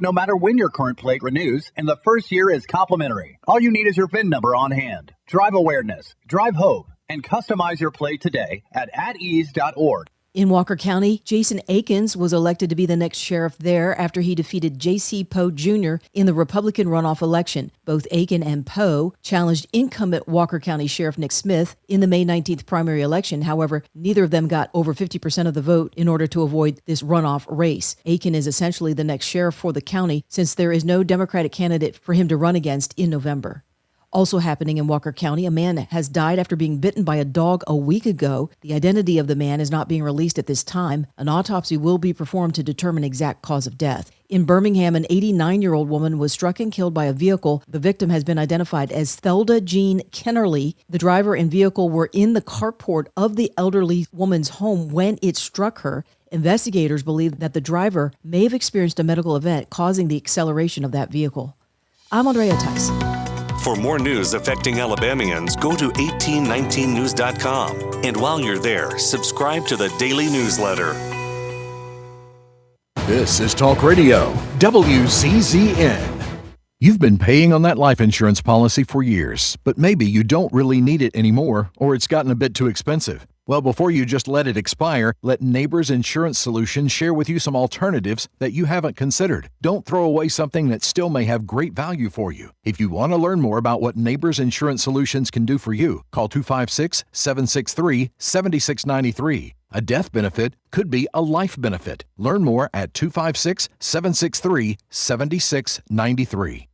no matter when your current plate renews, and the first year is complimentary. All you need is your VIN number on hand. Drive awareness, drive hope, and customize your plate today at atease.org. In Walker County, Jason Akins was elected to be the next sheriff there after he defeated J.C. Poe Jr. in the Republican runoff election. Both Akin and Poe challenged incumbent Walker County Sheriff Nick Smith in the May 19th primary election. However, neither of them got over 50% of the vote in order to avoid this runoff race. Akin is essentially the next sheriff for the county since there is no Democratic candidate for him to run against in November. Also happening in Walker County, a man has died after being bitten by a dog a week ago. The identity of the man is not being released at this time. An autopsy will be performed to determine exact cause of death. In Birmingham, an 89-year-old woman was struck and killed by a vehicle. The victim has been identified as Thelda Jean Kennerly. The driver and vehicle were in the carport of the elderly woman's home when it struck her. Investigators believe that the driver may have experienced a medical event causing the acceleration of that vehicle. I'm Andrea Tice. For more news affecting Alabamians, go to 1819news.com. And while you're there, subscribe to the daily newsletter. This is Talk Radio, WCZN. You've been paying on that life insurance policy for years, but maybe you don't really need it anymore, or it's gotten a bit too expensive. Well, before you just let it expire, let Neighbors Insurance Solutions share with you some alternatives that you haven't considered. Don't throw away something that still may have great value for you. If you want to learn more about what Neighbors Insurance Solutions can do for you, call 256-763-7693. A death benefit could be a life benefit. Learn more at 256-763-7693.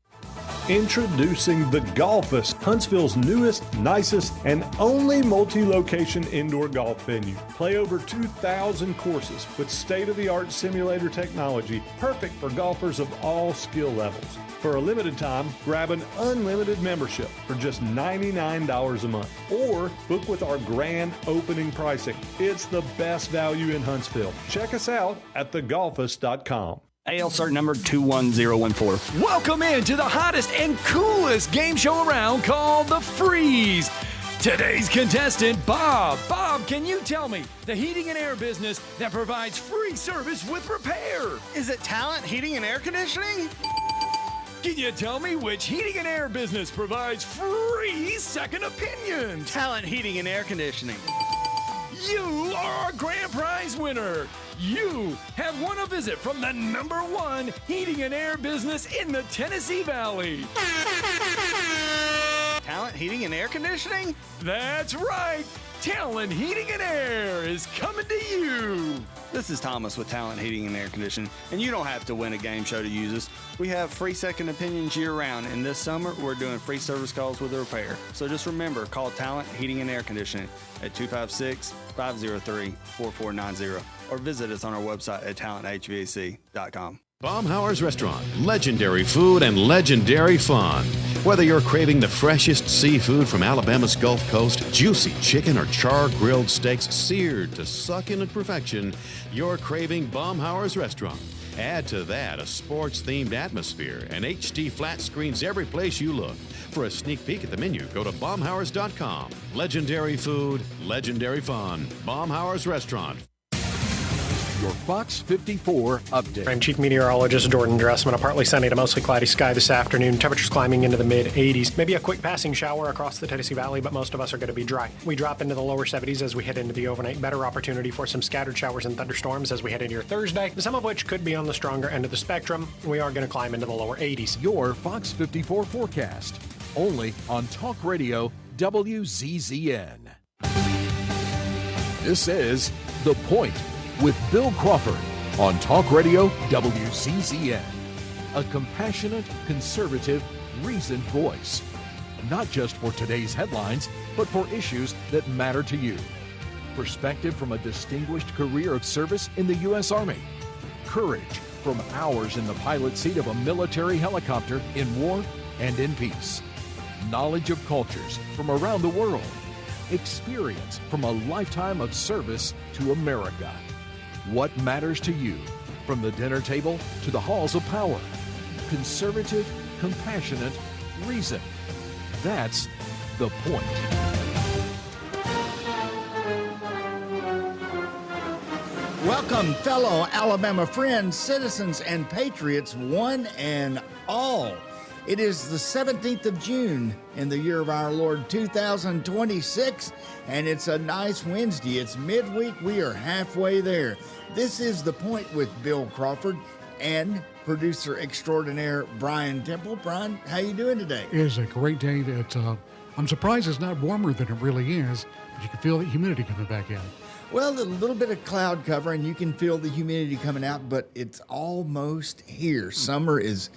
Introducing The Golfus, Huntsville's newest, nicest, and only multi-location indoor golf venue. Play over 2,000 courses with state-of-the-art simulator technology, perfect for golfers of all skill levels. For a limited time, grab an unlimited membership for just $99 a month, or book with our grand opening pricing. It's the best value in Huntsville. Check us out at thegolfus.com. AL cert number 21014. Welcome into the hottest and coolest game show around called The Freeze. Today's contestant, Bob. Bob, can you tell me the heating and air business that provides free service with repair? Is it Talent Heating and Air Conditioning? Can you tell me which heating and air business provides free second opinions? Talent Heating and Air Conditioning. You are our grand prize winner. You have won a visit from the #1 heating and air business in the Tennessee Valley. Talent Heating and Air Conditioning? That's right. Talent Heating and Air is coming to you. This is Thomas with Talent Heating and Air Conditioning, and you don't have to win a game show to use us. We have free second opinions year-round, and this summer we're doing free service calls with a repair. So just remember, call Talent Heating and Air Conditioning at 256-503-4490 or visit us on our website at talenthvac.com. Baumhauer's Restaurant, legendary food and legendary fun. Whether you're craving the freshest seafood from Alabama's Gulf Coast, juicy chicken or char-grilled steaks seared to succulent perfection, you're craving Baumhauer's Restaurant. Add to that a sports-themed atmosphere and HD flat screens every place you look. For a sneak peek at the menu, go to baumhauers.com. Legendary food, legendary fun. Baumhauer's Restaurant. Your Fox 54 update. I'm Chief Meteorologist Jordan Dressman. A partly sunny to mostly cloudy sky this afternoon. Temperatures climbing into the mid-80s. Maybe a quick passing shower across the Tennessee Valley, but most of us are going to be dry. We drop into the lower 70s as we head into the overnight. Better opportunity for some scattered showers and thunderstorms as we head into your Thursday, some of which could be on the stronger end of the spectrum. We are going to climb into the lower 80s. Your Fox 54 forecast. Only on Talk Radio WZZN. This is The Point with Bill Crawford on Talk Radio WCZN. A compassionate, conservative, reasoned voice. Not just for today's headlines, but for issues that matter to you. Perspective from a distinguished career of service in the U.S. Army. Courage from hours in the pilot seat of a military helicopter in war and in peace. Knowledge of cultures from around the world. Experience from a lifetime of service to America. What matters to you, from the dinner table to the halls of power. Conservative, compassionate, reason. That's The Point. Welcome, fellow Alabama friends, citizens, and patriots, one and all. It is the 17th of June in the year of our Lord 2026, and it's a nice Wednesday. It's midweek. We are halfway there. This is The Point with Bill Crawford and producer extraordinaire Brian Temple. Brian, how you doing today? It is a great day. I'm surprised it's not warmer than it really is, but you can feel the humidity coming back in. Well, a little bit of cloud cover, and you can feel the humidity coming out, but it's almost here. Summer it's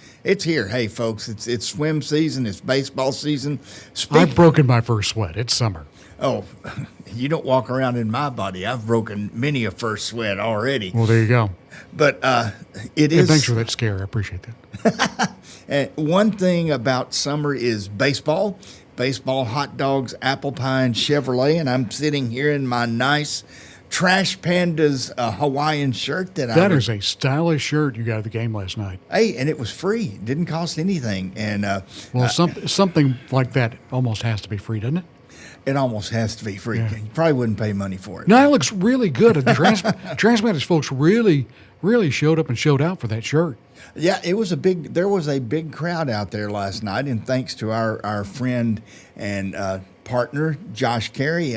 here. Hey, folks, it's swim season. It's baseball season. I've broken my first sweat. It's summer. Oh, you don't walk around in my body. I've broken many a first sweat already. Well, there you go. But it is. Thanks for that scare. I appreciate that. One thing about summer is baseball. Baseball, hot dogs, apple pie, and Chevrolet. And I'm sitting here in my nice Trash Pandas Hawaiian shirt. That is a stylish shirt you got at the game last night. Hey, and it was free. It didn't cost anything. And something like that almost has to be free, doesn't it? It almost has to be free. Yeah. You probably wouldn't pay money for it. No, it looks really good. The Transmatters folks really showed up and showed out for that shirt. Yeah, there was a big crowd out there last night, and thanks to our friend and partner, Josh Carey,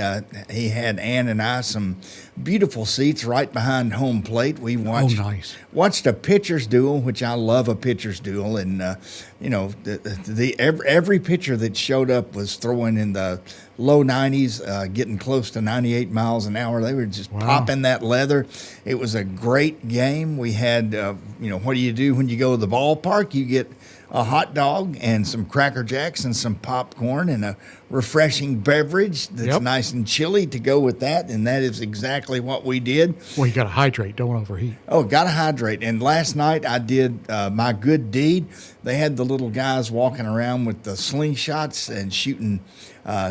he had Ann and I some beautiful seats right behind home plate. We watched a pitcher's duel, which I love a pitcher's duel, and every pitcher that showed up was throwing in the low 90s, getting close to 98 miles an hour. They were just popping that leather. It was a great game. We had, what do you do when you go to the ballpark? You get a hot dog and some Cracker Jacks and some popcorn and a refreshing beverage that's nice and chilly to go with that, and that is exactly what we did. Well, you got to hydrate. Don't overheat. Oh, got to hydrate. And last night I did my good deed. They had the little guys walking around with the slingshots and shooting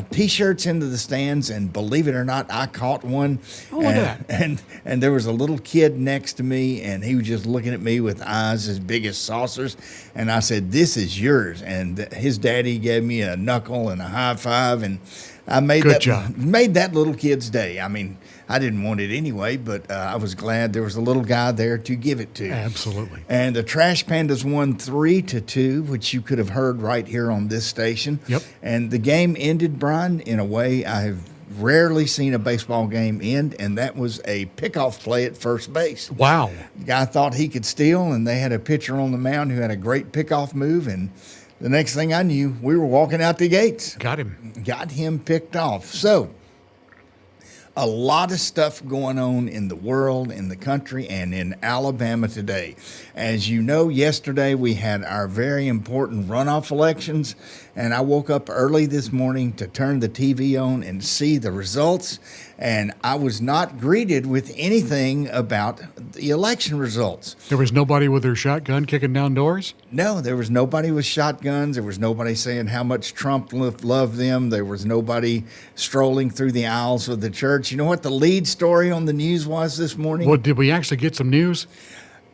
T-shirts into the stands, and believe it or not, I caught one. Oh, look at that. And there was a little kid next to me, and he was just looking at me with eyes as big as saucers, and I said, "This is yours." And his daddy gave me a knuckle and a high five, and I made that little kid's day. I mean, I didn't want it anyway, but I was glad there was a little guy there to give it to. Absolutely. And the Trash Pandas won 3-2, which you could have heard right here on this station. Yep. And the game ended, Brian, in a way I have rarely seen a baseball game end, and that was a pickoff play at first base. Wow. The guy thought he could steal, and they had a pitcher on the mound who had a great pickoff move, and the next thing I knew, we were walking out the gates. Got him picked off. So, a lot of stuff going on in the world, in the country, and in Alabama today. As you know, yesterday we had our very important runoff elections, and I woke up early this morning to turn the TV on and see the results, and I was not greeted with anything about the election results. There was nobody with their shotgun kicking down doors? No, there was nobody with shotguns. There was nobody saying how much Trump loved them. There was nobody strolling through the aisles of the church. You know what the lead story on the news was this morning? Well, did we actually get some news?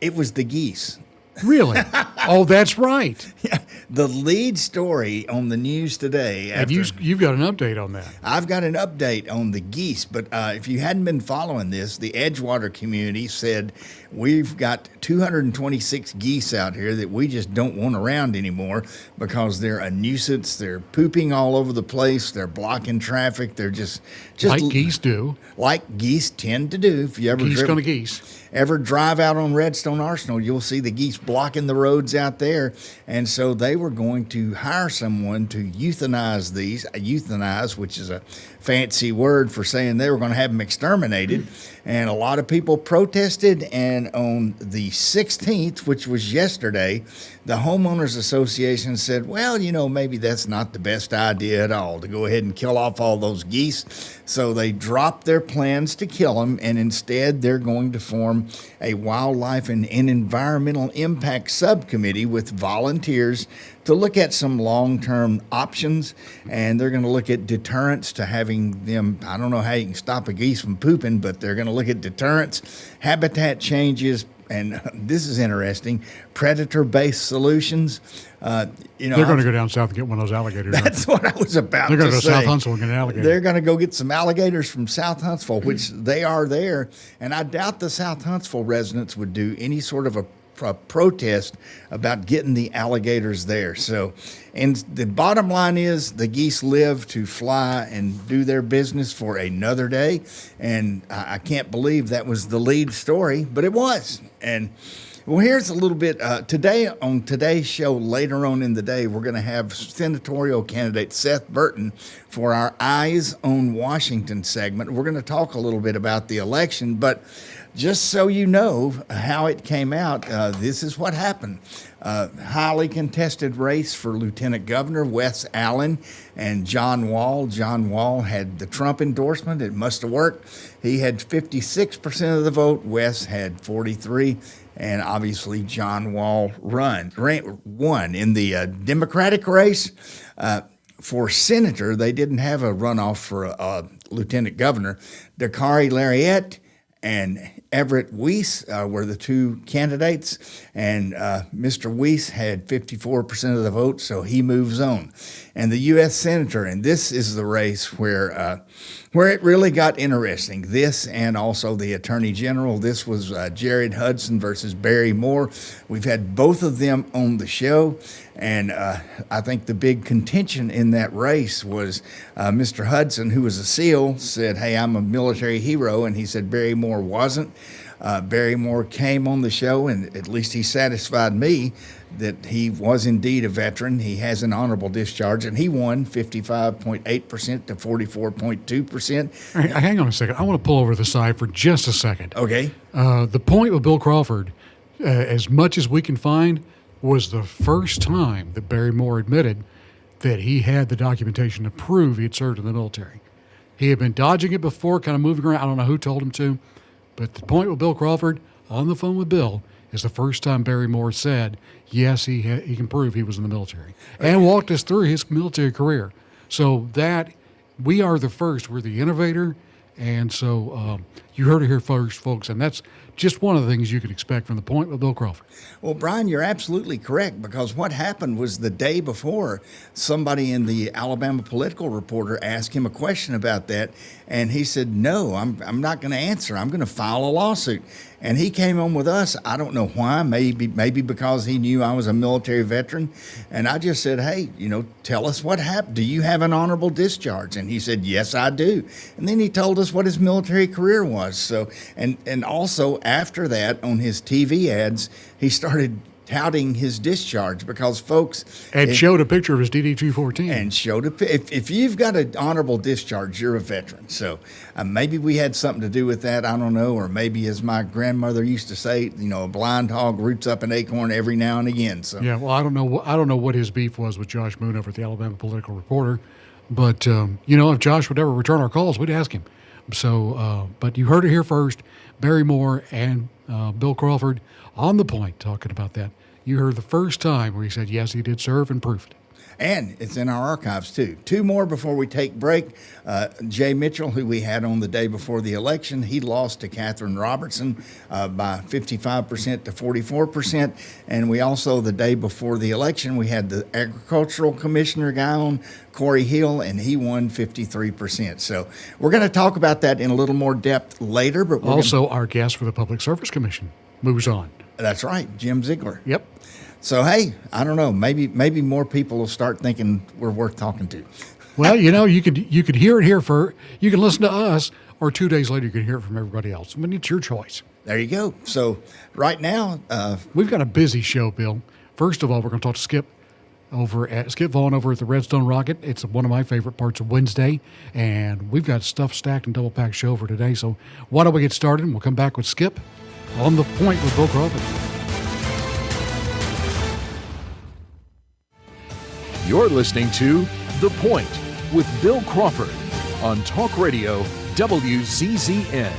It was the geese. Really? Oh, that's right. Yeah, the lead story on the news today. And you've got an update on that. I've got an update on the geese, but if you hadn't been following this, the Edgewater community said we've got 226 geese out here that we just don't want around anymore because they're a nuisance. They're pooping all over the place. They're blocking traffic. They're just like geese do. Like geese tend to do. If you ever drive out on Redstone Arsenal, you'll see the geese blocking the roads out there. And so they were going to hire someone to euthanize these. Euthanize, which is a fancy word for saying they were going to have them exterminated. And a lot of people protested. And on the 16th, which was yesterday, the Homeowners Association said, well, maybe that's not the best idea at all to go ahead and kill off all those geese. So they dropped their plans to kill them, and instead they're going to form a wildlife and environmental impact subcommittee with volunteers to look at some long-term options, and they're going to look at deterrents to having them. I don't know how you can stop a geese from pooping, but they're going to look at deterrents, habitat changes, and this is interesting, predator-based solutions. They're going to go down south and get one of those alligators. That's what I was about to say. They're going to go to South Huntsville and get an alligator. They're going to go get some alligators from South Huntsville, which they are there. And I doubt the South Huntsville residents would do any sort of a protest about getting the alligators there. So, and the bottom line is the geese live to fly and do their business for another day. And I can't believe that was the lead story, but it was. And well, here's a little bit. Today, on today's show, later on in the day, we're going to have senatorial candidate Seth Burton for our Eyes on Washington segment. We're going to talk a little bit about the election, but just so you know how it came out, this is what happened. Highly contested race for Lieutenant Governor Wes Allen and John Wall. John Wall had the Trump endorsement. It must have worked. He had 56% of the vote. Wes had 43%. And obviously, John Wall won. In the Democratic race for senator, they didn't have a runoff for lieutenant governor. Dakari Lariat and Everett Weiss were the two candidates, and Mr. Weiss had 54% of the vote, so he moves on. And the U.S. Senator, and this is the race where it really got interesting. This and also the Attorney General. This was Jared Hudson versus Barry Moore. We've had both of them on the show, and I think the big contention in that race was Mr. Hudson, who was a SEAL, said, "Hey, I'm a military hero," and he said Barry Moore wasn't. Barry Moore came on the show, and at least he satisfied me that he was indeed a veteran. He has an honorable discharge, and he won 55.8% to 44.2%. All right, hang on a second. I want to pull over the side for just a second. Okay. The point with Bill Crawford, as much as we can find, was the first time that Barry Moore admitted that he had the documentation to prove he had served in the military. He had been dodging it before, kind of moving around. I don't know who told him to. But the point with Bill Crawford, on the phone with Bill, is the first time Barry Moore said, yes, he can prove he was in the military, and walked us through his military career. So that, we are the first. We're the innovator, and so you heard it here first, folks, and that's just one of the things you could expect from the point with Bill Crawford. Well, Brian, you're absolutely correct, because what happened was the day before, somebody in the Alabama Political Reporter asked him a question about that, and he said, no, I'm not going to answer. I'm going to file a lawsuit. And he came on with us. I don't know why, maybe because he knew I was a military veteran. And I just said, hey, tell us what happened. Do you have an honorable discharge? And he said, yes, I do. And then he told us what his military career was. So, and also after that, on his TV ads, he started touting his discharge, because folks... And showed a picture of his DD-214. And showed if you've got an honorable discharge, you're a veteran. So maybe we had something to do with that, I don't know. Or maybe, as my grandmother used to say, a blind hog roots up an acorn every now and again. So yeah, well, I don't know what his beef was with Josh Moon over at the Alabama Political Reporter. But, if Josh would ever return our calls, we'd ask him. So, but you heard it here first. Barry Moore and Bill Crawford on the point talking about that. You heard the first time where he said, yes, he did serve, and proved it. And it's in our archives, too. Two more before we take break. Jay Mitchell, who we had on the day before the election, he lost to Catherine Robertson by 55% to 44%. And we also, the day before the election, we had the agricultural commissioner guy on, Corey Hill, and he won 53%. So we're going to talk about that in a little more depth later. But also, our guest for the Public Service Commission moves on. That's right, Jim Ziegler. Yep. So, hey, I don't know. Maybe more people will start thinking we're worth talking to. Well, you could hear it here you can listen to us, or 2 days later you can hear it from everybody else. I mean, it's your choice. There you go. So right now, we've got a busy show, Bill. First of all, we're going to talk to Skip Vaughn over at the Redstone Rocket. It's one of my favorite parts of Wednesday, and we've got stuff stacked and double-packed show for today. So why don't we get started, and we'll come back with Skip on the point with Bill Crawford. You're listening to The Point with Bill Crawford on Talk Radio WZZN.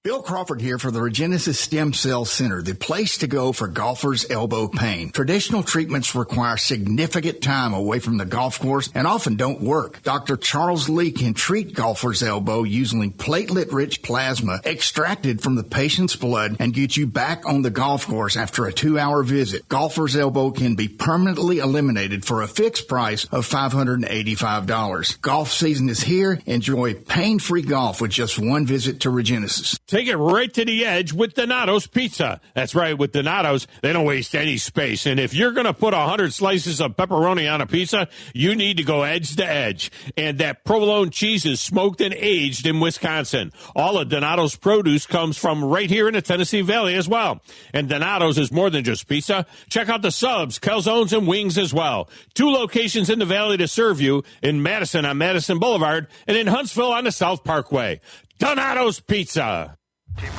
Bill Crawford here for the Regenesis Stem Cell Center, the place to go for golfers' elbow pain. Traditional treatments require significant time away from the golf course and often don't work. Dr. Charles Lee can treat golfers' elbow using platelet-rich plasma extracted from the patient's blood and get you back on the golf course after a 2-hour visit. Golfer's elbow can be permanently eliminated for a fixed price of $585. Golf season is here. Enjoy pain-free golf with just one visit to Regenesis. Take it right to the edge with Donato's Pizza. That's right, with Donato's, they don't waste any space. And if you're going to put 100 slices of pepperoni on a pizza, you need to go edge to edge. And that provolone cheese is smoked and aged in Wisconsin. All of Donato's produce comes from right here in the Tennessee Valley as well. And Donato's is more than just pizza. Check out the subs, calzones, and wings as well. 2 locations in the Valley to serve you, in Madison on Madison Boulevard and in Huntsville on the South Parkway. Donato's Pizza. Trash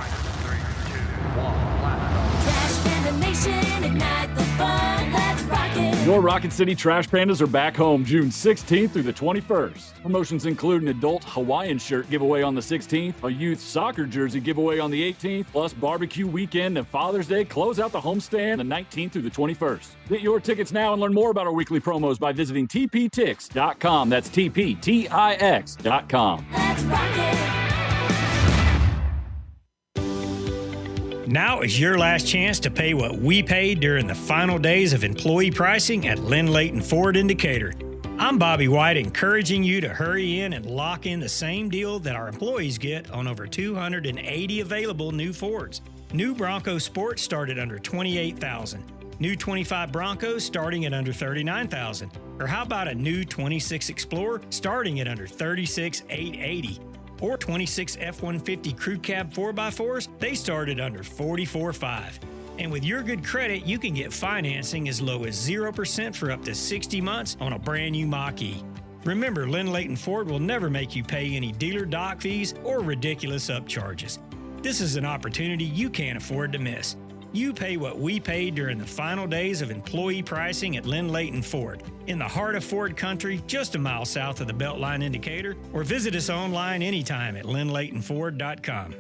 Panda Nation, ignite the fun, let's rock it. Your Rocket City Trash Pandas are back home June 16th through the 21st. Promotions include an adult Hawaiian shirt giveaway on the 16th, a youth soccer jersey giveaway on the 18th, plus barbecue weekend and Father's Day close out the homestand the 19th through the 21st. Get your tickets now and learn more about our weekly promos by visiting tptix.com. That's tptix.com. Let's rock it. Now is your last chance to pay what we paid during the final days of employee pricing at Lynn Layton Ford in Decatur. I'm Bobby White, encouraging you to hurry in and lock in the same deal that our employees get on over 280 available new Fords. New Bronco Sport started under $28,000. New 25 Broncos starting at under $39,000. Or how about a new 26 Explorer starting at under $36,880? Or 26 F-150 Crew Cab 4x4s, they start at under $44,500. And with your good credit, you can get financing as low as 0% for up to 60 months on a brand new Mach-E. Remember, Lynn Layton Ford will never make you pay any dealer dock fees or ridiculous upcharges. This is an opportunity you can't afford to miss. You pay what we paid during the final days of employee pricing at Lynn Layton Ford, in the heart of Ford country, just a mile south of the Beltline indicator, or visit us online anytime at lynnlaytonford.com.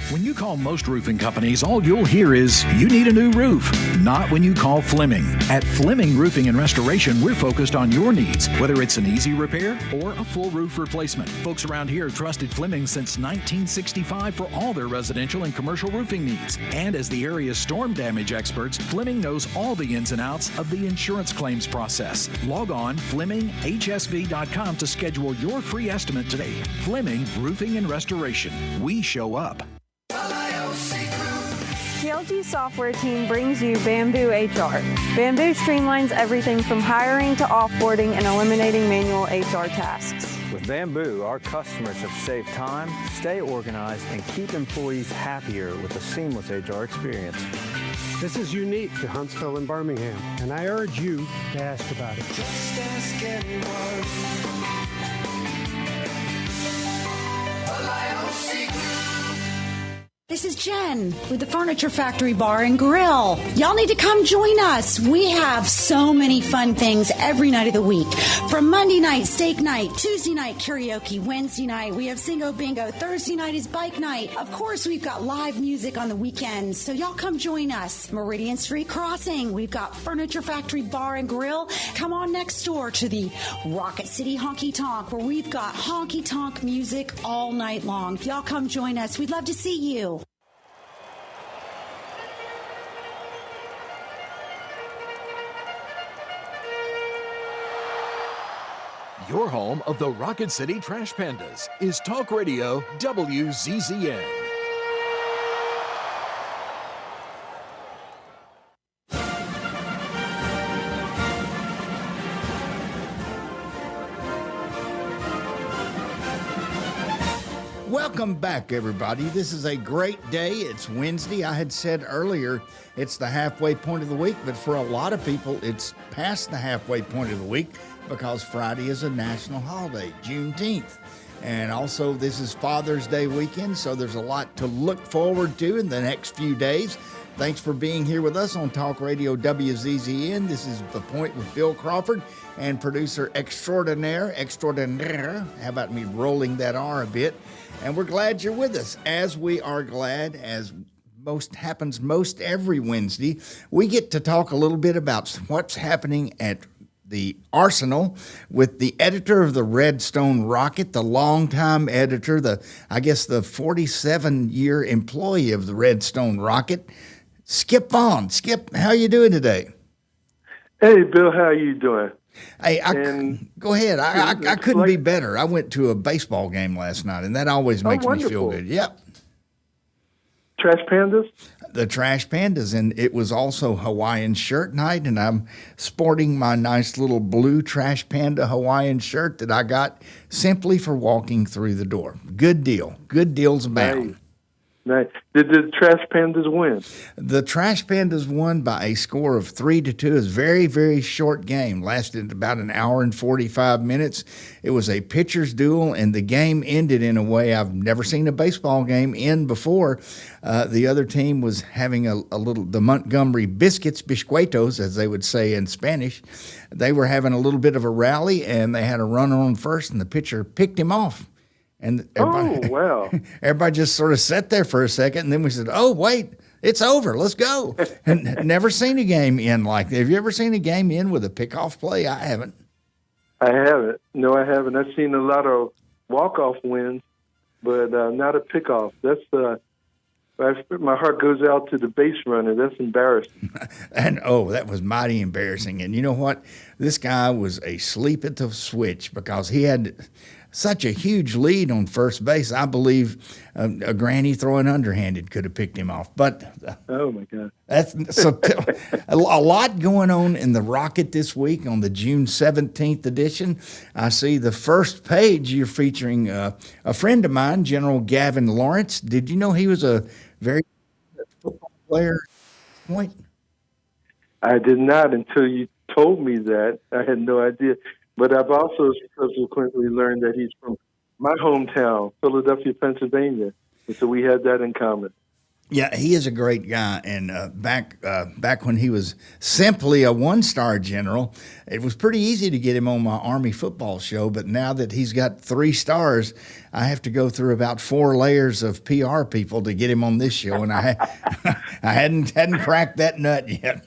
When you call most roofing companies, all you'll hear is, you need a new roof. Not when you call Fleming. At Fleming Roofing and Restoration, we're focused on your needs, whether it's an easy repair or a full roof replacement. Folks around here have trusted Fleming since 1965 for all their residential and commercial roofing needs. And as the area's storm damage experts, Fleming knows all the ins and outs of the insurance claims process. Log on FlemingHSV.com to schedule your free estimate today. Fleming Roofing and Restoration. We show up. TLG software team brings you Bamboo HR. Bamboo streamlines everything from hiring to offboarding and eliminating manual HR tasks. With Bamboo, our customers have saved time, stay organized, and keep employees happier with a seamless HR experience. This is unique to Huntsville and Birmingham, and I urge you to ask about it. Just ask anyone. This is Jen with the Furniture Factory Bar and Grill. Y'all need to come join us. We have so many fun things every night of the week. From Monday night, steak night, Tuesday night, karaoke, Wednesday night, we have Singo Bingo, Thursday night is bike night. Of course, we've got live music on the weekends, so y'all come join us. Meridian Street Crossing, we've got Furniture Factory Bar and Grill. Come on next door to the Rocket City Honky Tonk, where we've got honky tonk music all night long. Y'all come join us. We'd love to see you. Your home of the Rocket City Trash Pandas is Talk Radio WZZN. Welcome back, everybody. This is a great day. It's Wednesday. I had said earlier it's the halfway point of the week, but for a lot of people, it's past the halfway point of the week because Friday is a national holiday, Juneteenth. And also, this is Father's Day weekend, so there's a lot to look forward to in the next few days. Thanks for being here with us on Talk Radio WZZN. This is The Point with Bill Crawford and producer extraordinaire. How about me rolling that R a bit? And we're glad you're with us, as we are glad, as happens most every Wednesday, we get to talk a little bit about what's happening at the Arsenal with the editor of the Redstone Rocket, the longtime editor, the 47-year employee of the Redstone Rocket, Skip Vaughn. Skip, how you doing today? Hey, Bill, how you doing? Hey, go ahead. I couldn't be better. I went to a baseball game last night, and that always makes me feel good. Yep. Trash Pandas? The Trash Pandas, and it was also Hawaiian shirt night, and I'm sporting my nice little blue Trash Panda Hawaiian shirt that I got simply for walking through the door. Good deal. Good deals abound. Nice. Did the Trash Pandas win? The Trash Pandas won by a score of 3-2. It was a very, very short game. Lasted about an hour and 45 minutes. It was a pitcher's duel, and the game ended in a way I've never seen a baseball game end before. The other team was having the Montgomery Biscuitos, as they would say in Spanish. They were having a little bit of a rally, and they had a runner on first, and the pitcher picked him off. And everybody just sort of sat there for a second, and then we said, "Oh, wait, it's over. Let's go." And never seen a game end like that. Have you ever seen a game end with a pickoff play? I haven't. I haven't. No, I haven't. I've seen a lot of walk-off wins, but not a pickoff. That's my heart goes out to the base runner. That's embarrassing. And that was mighty embarrassing. And you know what? This guy was asleep at the switch because he had such a huge lead on first base. I believe a granny throwing underhanded could have picked him off. But oh my God, that's a lot going on in the Rocket this week on the June 17th edition. I see the first page you're featuring a friend of mine, General Gavin Lawrence. Did you know he was a very good football player? Point. I did not until you told me that. I had no idea. But I've also subsequently learned that he's from my hometown, Philadelphia, Pennsylvania. And so we had that in common. Yeah, he is a great guy. And back when he was simply a one-star general, it was pretty easy to get him on my Army football show. But now that he's got 3 stars, I have to go through about 4 layers of PR people to get him on this show. And I hadn't cracked that nut yet.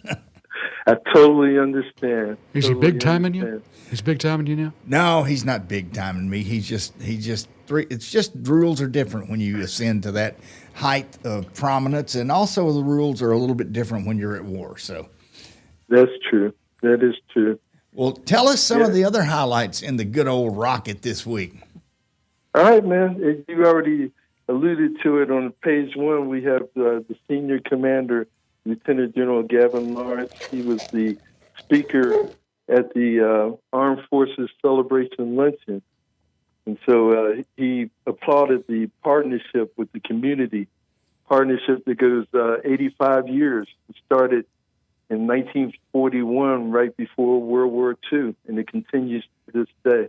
I totally understand. Is he big timing you? He's big timing you now? No, he's not big timing me. He's just it's just rules are different when you ascend to that height of prominence, and also the rules are a little bit different when you're at war. So that's true. That is true. Well, tell us some of the other highlights in the good old Rocket this week. All right, man. You already alluded to it on page 1. We have the senior commander, Lieutenant General Gavin Lawrence. He was the speaker at the Armed Forces Celebration Luncheon. And so he applauded the partnership with the community, partnership that goes 85 years. It started in 1941, right before World War II, and it continues to this day.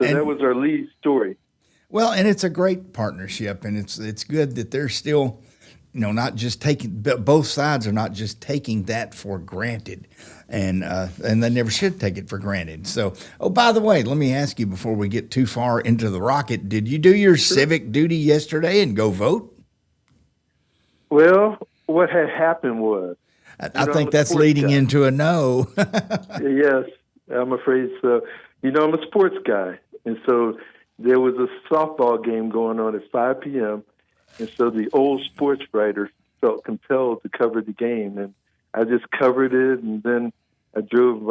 So that was our lead story. Well, and it's a great partnership, and it's good that they're still, not just taking, both sides are not just taking that for granted, and they never should take it for granted. So, by the way, let me ask you before we get too far into the Rocket, did you do your civic duty yesterday and go vote? Well, what had happened was, I think that's leading into a no. Yes, I'm afraid so. I'm a sports guy, and so there was a softball game going on at 5 p.m., and so the old sports writer felt compelled to cover the game, and I just covered it, and then I drove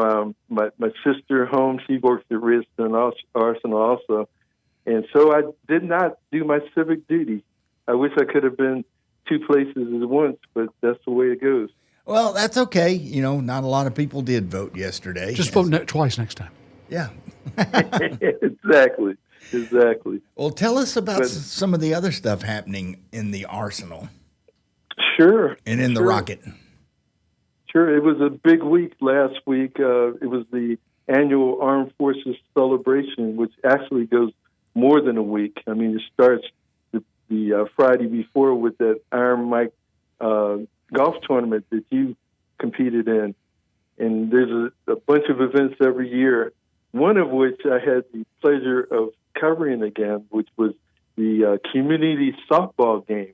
my sister home. She works at Redstone Arsenal also, and so I did not do my civic duty. I wish I could have been 2 places at once, but that's the way it goes. Well, that's okay. Not a lot of people did vote yesterday. Just vote twice next time. Yeah. Exactly. Well, tell us about some of the other stuff happening in the Arsenal. Sure. And in the Rocket. Sure. It was a big week last week. It was the annual Armed Forces Celebration, which actually goes more than a week. I mean, it starts the Friday before with that Iron Mike golf tournament that you competed in. And there's a bunch of events every year, one of which I had the pleasure of covering again, which was the community softball game,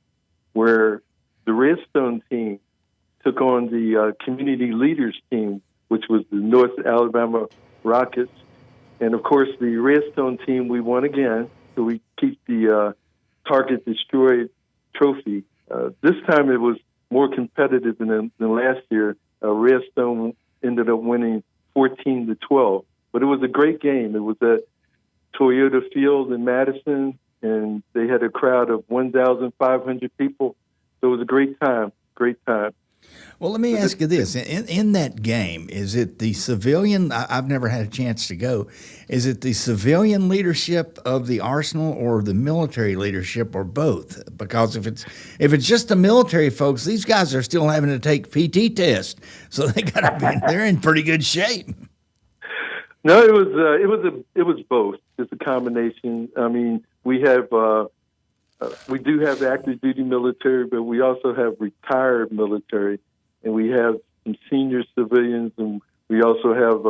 where the Redstone team took on the community leaders team, which was the North Alabama Rockets. And, of course, the Redstone team, we won again, so we keep the Target Destroyed trophy. This time it was more competitive than last year. Redstone ended up winning 14-12. But it was a great game. It was at Toyota Field in Madison, and they had a crowd of 1,500 people. So it was a great time, great time. Well, let me ask you this. In that game, is it the civilian, I've never had a chance to go, is it the civilian leadership of the Arsenal or the military leadership or both? Because if it's just the military folks, these guys are still having to take PT tests. So they're in pretty good shape. No, it was both. It's a combination. I mean, we do have active duty military, but we also have retired military, and we have some senior civilians, and we also have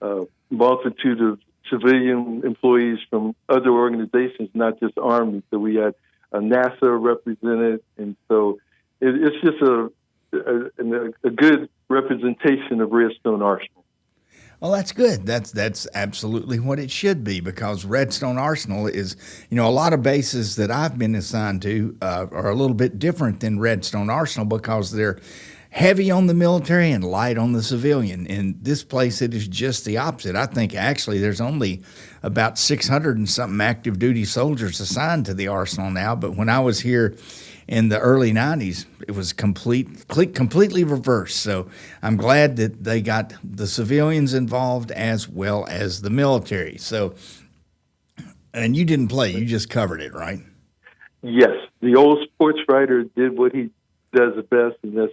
a multitude of civilian employees from other organizations, not just Army. So we had a NASA represented, and so it's just a good representation of Redstone Arsenal. Well, that's good. That's absolutely what it should be, because Redstone Arsenal is, a lot of bases that I've been assigned to are a little bit different than Redstone Arsenal because they're heavy on the military and light on the civilian. In this place, it is just the opposite. I think actually there's only about 600 and something active duty soldiers assigned to the Arsenal now. But when I was here in the early 90s, it was completely reversed. So I'm glad that they got the civilians involved as well as the military. So, and you didn't play, you just covered it, right? Yes. The old sports writer did what he does the best, and that's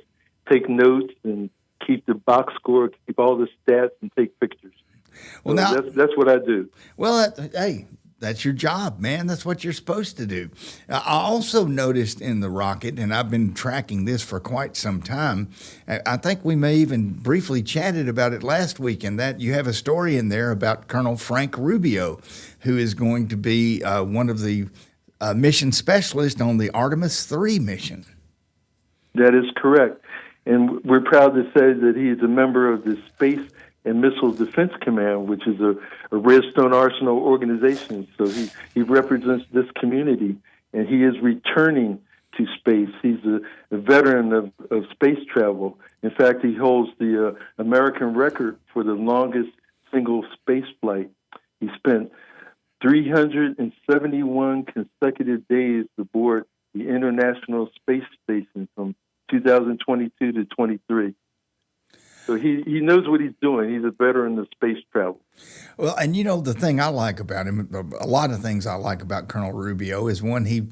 take notes and keep the box score, keep all the stats, and take pictures. Well, so now that's what I do. Well, hey, that's your job, man. That's what you're supposed to do. I also noticed in the Rocket, and I've been tracking this for quite some time, I think we may even briefly chatted about it last week, and that you have a story in there about Colonel Frank Rubio, who is going to be one of the mission specialists on the Artemis III mission. That is correct. And we're proud to say that he is a member of the Space and Missile Defense Command, which is a Redstone Arsenal organization. So he represents this community, and he is returning to space. He's a veteran of space travel. In fact, he holds the American record for the longest single space flight. He spent 371 consecutive days aboard the International Space Station from 2022 to 23. So he knows what he's doing. He's a veteran of space travel. Well, and the thing I like about him, a lot of things I like about Colonel Rubio is one, he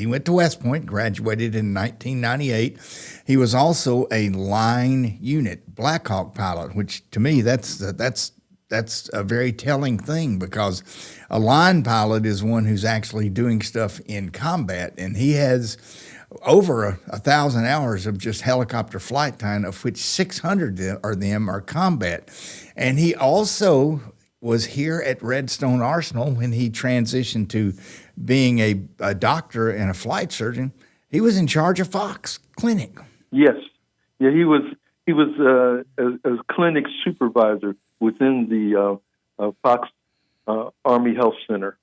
went to West Point, graduated in 1998. He was also a line unit Black Hawk pilot, which to me that's a very telling thing, because a line pilot is one who's actually doing stuff in combat, and he has over 1,000 hours of just helicopter flight time, of which 600 of them are combat. And he also was here at Redstone Arsenal when he transitioned to being a doctor and a flight surgeon. He was in charge of Fox Clinic. Yes. Yeah, he was a clinic supervisor within the Fox Army Health Center.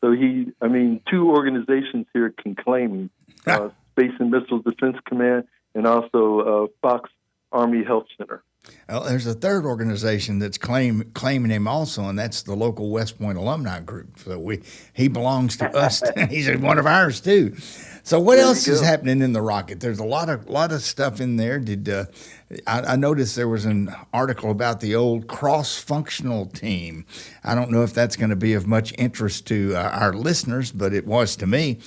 So two organizations here can claim him. Space and Missile Defense Command, and also Fox Army Health Center. Well, there's a third organization that's claiming him also, and that's the local West Point alumni group. So he belongs to us. He's one of ours too. So what else is happening in the Rocket? There's a lot of stuff in there. I noticed there was an article about the old cross-functional team. I don't know if that's going to be of much interest to our listeners, but it was to me.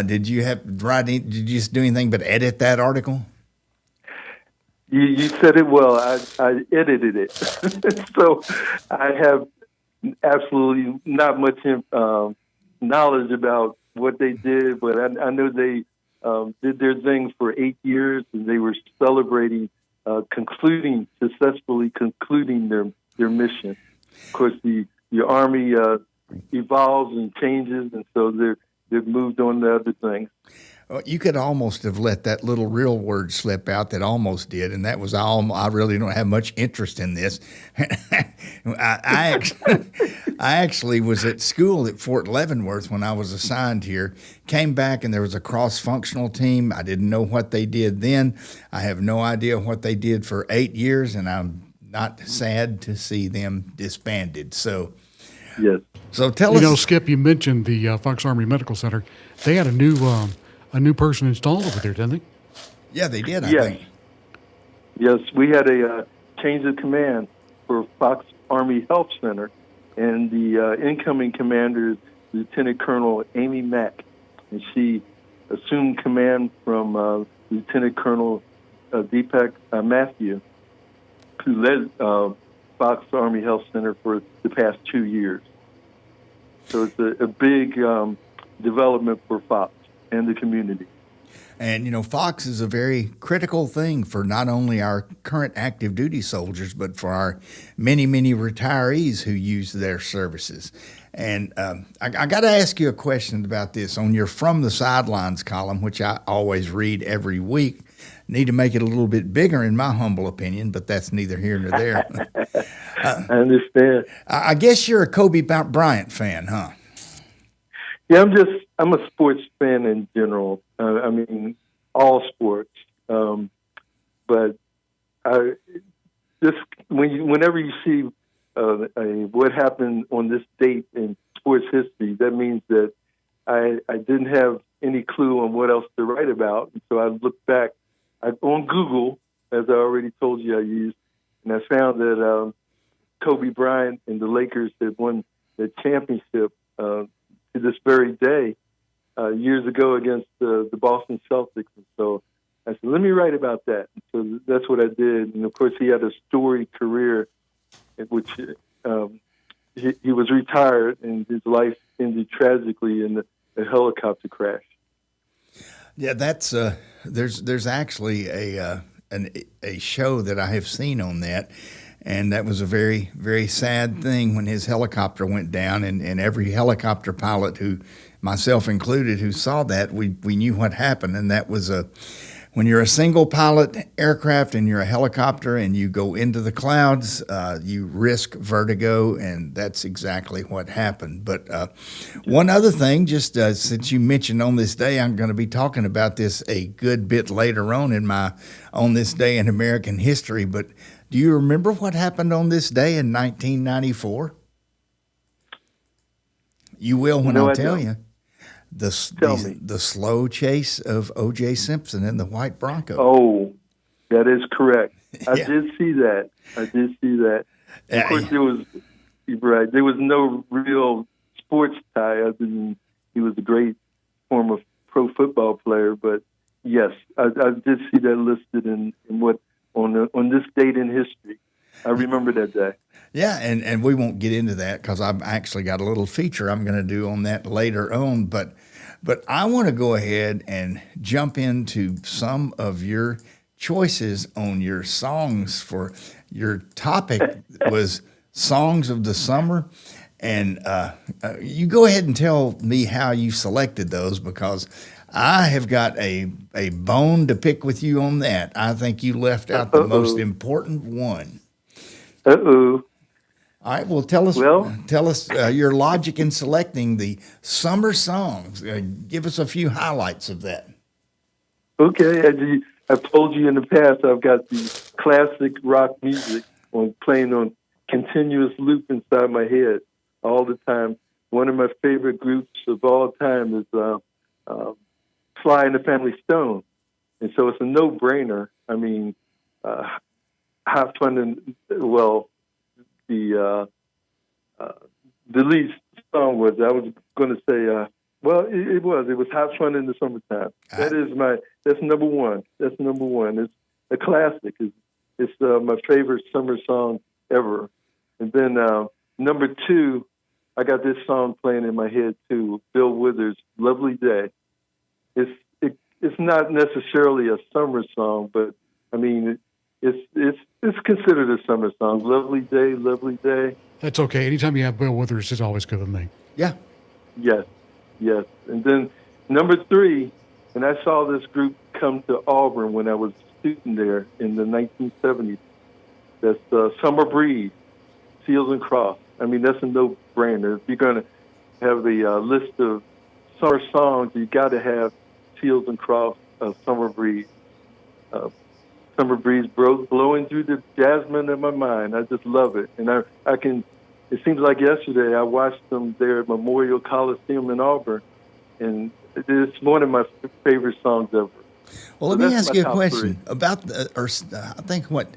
Did you just do anything but edit that article? You said it well. I edited it. So I have absolutely not much knowledge about what they did, but I know they did their thing for 8 years, and they were celebrating successfully concluding their mission. Of course, the Army evolves and changes, and so they've moved on to other things. Well, you could almost have let that little real word slip out that almost did, and that was I really don't have much interest in this. I actually was at school at Fort Leavenworth when I was assigned here, came back, and there was a cross-functional team. I didn't know what they did then. I have no idea what they did for 8 years, and I'm not sad to see them disbanded. So, yes. So tell us. Skip, you mentioned the Fox Army Medical Center. They had a new person installed over there, didn't they? Yeah, they did, I yes. think. Yes, we had a change of command for Fox Army Health Center, and the incoming commander is Lieutenant Colonel Amy Mack, and she assumed command from Lieutenant Colonel Deepak Matthew, who led Fox Army Health Center for the past 2 years. So it's a big development for Fox and the community. And, Fox is a very critical thing for not only our current active duty soldiers, but for our many, many retirees who use their services. And I got to ask you a question about this. On your From the Sidelines column, which I always read every week, need to make it a little bit bigger in my humble opinion, but that's neither here nor there. I understand. I guess you're a Kobe Bryant fan, huh? Yeah, I'm a sports fan in general. I mean, all sports. But I just whenever you see what happened on this date in sports history, that means that I didn't have any clue on what else to write about. And so I looked back on Google, as I already told you I used, and I found that Kobe Bryant and the Lakers had won the championship to this very day years ago against the Boston Celtics. And so I said, let me write about that. And so that's what I did. And, of course, he had a storied career in which he was retired and his life ended tragically in a helicopter crash. Yeah, that's there's actually a show that I have seen on that, and that was a very, very sad thing when his helicopter went down, and every helicopter pilot, who myself included, who saw that, we knew what happened, and that was when you're a single pilot aircraft and you're a helicopter and you go into the clouds, you risk vertigo, and that's exactly what happened. But one other thing, just since you mentioned on this day, I'm going to be talking about this a good bit later on this day in American history. But do you remember what happened on this day in 1994? You will when I tell you. The slow chase of O.J. Simpson and the white Bronco. Oh, that is correct. I did see that. Of course, there was no real sports tie other than he was a great former pro football player. But yes, I did see that listed in what on this date in history. I remember that day. Yeah, and we won't get into that because I've actually got a little feature I'm going to do on that later on. But I want to go ahead and jump into some of your choices on your songs. For your topic was Songs of the Summer. And you go ahead and tell me how you selected those, because I have got a bone to pick with you on that. I think you left out the most important one. Uh-oh. All right, well, tell us your logic in selecting the summer songs. Give us a few highlights of that. Okay, I've told you in the past I've got the classic rock music playing on continuous loop inside my head all the time. One of my favorite groups of all time is Sly and the Family Stone, and so it's a no-brainer. I mean, have fun the lead song was, I was going to say, it was Have Fun in the Summertime. That's number one. That's number one. It's a classic. It's my favorite summer song ever. And then number two, I got this song playing in my head too, Bill Withers, Lovely Day. It it's not necessarily a summer song, but I mean, it's considered a summer song. Lovely day, lovely day. That's okay. Anytime you have Bill Withers, it's always good with me. Yeah. Yes, yes. And then number 3, and I saw this group come to Auburn when I was a student there in the 1970s. That's Summer Breeze, Seals and Cross. I mean, that's a no-brainer. If you're going to have the list of summer songs, you got to have Seals and Cross, Summer Breeze. Summer breeze blowing through the jasmine in my mind. I just love it. And I can, it seems like yesterday I watched them there at Memorial Coliseum in Auburn, and it's one of my favorite songs ever. Well, So let me that's ask my you a top question 3. about I think what,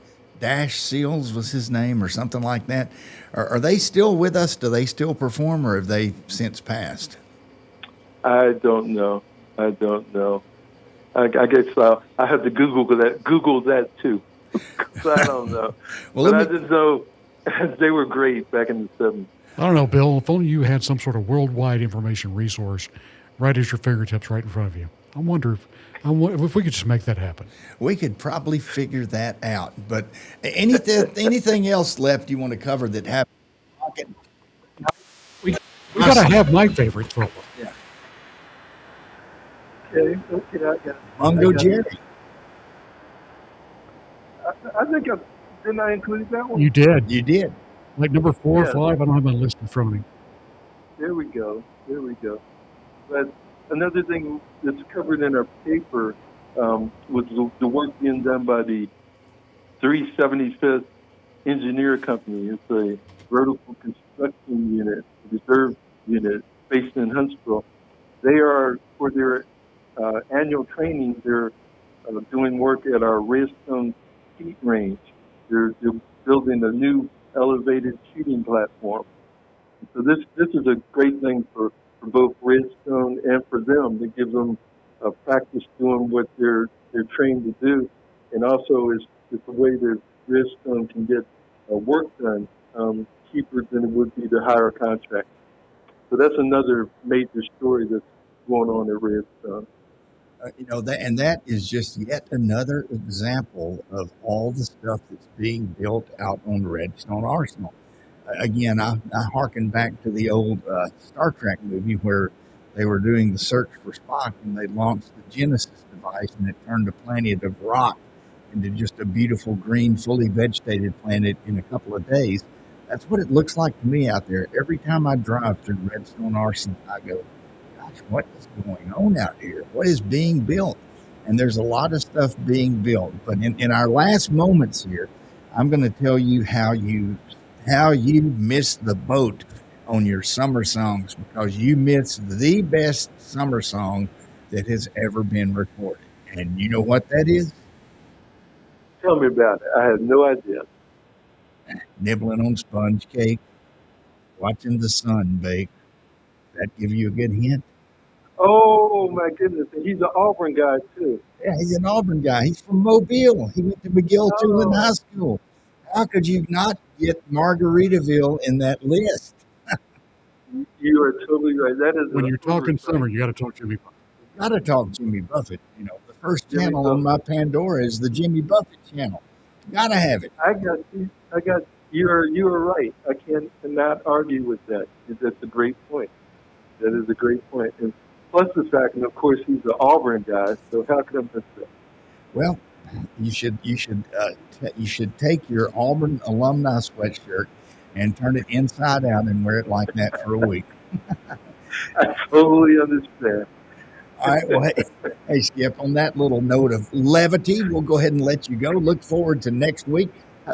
Dash Seals was his name or something like that. Are they still with us? Do they still perform, or have they since passed? I don't know. I guess I have to Google that too. 'Cause I don't know. Well, but I just know they were great back in the 70s. I don't know, Bill. If only you had some sort of worldwide information resource right at your fingertips, right in front of you. I wonder if we could just make that happen. We could probably figure that out. But anything else left you want to cover that happened? We got to have my favorite thriller. Yeah. Okay, I got it. Mungo Jerry. I think didn't I include that one? You did. You did. Like number 4 or Yeah. 5. I don't have my list in front of me. There we go. But another thing that's covered in our paper was the work being done by the 375th Engineer Company. It's a vertical construction unit, reserve unit based in Huntsville. They are, for their annual training, they're doing work at our Redstone Heat Range. They're building a new elevated shooting platform. So this is a great thing for both Redstone and for them. It gives them practice doing what they're trained to do, and also it's a way that Redstone can get work done cheaper than it would be to hire a contractor. So that's another major story that's going on at Redstone. That is just yet another example of all the stuff that's being built out on Redstone Arsenal. Again, I hearken back to the old Star Trek movie where they were doing the search for Spock, and they launched the Genesis device, and it turned a planet of rock into just a beautiful green, fully vegetated planet in a couple of days. That's what it looks like to me out there. Every time I drive through Redstone Arsenal, I go, gosh, what is going on out here? What is being built? And there's a lot of stuff being built. But in our last moments here, I'm going to tell you how you missed the boat on your summer songs, because you missed the best summer song that has ever been recorded. And you know what that is? Tell me about it. I had no idea. Nibbling on sponge cake, watching the sun bake. That give you a good hint? Oh, my goodness. And he's an Auburn guy, too. Yeah, he's an Auburn guy. He's from Mobile. He went to McGill-Tulane High School. How could you not get Margaritaville in that list? You are totally right. That is When you're talking summer, you got to talk Jimmy Buffett. Got to talk Jimmy Buffett. The first channel on my Pandora is the Jimmy Buffett channel. Got to have it. I got you. You are right. I cannot argue with that. That's a great point. That is a great point. And plus the fact, and of course, he's an Auburn guy, so how could I miss that? Well, you should take your Auburn alumni sweatshirt and turn it inside out and wear it like that for a week. I totally understand. All right. Well, hey, Skip, on that little note of levity, we'll go ahead and let you go. Look forward to next week.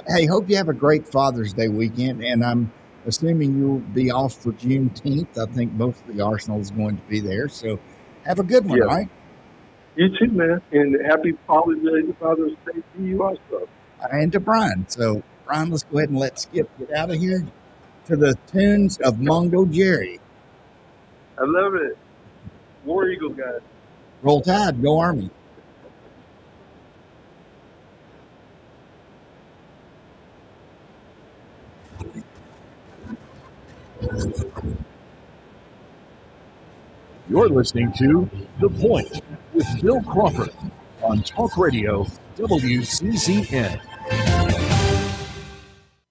Hey, hope you have a great Father's Day weekend, and I'm assuming you'll be off for Juneteenth. I think most of the Arsenal is going to be there, so have a good one, Yeah. all right? You too, man. And happy Father's Day to you also. And to Brian. So, Brian, let's go ahead and let Skip get out of here to the tunes of Mungo Jerry. I love it. War Eagle, guys. Roll Tide, go Army. You're listening to The Point with with Bill Crawford on Talk Radio WCCN.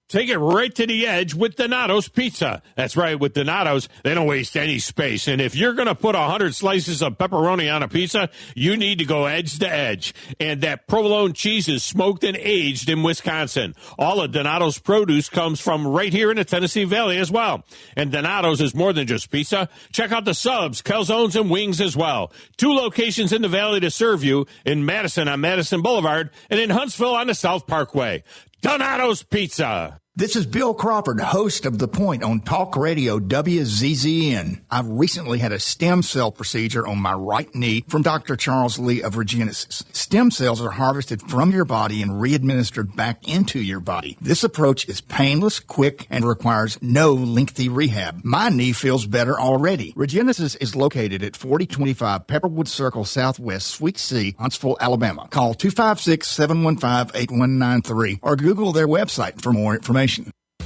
Take it right to the edge with Donato's Pizza. That's right, with Donato's, they don't waste any space. And if you're going to put 100 slices of pepperoni on a pizza, you need to go edge to edge. And that provolone cheese is smoked and aged in Wisconsin. All of Donato's produce comes from right here in the Tennessee Valley as well. And Donato's is more than just pizza. Check out the subs, calzones, and wings as well. 2 locations in the valley to serve you, in Madison on Madison Boulevard and in Huntsville on the South Parkway. Donato's Pizza. This is Bill Crawford, host of The Point on Talk Radio WZZN. I've recently had a stem cell procedure on my right knee from Dr. Charles Lee of Regenesis. Stem cells are harvested from your body and re-administered back into your body. This approach is painless, quick, and requires no lengthy rehab. My knee feels better already. Regenesis is located at 4025 Pepperwood Circle Southwest, Suite C, Huntsville, Alabama. Call 256-715-8193 or Google their website for more information.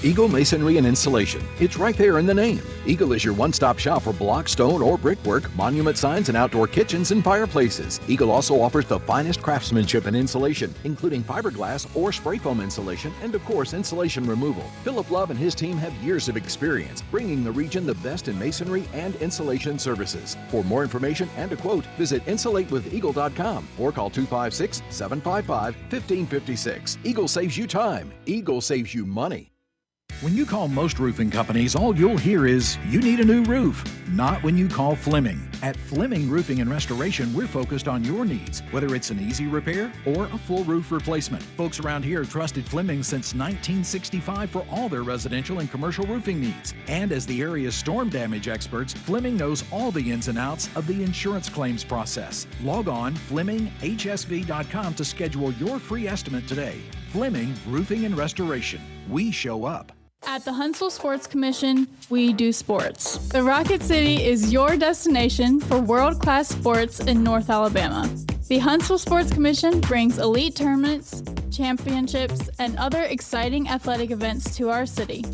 Eagle Masonry and Insulation. It's right there in the name. Eagle is your one-stop shop for block, stone, or brickwork, monument signs, and outdoor kitchens and fireplaces. Eagle also offers the finest craftsmanship and insulation, including fiberglass or spray foam insulation, and of course, insulation removal. Philip Love and his team have years of experience, bringing the region the best in masonry and insulation services. For more information and a quote, visit insulatewitheagle.com or call 256-755-1556. Eagle saves you time. Eagle saves you money. When you call most roofing companies, all you'll hear is, you need a new roof. Not when you call Fleming. At Fleming Roofing and Restoration, we're focused on your needs, whether it's an easy repair or a full roof replacement. Folks around here have trusted Fleming since 1965 for all their residential and commercial roofing needs. And as the area's storm damage experts, Fleming knows all the ins and outs of the insurance claims process. Log on FlemingHSV.com to schedule your free estimate today. Fleming Roofing and Restoration. We show up. At the Huntsville Sports Commission, we do sports. The Rocket City is your destination for world-class sports in North Alabama. The Huntsville Sports Commission brings elite tournaments, championships, and other exciting athletic events to our city.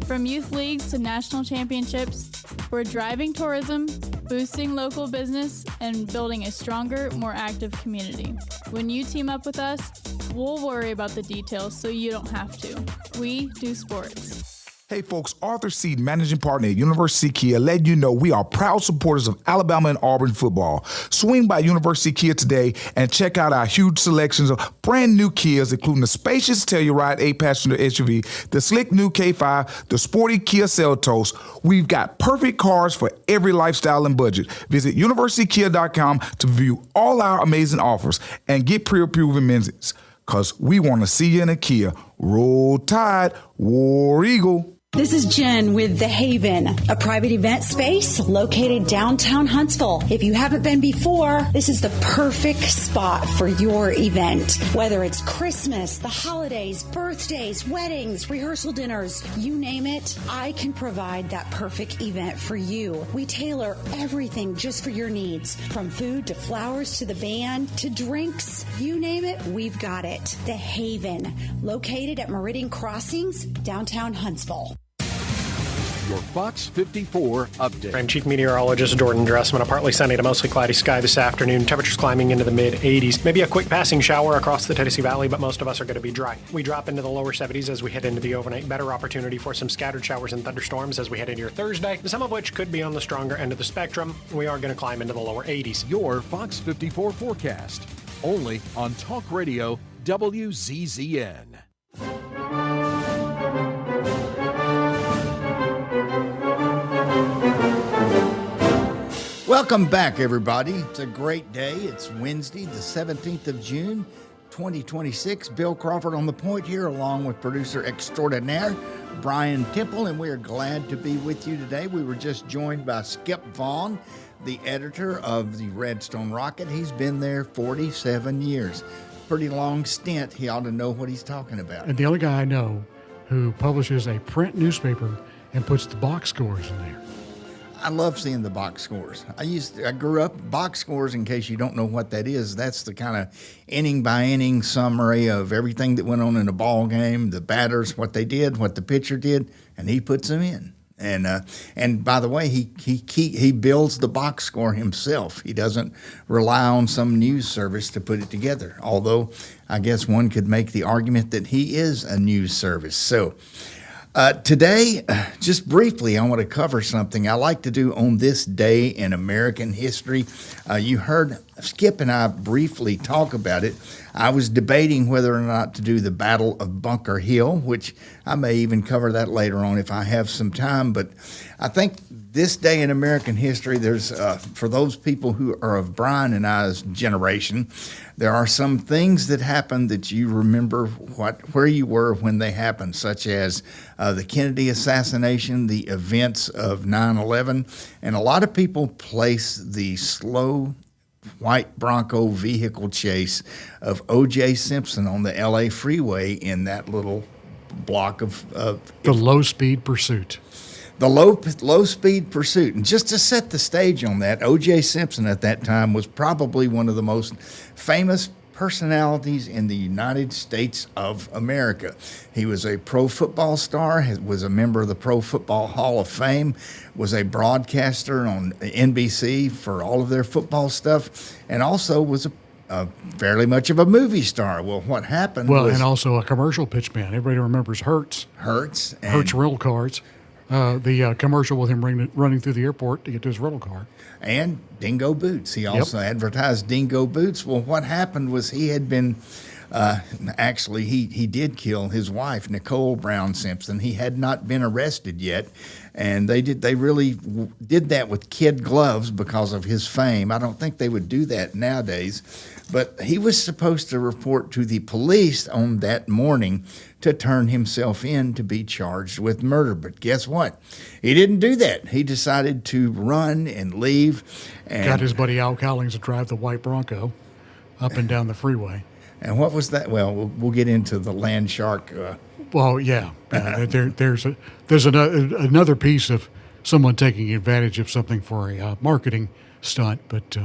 From youth leagues to national championships, we're driving tourism, boosting local business, and building a stronger, more active community. When you team up with us, we'll worry about the details so you don't have to. We do sports. Hey folks, Arthur Seed, managing partner at University Kia, letting you know we are proud supporters of Alabama and Auburn football. Swing by University Kia today and check out our huge selections of brand new Kias, including the spacious Telluride 8-passenger SUV, the slick new K5, the sporty Kia Seltos. We've got perfect cars for every lifestyle and budget. Visit universitykia.com to view all our amazing offers and get pre-approved amenities, because we want to see you in a Kia. Roll Tide, War Eagle. This is Jen with The Haven, a private event space located downtown Huntsville. If you haven't been before, this is the perfect spot for your event. Whether it's Christmas, the holidays, birthdays, weddings, rehearsal dinners, you name it, I can provide that perfect event for you. We tailor everything just for your needs, from food to flowers to the band to drinks. You name it, we've got it. The Haven, located at Meridian Crossings, downtown Huntsville. Your Fox 54 update. I'm Chief Meteorologist Jordan Dressman. A partly sunny to mostly cloudy sky this afternoon. Temperatures climbing into the mid-80s. Maybe a quick passing shower across the Tennessee Valley, but most of us are going to be dry. We drop into the lower 70s as we head into the overnight. Better opportunity for some scattered showers and thunderstorms as we head into your Thursday, some of which could be on the stronger end of the spectrum. We are going to climb into the lower 80s. Your Fox 54 forecast. Only on Talk Radio WZZN. Welcome back, everybody. It's a great day. It's Wednesday, the 17th of June, 2026. Bill Crawford on the point here, along with producer extraordinaire Brian Temple, and we are glad to be with you today. We were just joined by Skip Vaughn, the editor of the Redstone Rocket. He's been there 47 years. Pretty long stint. He ought to know what he's talking about. And the only guy I know who publishes a print newspaper and puts the box scores in there. I love seeing the box scores. I grew up box scores. In case you don't know what that is, that's the kind of inning by inning summary of everything that went on in a ball game, the batters, what they did, what the pitcher did, and he puts them in. And by the way, he builds the box score himself. He doesn't rely on some news service to put it together. Although I guess one could make the argument that he is a news service. So today, just briefly, I want to cover something I like to do on this day in American history. You heard Skip and I briefly talk about it. I was debating whether or not to do the Battle of Bunker Hill, which I may even cover that later on if I have some time. But I think this day in American history, there's for those people who are of Brian and I's generation, there are some things that happened that you remember where you were when they happened, such as the Kennedy assassination, the events of 9/11, and a lot of people place the slow white Bronco vehicle chase of O.J. Simpson on the L.A. freeway in that little block of the low-speed pursuit. The low-speed pursuit. And just to set the stage on that, O.J. Simpson at that time was probably one of the most famous personalities in the United States of America. He was a pro football star, was a member of the Pro Football Hall of Fame, was a broadcaster on NBC for all of their football stuff, and also was a fairly much of a movie star. Well, what happened was... and also a commercial pitchman. Everybody remembers Hertz. Hertz rental cars. The commercial with him running through the airport to get to his rental car. And Dingo Boots. He also advertised Dingo Boots. Well, what happened was he had been, actually, he did kill his wife, Nicole Brown Simpson. He had not been arrested yet. And they really did that with kid gloves because of his fame. I don't think they would do that nowadays. But he was supposed to report to the police on that morning to turn himself in to be charged with murder. But guess what? He didn't do that. He decided to run and leave. And got his buddy Al Cowlings to drive the white Bronco up and down the freeway. And what was that? Well, we'll get into the land shark. Well, yeah. There's another piece of someone taking advantage of something for a marketing stunt, but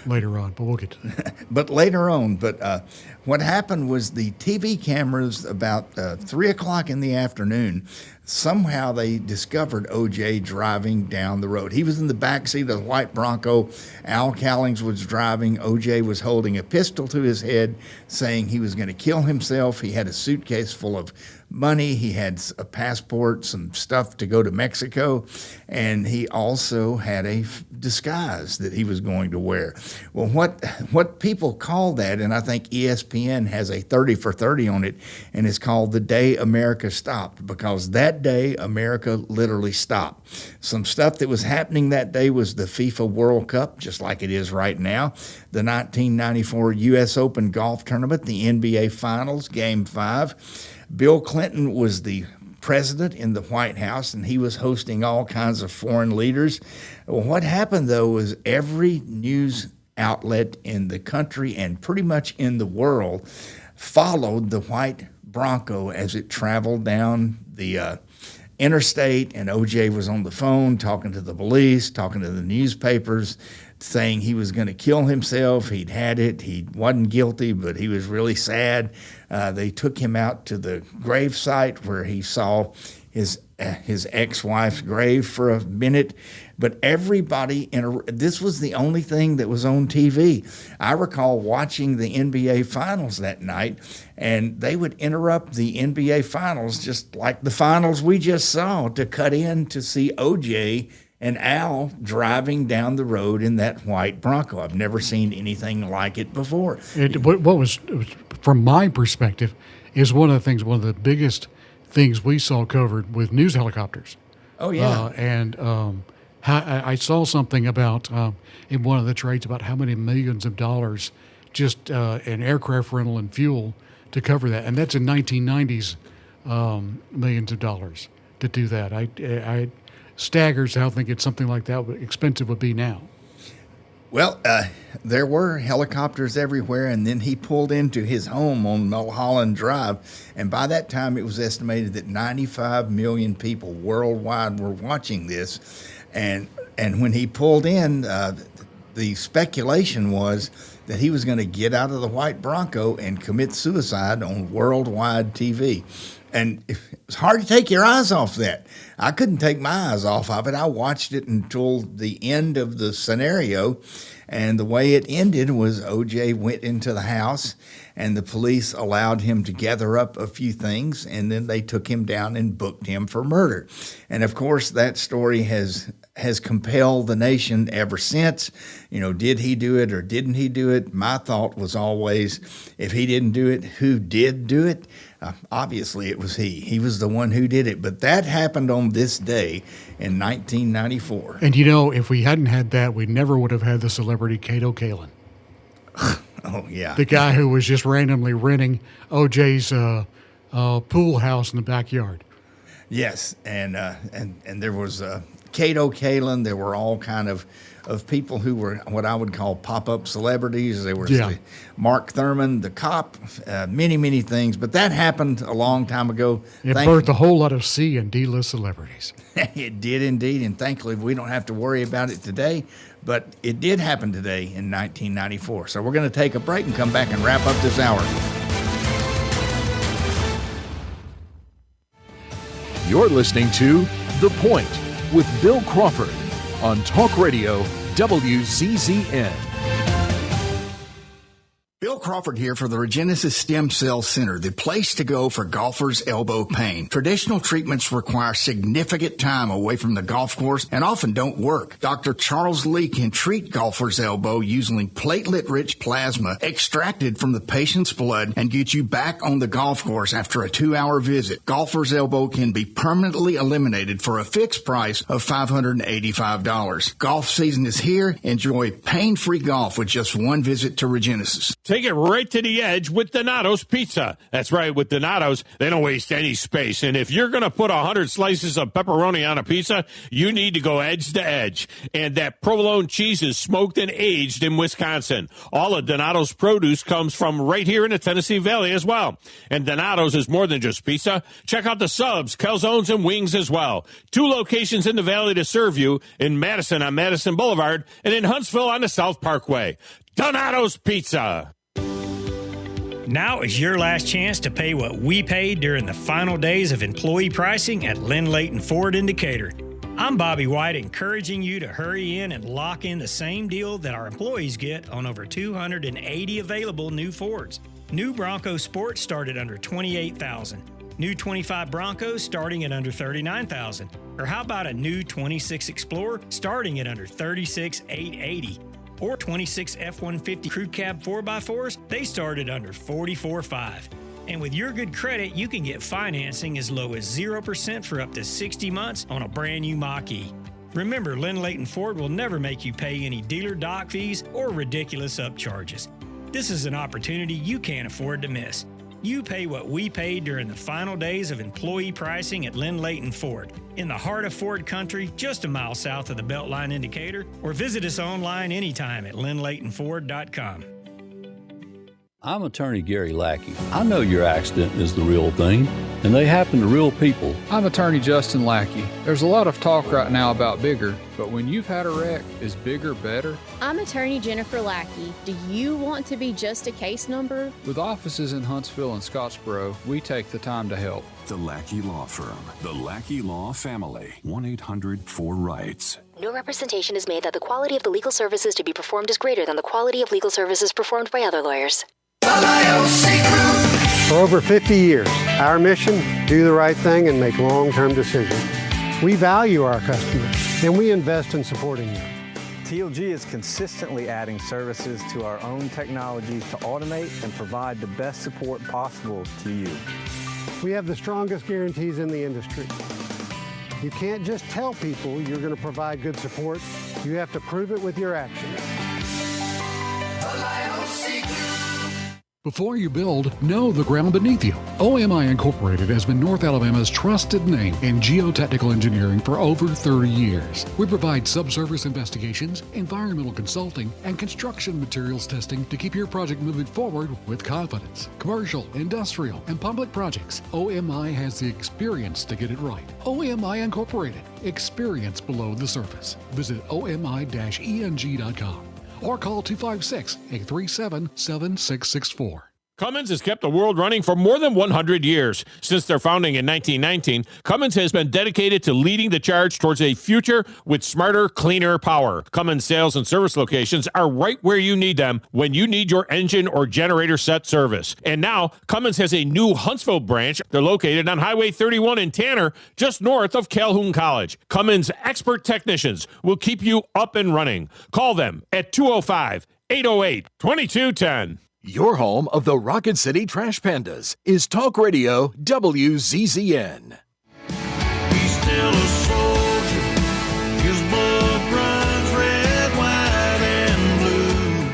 later on. But we'll get to that. But later on. But what happened was the TV cameras about 3 o'clock in the afternoon, somehow they discovered O.J. driving down the road. He was in the back seat of the white Bronco. Al Cowlings was driving. O.J. was holding a pistol to his head, saying he was going to kill himself. He had a suitcase full of money. He had a passport, some stuff to go to Mexico, and he also had a disguise that he was going to wear. Well, what people call that, and I think ESPN has a 30 for 30 on it, and it's called The Day America Stopped, because that day America literally stopped. Some stuff that was happening that day was the FIFA World Cup, just like it is right now, the 1994 U.S. Open golf tournament, the NBA Finals, Game 5. Bill Clinton was the president in the White House, and he was hosting all kinds of foreign leaders. Well, what happened, though, was every news outlet in the country and pretty much in the world followed the white Bronco as it traveled down the interstate, and O.J. was on the phone talking to the police, talking to the newspapers, saying he was going to kill himself. He'd had it. He wasn't guilty, but he was really sad. They took him out to the grave site where he saw his ex-wife's grave for a minute. But everybody, this was the only thing that was on TV. I recall watching the NBA Finals that night, and they would interrupt the NBA Finals, just like the finals we just saw, to cut in to see O.J. and Al driving down the road in that white Bronco. I've never seen anything like it before. What was, from my perspective, is one of the biggest things we saw covered with news helicopters. Oh, yeah. I saw something about, in one of the trades, about how many millions of dollars just in aircraft rental and fuel to cover that. And that's in 1990s millions of dollars to do that. I staggers how thinking something like that expensive would be now. Well, there were helicopters everywhere, and then he pulled into his home on Mulholland Drive, and by that time it was estimated that 95 million people worldwide were watching this. And when he pulled in, the speculation was that he was going to get out of the white Bronco and commit suicide on worldwide TV. And it's hard to take your eyes off that. I couldn't take my eyes off of it. I watched it until the end of the scenario. And the way it ended was O.J. went into the house and the police allowed him to gather up a few things, and then they took him down and booked him for murder. And of course, that story has compelled the nation ever since. You know, did he do it or didn't he do it? My thought was always, if he didn't do it, who did do it? Obviously, it was he. He was the one who did it. But that happened on this day in 1994. And, you know, if we hadn't had that, we never would have had the celebrity Kato Kalin. Oh, yeah. The guy who was just randomly renting O.J.'s pool house in the backyard. Yes, and there was Kato Kalin. There were all kind of people who were what I would call pop-up celebrities. There was Mark Thurman, the cop, many things. But that happened a long time ago. It birthed a whole lot of C and D-list celebrities. It did indeed, and thankfully we don't have to worry about it today. But it did happen today in 1994. So we're going to take a break and come back and wrap up this hour. You're listening to The Point with Bill Crawford on Talk Radio WCZN. Bill Crawford here for the Regenesis Stem Cell Center, the place to go for golfers' elbow pain. Traditional treatments require significant time away from the golf course and often don't work. Dr. Charles Lee can treat golfers' elbow using platelet-rich plasma extracted from the patient's blood and get you back on the golf course after a 2-hour visit. Golfer's elbow can be permanently eliminated for a fixed price of $585. Golf season is here. Enjoy pain-free golf with just one visit to Regenesis. Take it right to the edge with Donato's Pizza. That's right, with Donato's, they don't waste any space. And if you're going to put 100 slices of pepperoni on a pizza, you need to go edge to edge. And that provolone cheese is smoked and aged in Wisconsin. All of Donato's produce comes from right here in the Tennessee Valley as well. And Donato's is more than just pizza. Check out the subs, calzones, and wings as well. 2 locations in the Valley to serve you, in Madison on Madison Boulevard and in Huntsville on the South Parkway. Donato's Pizza. Now is your last chance to pay what we paid during the final days of employee pricing at Lynn Layton Ford in Decatur. I'm Bobby White, encouraging you to hurry in and lock in the same deal that our employees get on over 280 available new Fords. New Bronco Sport started under $28,000. New 25 Broncos starting at under $39,000. Or how about a new 26 Explorer starting at under $36,880? Or 26 F-150 Crew Cab 4x4s, they start at under $44,500. And with your good credit, you can get financing as low as 0% for up to 60 months on a brand new Mach-E. Remember, Lynn Layton Ford will never make you pay any dealer dock fees or ridiculous upcharges. This is an opportunity you can't afford to miss. You pay what we paid during the final days of employee pricing at Lynn Layton Ford, in the heart of Ford country, just a mile south of the Beltline indicator, or visit us online anytime at lynnlaytonford.com. I'm attorney Gary Lackey. I know your accident is the real thing, and they happen to real people. I'm attorney Justin Lackey. There's a lot of talk right now about bigger, but when you've had a wreck, is bigger better? I'm attorney Jennifer Lackey. Do you want to be just a case number? With offices in Huntsville and Scottsboro, we take the time to help. The Lackey Law Firm. The Lackey Law Family. 1-800-4-RIGHTS. No representation is made that the quality of the legal services to be performed is greater than the quality of legal services performed by other lawyers. For over 50 years, our mission, do the right thing and make long-term decisions. We value our customers, and we invest in supporting them. TLG is consistently adding services to our own technologies to automate and provide the best support possible to you. We have the strongest guarantees in the industry. You can't just tell people you're going to provide good support. You have to prove it with your actions. Before you build, know the ground beneath you. OMI Incorporated has been North Alabama's trusted name in geotechnical engineering for over 30 years. We provide subsurface investigations, environmental consulting, and construction materials testing to keep your project moving forward with confidence. Commercial, industrial, and public projects, OMI has the experience to get it right. OMI Incorporated. Experience below the surface. Visit omi-eng.com. or call 256-837-7664. Cummins has kept the world running for more than 100 years. Since their founding in 1919, Cummins has been dedicated to leading the charge towards a future with smarter, cleaner power. Cummins sales and service locations are right where you need them when you need your engine or generator set service. And now, Cummins has a new Huntsville branch. They're located on Highway 31 in Tanner, just north of Calhoun College. Cummins expert technicians will keep you up and running. Call them at 205-808-2210. Your home of the Rocket City Trash Pandas is Talk Radio WZZN. He's still a soldier. His blood runs red, white, and blue.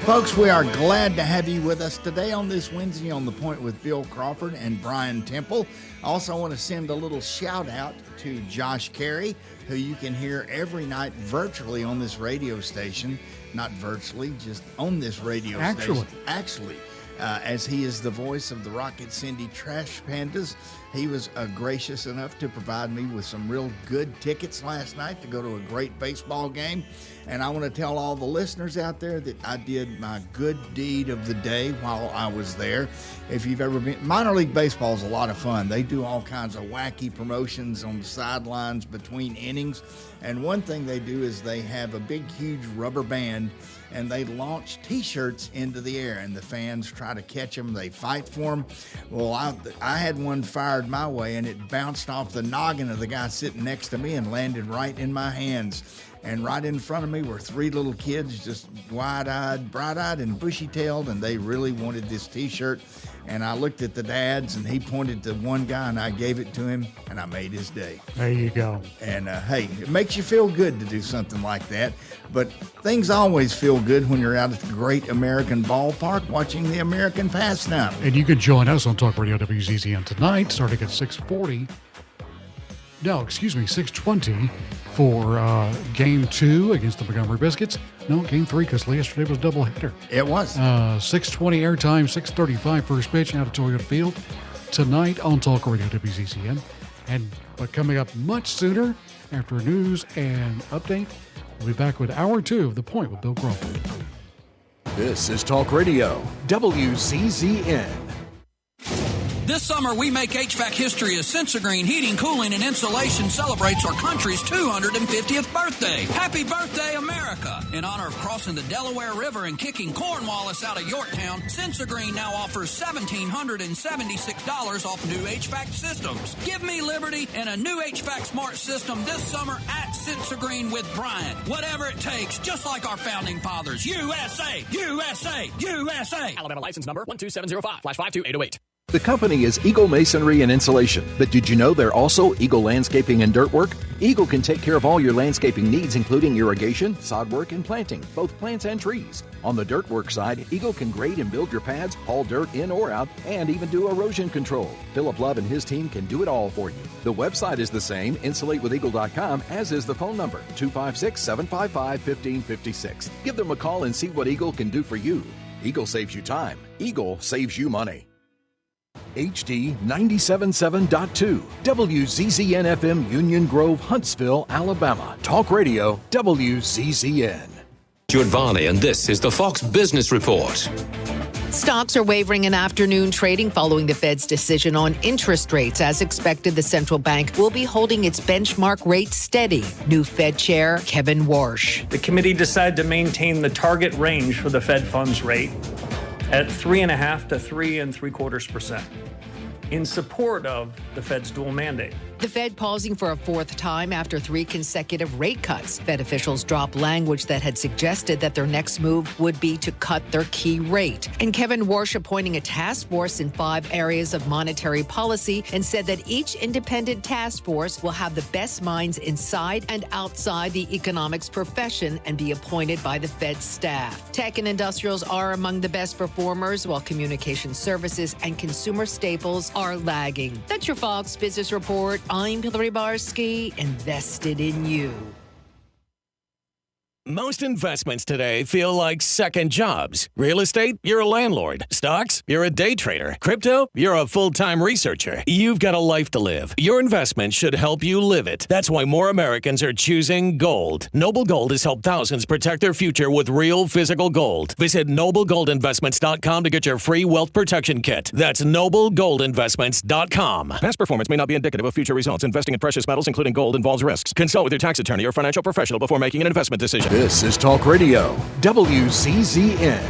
Folks, we are glad to have you with us today on this Wednesday on The Point with Bill Crawford and Brian Temple. I also want to send a little shout out to Josh Carey, who you can hear every night virtually on this radio station. Not virtually, just on this radio station. Actually, as he is the voice of the Rocket City Trash Pandas. He was gracious enough to provide me with some real good tickets last night to go to a great baseball game. And I want to tell all the listeners out there that I did my good deed of the day while I was there. If you've ever been, minor league baseball is a lot of fun. They do all kinds of wacky promotions on the sidelines between innings. And one thing they do is they have a big, huge rubber band, and they launch T-shirts into the air, and the fans try to catch them. They fight for them. Well, I had one fired my way, and it bounced off the noggin of the guy sitting next to me and landed right in my hands. And right in front of me were three little kids, just wide-eyed, bright-eyed, and bushy-tailed, and they really wanted this T-shirt. And I looked at the dads, and he pointed to one guy, and I gave it to him, and I made his day. There you go. And, hey, it makes you feel good to do something like that. But things always feel good when you're out at the great American ballpark watching the American pastime. And you can join us on Talk Radio WZZN tonight, starting at 6:20. No, excuse me, 6:20 for Game 2 against the Montgomery Biscuits. No, Game 3, because yesterday was a doubleheader. It was. 6:20 airtime, 6:35 first pitch out at Toyota Field tonight on Talk Radio WZZN. But coming up much sooner, after news and update, we'll be back with Hour 2 of The Point with Bill Crawford. This is Talk Radio WZZN. This summer, we make HVAC history as Sensagreen Heating, Cooling, and Insulation celebrates our country's 250th birthday. Happy birthday, America! In honor of crossing the Delaware River and kicking Cornwallis out of Yorktown, Sensagreen now offers $1,776 off new HVAC systems. Give me liberty and a new HVAC smart system this summer at Sensagreen with Brian. Whatever it takes, just like our founding fathers. USA! USA! USA! Alabama license number 12705/52808. The company is Eagle Masonry and Insulation, but did you know they're also Eagle Landscaping and Dirt Work? Eagle can take care of all your landscaping needs, including irrigation, sod work, and planting, both plants and trees. On the dirt work side, Eagle can grade and build your pads, haul dirt in or out, and even do erosion control. Philip Love and his team can do it all for you. The website is the same, insulatewitheagle.com, as is the phone number, 256-755-1556. Give them a call and see what Eagle can do for you. Eagle saves you time. Eagle saves you money. HD 97.7.2 WZZN FM Union Grove, Huntsville, Alabama. Talk Radio WZZN. Stuart Varney, and this is the Fox Business Report. Stocks are wavering in afternoon trading following the Fed's decision on interest rates. As expected, the central bank will be holding its benchmark rate steady. New Fed Chair Kevin Warsh. The committee decided to maintain the target range for the Fed funds rate at 3.5% to 3.75% in support of the Fed's dual mandate. The Fed pausing for a fourth time after 3 consecutive rate cuts. Fed officials dropped language that had suggested that their next move would be to cut their key rate. And Kevin Warsh appointing a task force in 5 areas of monetary policy and said that each independent task force will have the best minds inside and outside the economics profession and be appointed by the Fed staff. Tech and industrials are among the best performers, while communication services and consumer staples are lagging. That's your Fox Business Report. I'm Hillary Barsky, invested in you. Most investments today feel like second jobs. Real estate, you're a landlord. Stocks, you're a day trader. Crypto, you're a full-time researcher. You've got a life to live. Your investment should help you live it. That's why more Americans are choosing gold. Noble Gold has helped thousands protect their future with real physical gold. Visit noblegoldinvestments.com to get your free wealth protection kit. That's noblegoldinvestments.com. Past performance may not be indicative of future results. Investing in precious metals, including gold, involves risks. Consult with your tax attorney or financial professional before making an investment decision. This is Talk Radio, WCZN.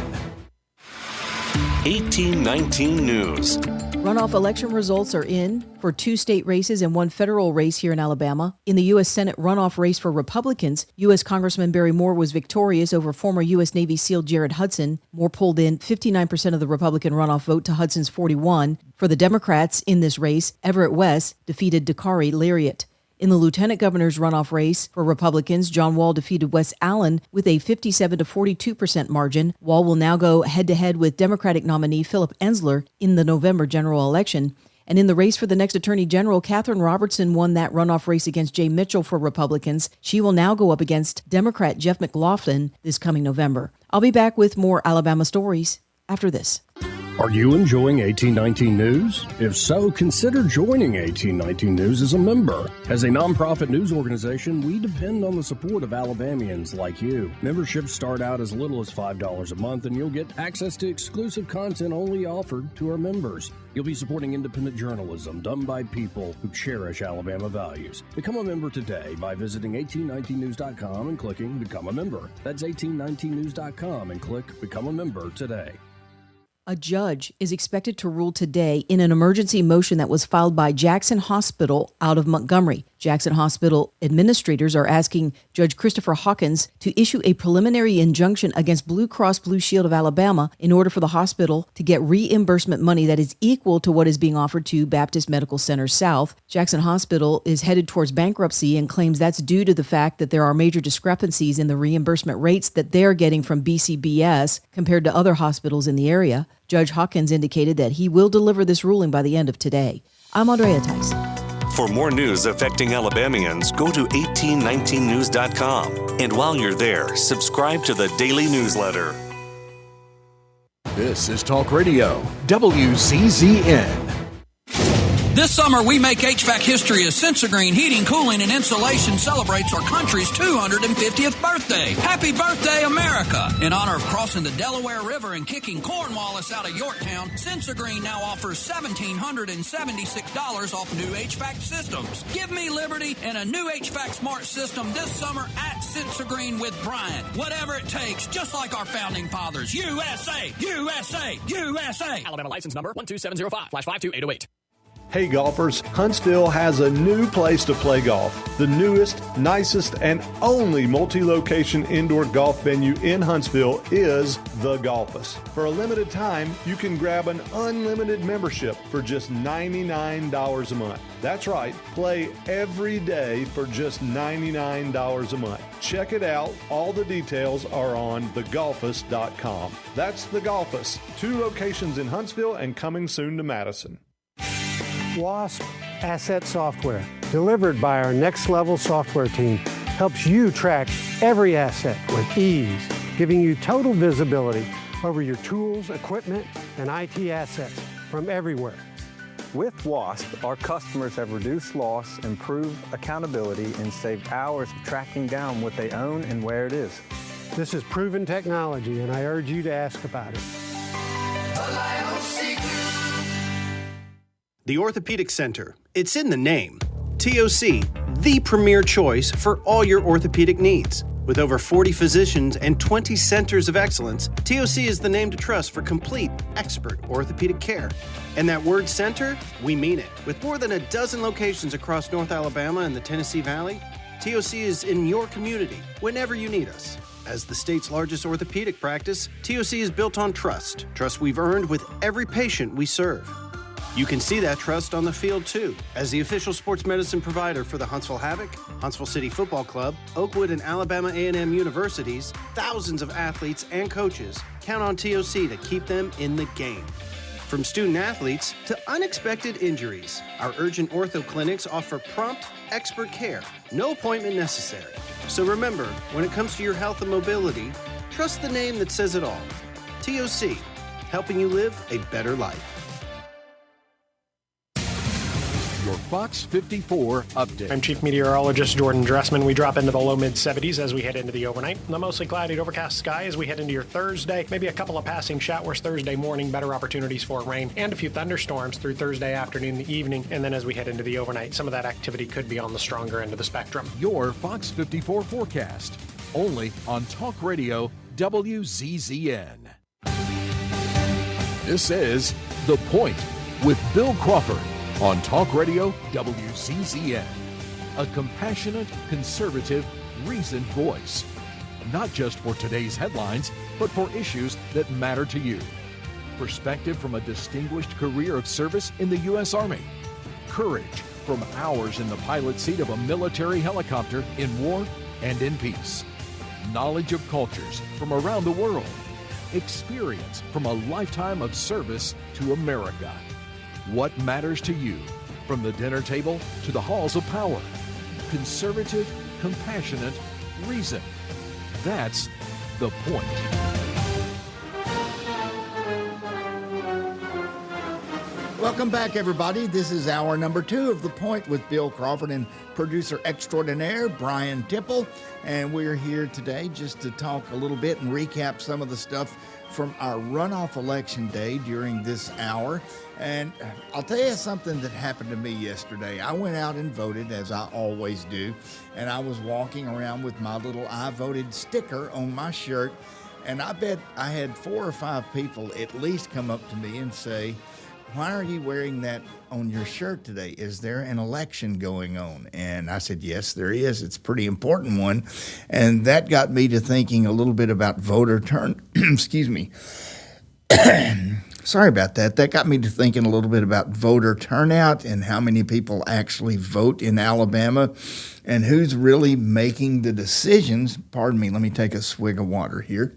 1819 News. Runoff election results are in for 2 state races and 1 federal race here in Alabama. In the U.S. Senate runoff race for Republicans, U.S. Congressman Barry Moore was victorious over former U.S. Navy SEAL Jared Hudson. Moore pulled in 59% of the Republican runoff vote to Hudson's 41%. For the Democrats in this race, Everett West defeated Dakari Lariat. In the lieutenant governor's runoff race for Republicans, John Wall defeated Wes Allen with a 57 to 42% margin. Wall will now go head-to-head with Democratic nominee Philip Ensler in the November general election. And in the race for the next Attorney General, Katherine Robertson won that runoff race against Jay Mitchell for Republicans. She will now go up against Democrat Jeff McLaughlin this coming November. I'll be back with more Alabama stories after this. Are you enjoying 1819 News? If so, consider joining 1819 News as a member. As a nonprofit news organization, we depend on the support of Alabamians like you. Memberships start out as little as $5 a month, and you'll get access to exclusive content only offered to our members. You'll be supporting independent journalism done by people who cherish Alabama values. Become a member today by visiting 1819news.com and clicking Become a Member. That's 1819news.com and click Become a Member today. A judge is expected to rule today in an emergency motion that was filed by Jackson Hospital out of Montgomery. Jackson Hospital administrators are asking Judge Christopher Hawkins to issue a preliminary injunction against Blue Cross Blue Shield of Alabama in order for the hospital to get reimbursement money that is equal to what is being offered to Baptist Medical Center South. Jackson Hospital is headed towards bankruptcy and claims that's due to the fact that there are major discrepancies in the reimbursement rates that they're getting from BCBS compared to other hospitals in the area. Judge Hawkins indicated that he will deliver this ruling by the end of today. I'm Andrea Tice. For more news affecting Alabamians, go to 1819news.com. And while you're there, subscribe to the daily newsletter. This is Talk Radio, WCZN. This summer, we make HVAC history as Sensagreen Heating, Cooling, and Insulation celebrates our country's 250th birthday. Happy birthday, America! In honor of crossing the Delaware River and kicking Cornwallis out of Yorktown, Sensagreen now offers $1,776 off new HVAC systems. Give me liberty and a new HVAC smart system this summer at Sensagreen with Brian. Whatever it takes, just like our founding fathers. USA! USA! USA! Alabama license number 12705/52808. Hey golfers, Huntsville has a new place to play golf. The newest, nicest, and only multi-location indoor golf venue in Huntsville is The Golfus. For a limited time, you can grab an unlimited membership for just $99 a month. That's right, play every day for just $99 a month. Check it out. All the details are on thegolfus.com. That's The Golfus. 2 locations in Huntsville and coming soon to Madison. WASP Asset Software, delivered by our Next Level software team, helps you track every asset with ease, giving you total visibility over your tools, equipment, and IT assets from everywhere. With WASP, our customers have reduced loss, improved accountability, and saved hours of tracking down what they own and where it is. This is proven technology, and I urge you to ask about it. The Orthopedic Center. It's in the name. TOC, the premier choice for all your orthopedic needs. With over 40 physicians and 20 centers of excellence, TOC is the name to trust for complete, expert orthopedic care. And that word center, we mean it. With more than a dozen locations across North Alabama and the Tennessee Valley, TOC is in your community whenever you need us. As the state's largest orthopedic practice, TOC is built on trust. Trust we've earned with every patient we serve. You can see that trust on the field, too. As the official sports medicine provider for the Huntsville Havoc, Huntsville City Football Club, Oakwood and Alabama A&M universities, thousands of athletes and coaches count on TOC to keep them in the game. From student athletes to unexpected injuries, our urgent ortho clinics offer prompt, expert care. No appointment necessary. So remember, when it comes to your health and mobility, trust the name that says it all. TOC, helping you live a better life. Your Fox 54 update. I'm Chief Meteorologist Jordan Dressman. We drop into the low mid 70s as we head into the overnight. The mostly cloudy, overcast sky as we head into your Thursday. Maybe a couple of passing showers Thursday morning, better opportunities for rain, and a few thunderstorms through Thursday afternoon and evening. And then as we head into the overnight, some of that activity could be on the stronger end of the spectrum. Your Fox 54 forecast, only on Talk Radio WZZN. This is The Point with Bill Crawford on Talk Radio WZZN, a compassionate, conservative, reasoned voice, not just for today's headlines, but for issues that matter to you. Perspective from a distinguished career of service in the U.S. Army. Courage from hours in the pilot seat of a military helicopter in war and in peace. Knowledge of cultures from around the world. Experience from a lifetime of service to America. What matters to you, from the dinner table to the halls of power. Conservative, compassionate, reason. That's The Point. Welcome back, everybody. This is hour number 2 of The Point with Bill Crawford and producer extraordinaire Brian Tipple. And we're here today just to talk a little bit and recap some of the stuff from our runoff election day during this hour. And I'll tell you something that happened to me yesterday. I went out and voted, as I always do, and I was walking around with my little I voted sticker on my shirt, and I bet I had 4 or 5 people at least come up to me and say, "Why are you wearing that on your shirt today? Is there an election going on?" And I said, yes, there is. It's a pretty important one. And that got me to thinking a little bit about voter excuse me. Sorry about that. That got me to thinking a little bit about voter turnout and how many people actually vote in Alabama and who's really making the decisions. Pardon me, let me take a swig of water here.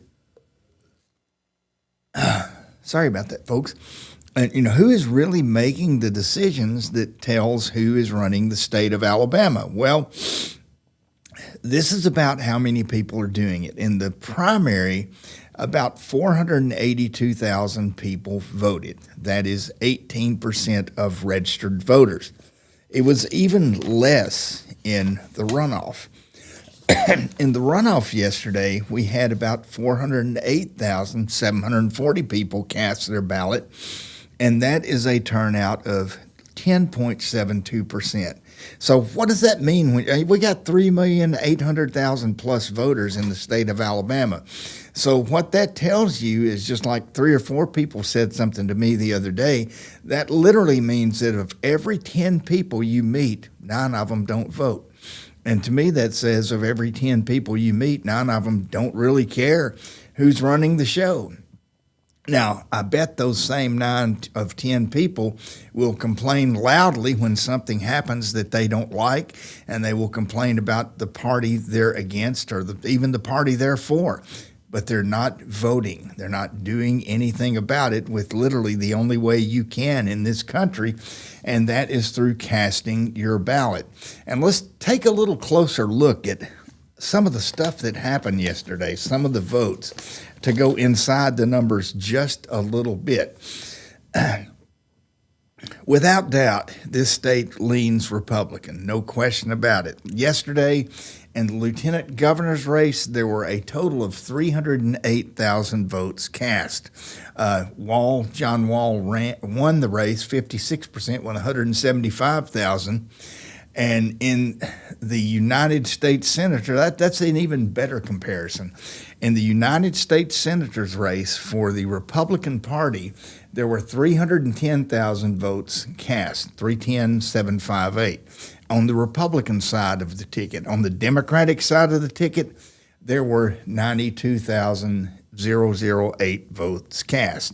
Sorry about that, folks. And, who is really making the decisions that tells who is running the state of Alabama? Well, this is about how many people are doing it. In the primary, about 482,000 people voted. That is 18% of registered voters. It was even less in the runoff. In the runoff yesterday, we had about 408,740 people cast their ballot, and that is a turnout of 10.72%. So what does that mean? We got 3,800,000 plus voters in the state of Alabama. So what that tells you is, just like 3 or 4 people said something to me the other day, that literally means that of every 10 people you meet, 9 of them don't vote. And to me, that says of every 10 people you meet, 9 of them don't really care who's running the show. Now, I bet those same 9 of 10 people will complain loudly when something happens that they don't like, and they will complain about the party they're against or even the party they're for. But they're not voting. They're not doing anything about it with literally the only way you can in this country, and that is through casting your ballot. And let's take a little closer look at some of the stuff that happened yesterday, some of the votes, to go inside the numbers just a little bit. Without doubt, this state leans Republican, no question about it. Yesterday, in the lieutenant governor's race, there were a total of 308,000 votes cast. John Wall won the race, 56%, won 175,000. And in the United States Senator, that's an even better comparison. In the United States Senator's race for the Republican Party, there were 310,000 votes cast, 310,758. On the Republican side of the ticket. On the Democratic side of the ticket, there were 92,008 votes cast.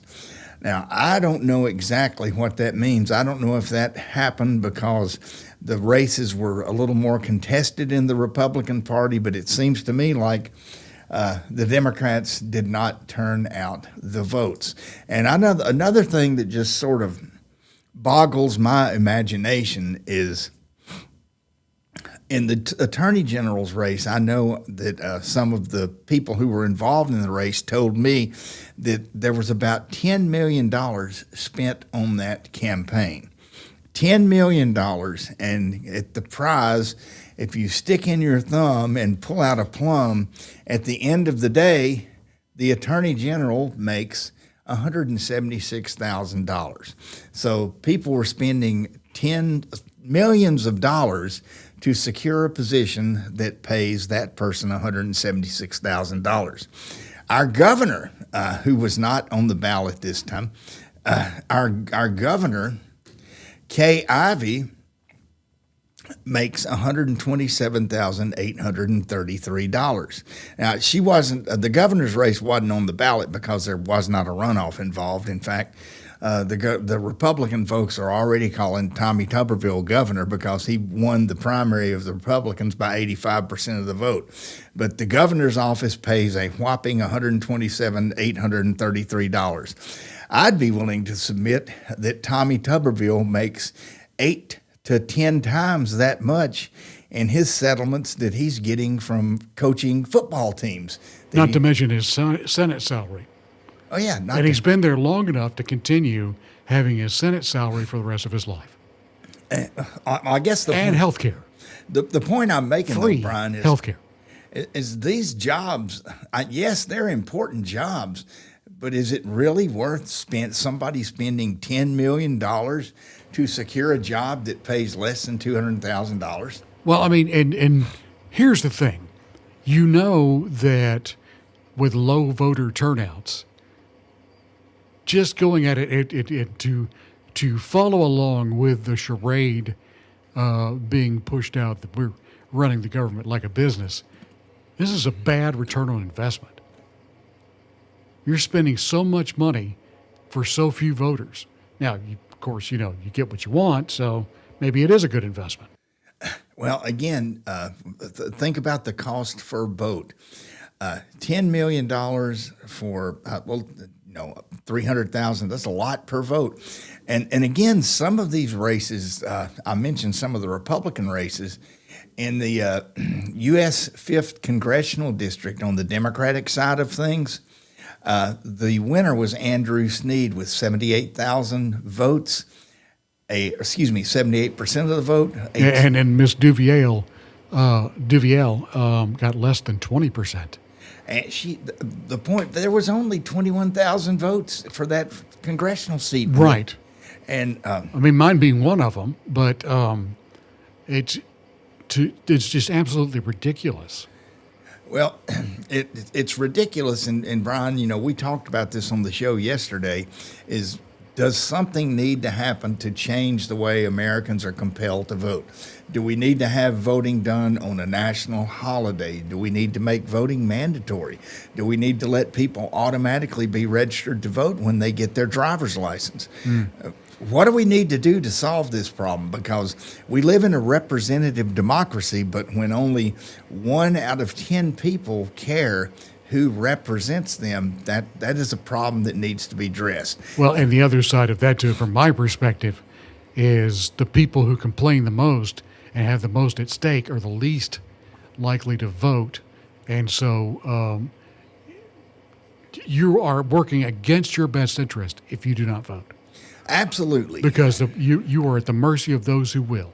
Now, I don't know exactly what that means. I don't know if that happened because the races were a little more contested in the Republican Party, but it seems to me like the Democrats did not turn out the votes. And another thing that just sort of boggles my imagination is In the Attorney General's race, I know that some of the people who were involved in the race told me that there was about $10 million spent on that campaign. $10 million, and at the prize, if you stick in your thumb and pull out a plum, at the end of the day, the Attorney General makes $176,000. So people were spending millions of dollars to secure a position that pays that person $176,000. Our governor, who was not on the ballot this time, our governor, Kay Ivey, makes $127,833. Now, she wasn't, the governor's race wasn't on the ballot because there was not a runoff involved. In fact, the Republican folks are already calling Tommy Tuberville governor because he won the primary of the Republicans by 85% of the vote. But the governor's office pays a whopping $127,833. I'd be willing to submit that Tommy Tuberville makes 8 to 10 times that much in his settlements that he's getting from coaching football teams. Not to mention his Senate salary. Oh, yeah. And he's been there long enough to continue having his Senate salary for the rest of his life. I guess and health care. The point I'm making, Free though, Brian, is health care. Is these jobs, yes, they're important jobs, but is it really worth somebody spending $10 million to secure a job that pays less than $200,000? Well, I mean, and here's the thing. You know that with low voter turnouts, just going at it to follow along with the charade being pushed out that we're running the government like a business, this is a bad return on investment. You're spending so much money for so few voters. Now, of course, you get what you want, so maybe it is a good investment. Well, again, think about the cost per vote. $10 million for, $300,000, that's a lot per vote. And again, some of these races, I mentioned some of the Republican races, in the U.S. 5th Congressional District on the Democratic side of things, the winner was Andrew Snead with 78,000 votes. 78% of the vote. And then Miss Duviel got less than 20%. And the point, there was only 21,000 votes for that congressional seat. Right. And I mean, mine being one of them, but it's just absolutely ridiculous. Well, it's ridiculous, and Brian, we talked about this on the show yesterday, does something need to happen to change the way Americans are compelled to vote? Do we need to have voting done on a national holiday? Do we need to make voting mandatory? Do we need to let people automatically be registered to vote when they get their driver's license? What do we need to do to solve this problem? Because we live in a representative democracy, but when only 1 out of 10 people care who represents them, that is a problem that needs to be addressed. Well, and the other side of that, too, from my perspective, is the people who complain the most and have the most at stake are the least likely to vote. And so you are working against your best interest if you do not vote. Absolutely. Because you are at the mercy of those who will.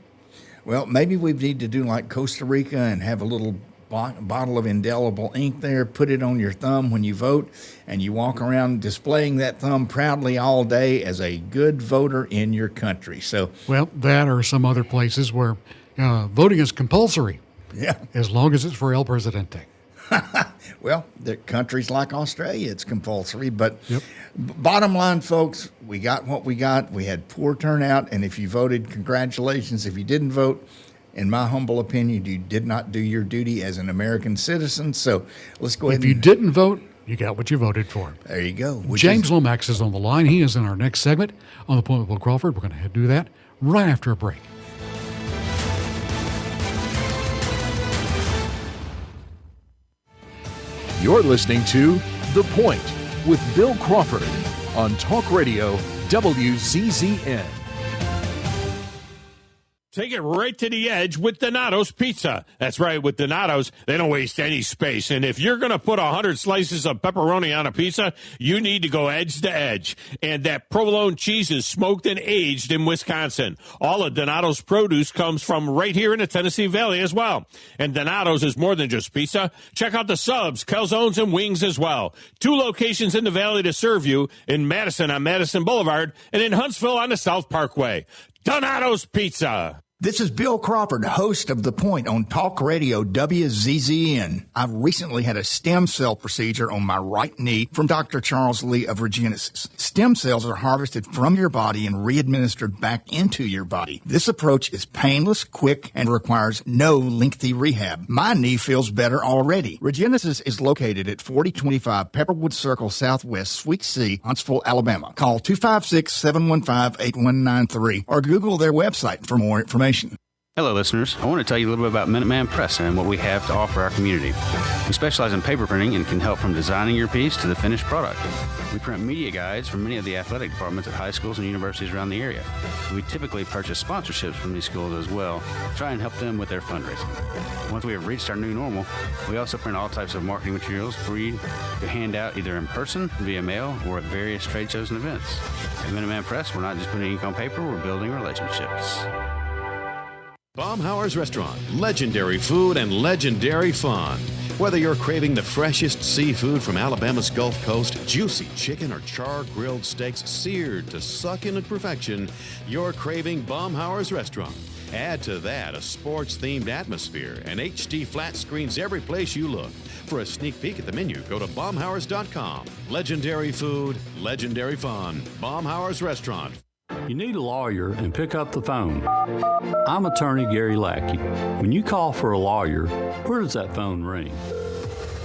Well, maybe we need to do like Costa Rica and have a little bottle of indelible ink there, put it on your thumb when you vote, and you walk around displaying that thumb proudly all day as a good voter in your country. So, well, that or some other places where voting is compulsory. Yeah. As long as it's for El Presidente. Well, the countries like Australia, it's compulsory. But bottom line, folks, we got what we got. We had poor turnout, and if you voted, congratulations. If you didn't vote, in my humble opinion, you did not do your duty as an American citizen. So let's go ahead. If you didn't vote, you got what you voted for. There you go. James Lomax is on the line. He is in our next segment on The Point with Bill Crawford. We're going to do that right after a break. You're listening to The Point with Bill Crawford on Talk Radio WZZN. Take it right to the edge with Donato's Pizza. That's right, with Donato's, they don't waste any space. And if you're going to put 100 slices of pepperoni on a pizza, you need to go edge to edge. And that provolone cheese is smoked and aged in Wisconsin. All of Donato's produce comes from right here in the Tennessee Valley as well. And Donato's is more than just pizza. Check out the subs, calzones, and wings as well. 2 locations in the Valley to serve you, in Madison on Madison Boulevard and in Huntsville on the South Parkway. Donato's Pizza. This is Bill Crawford, host of The Point on Talk Radio WZZN. I've recently had a stem cell procedure on my right knee from Dr. Charles Lee of Regenesis. Stem cells are harvested from your body and re-administered back into your body. This approach is painless, quick, and requires no lengthy rehab. My knee feels better already. Regenesis is located at 4025 Pepperwood Circle Southwest, Suite C, Huntsville, Alabama. Call 256-715-8193 or Google their website for more information. Hello, listeners. I want to tell you a little bit about Minuteman Press and what we have to offer our community. We specialize in paper printing and can help from designing your piece to the finished product. We print media guides for many of the athletic departments at high schools and universities around the area. We typically purchase sponsorships from these schools as well, try and help them with their fundraising. Once we have reached our new normal, we also print all types of marketing materials for you to hand out either in person, via mail, or at various trade shows and events. At Minuteman Press, we're not just putting ink on paper, we're building relationships. Baumhauer's Restaurant, legendary food and legendary fun. Whether you're craving the freshest seafood from Alabama's Gulf Coast, juicy chicken or char-grilled steaks seared to succulent perfection, you're craving Baumhauer's Restaurant. Add to that a sports-themed atmosphere and HD flat screens every place you look. For a sneak peek at the menu, go to baumhauers.com. Legendary food, legendary fun. Baumhauer's Restaurant. You need a lawyer and pick up the phone. I'm attorney Gary Lackey. When you call for a lawyer, where does that phone ring?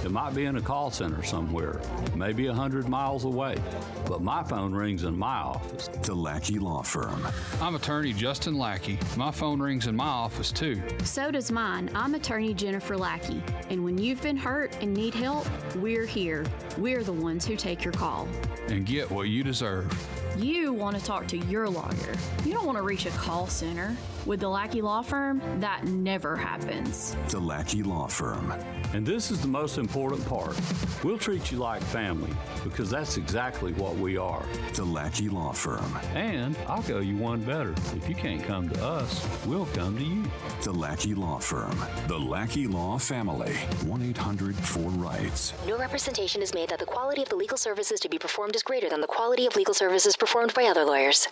It might be in a call center somewhere, maybe 100 miles away, but my phone rings in my office. The Lackey Law Firm. I'm attorney Justin Lackey. My phone rings in my office too. So does mine. I'm attorney Jennifer Lackey. And when you've been hurt and need help, we're here. We're the ones who take your call. And get what you deserve. You want to talk to your lawyer. You don't want to reach a call center. With the Lackey Law Firm, that never happens. The Lackey Law Firm. And this is the most important part. We'll treat you like family because that's exactly what we are. The Lackey Law Firm. And I'll go you one better. If you can't come to us, we'll come to you. The Lackey Law Firm. The Lackey Law Family. 1-800-4-RIGHTS. No representation is made that the quality of the legal services to be performed is greater than the quality of legal services performed by other lawyers.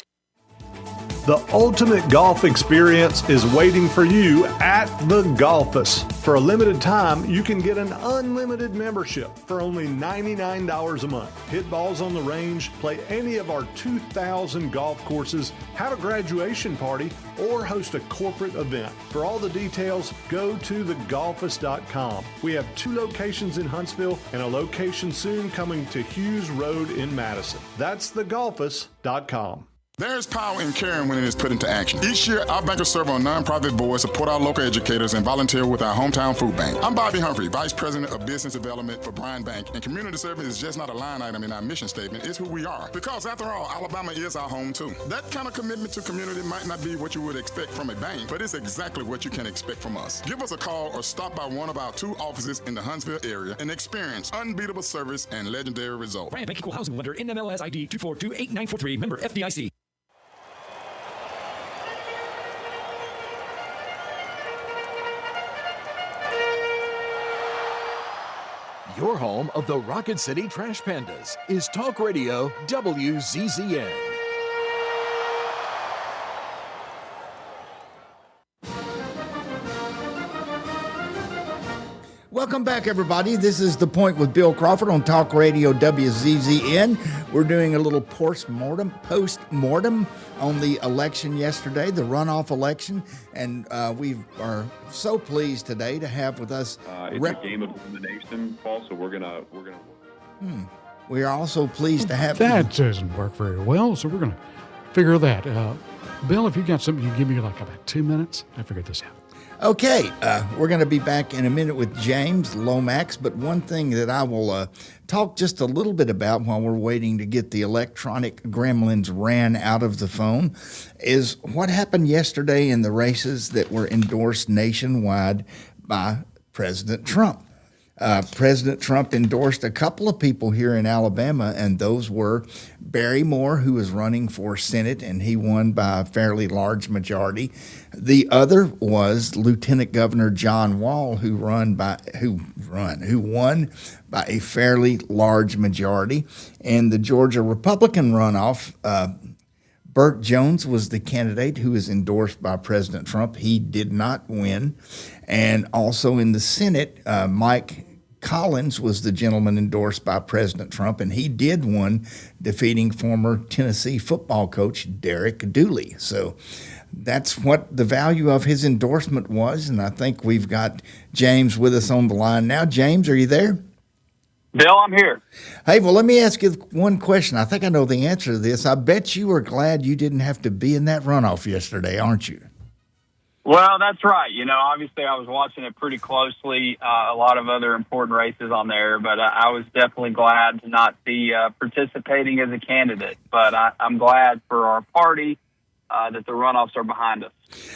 The ultimate golf experience is waiting for you at the Golfus. For a limited time, you can get an unlimited membership for only $99 a month. Hit balls on the range, play any of our 2,000 golf courses, have a graduation party, or host a corporate event. For all the details, go to thegolfus.com. We have 2 locations in Huntsville and a location soon coming to Hughes Road in Madison. That's thegolfus.com. There's power in caring when it is put into action. Each year, our bankers serve on nonprofit boards, support our local educators, and volunteer with our hometown food bank. I'm Bobby Humphrey, Vice President of Business Development for Bryan Bank, and community service is just not a line item in our mission statement. It's who we are. Because after all, Alabama is our home too. That kind of commitment to community might not be what you would expect from a bank, but it's exactly what you can expect from us. Give us a call or stop by one of our 2 offices in the Huntsville area and experience unbeatable service and legendary results. Bryan Bank Equal Housing Lender, NMLS ID 2428943, member FDIC. Your home of the Rocket City Trash Pandas is Talk Radio WZZN. Welcome back, everybody. This is The Point with Bill Crawford on Talk Radio WZZN. We're doing a little post-mortem on the election yesterday, the runoff election, and we are so pleased today to have with us. It's a game of elimination, Paul. So we're gonna. We are also pleased to have. That doesn't work very well, so we're gonna figure that. Bill, if you got something, you give me like about 2 minutes. I figured this out. Okay, we're going to be back in a minute with James Lomax, but one thing that I will talk just a little bit about while we're waiting to get the electronic gremlins ran out of the phone is what happened yesterday in the races that were endorsed nationwide by President Trump. President Trump endorsed a couple of people here in Alabama, and those were Barry Moore, who was running for Senate, and he won by a fairly large majority. The other was Lieutenant Governor John Wall, who won by a fairly large majority. And the Georgia Republican runoff, Burt Jones was the candidate who was endorsed by President Trump. He did not win. And also in the Senate, Mike Collins was the gentleman endorsed by President Trump, and he did win, defeating former Tennessee football coach Derek Dooley. So that's what the value of his endorsement was, and I think we've got James with us on the line now. James, are you there? Bill, I'm here. Hey, well, let me ask you one question. I think I know the answer to this. I bet you were glad you didn't have to be in that runoff yesterday, aren't you? Well, that's right. You know, obviously I was watching it pretty closely, a lot of other important races on there, but I was definitely glad to not be participating as a candidate. But I'm glad for our party that the runoffs are behind us.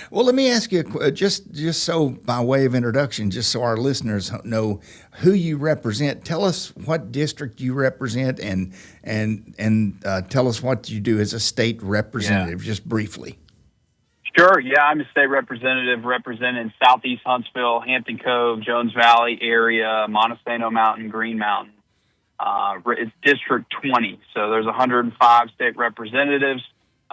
Well, let me ask you, just so by way of introduction, just so our listeners know who you represent, tell us what district you represent and tell us what you do as a state representative, just briefly. Sure, yeah, I'm a state representative representing Southeast Huntsville, Hampton Cove, Jones Valley area, Montesano Mountain, Green Mountain. It's District 20, so there's 105 state representatives.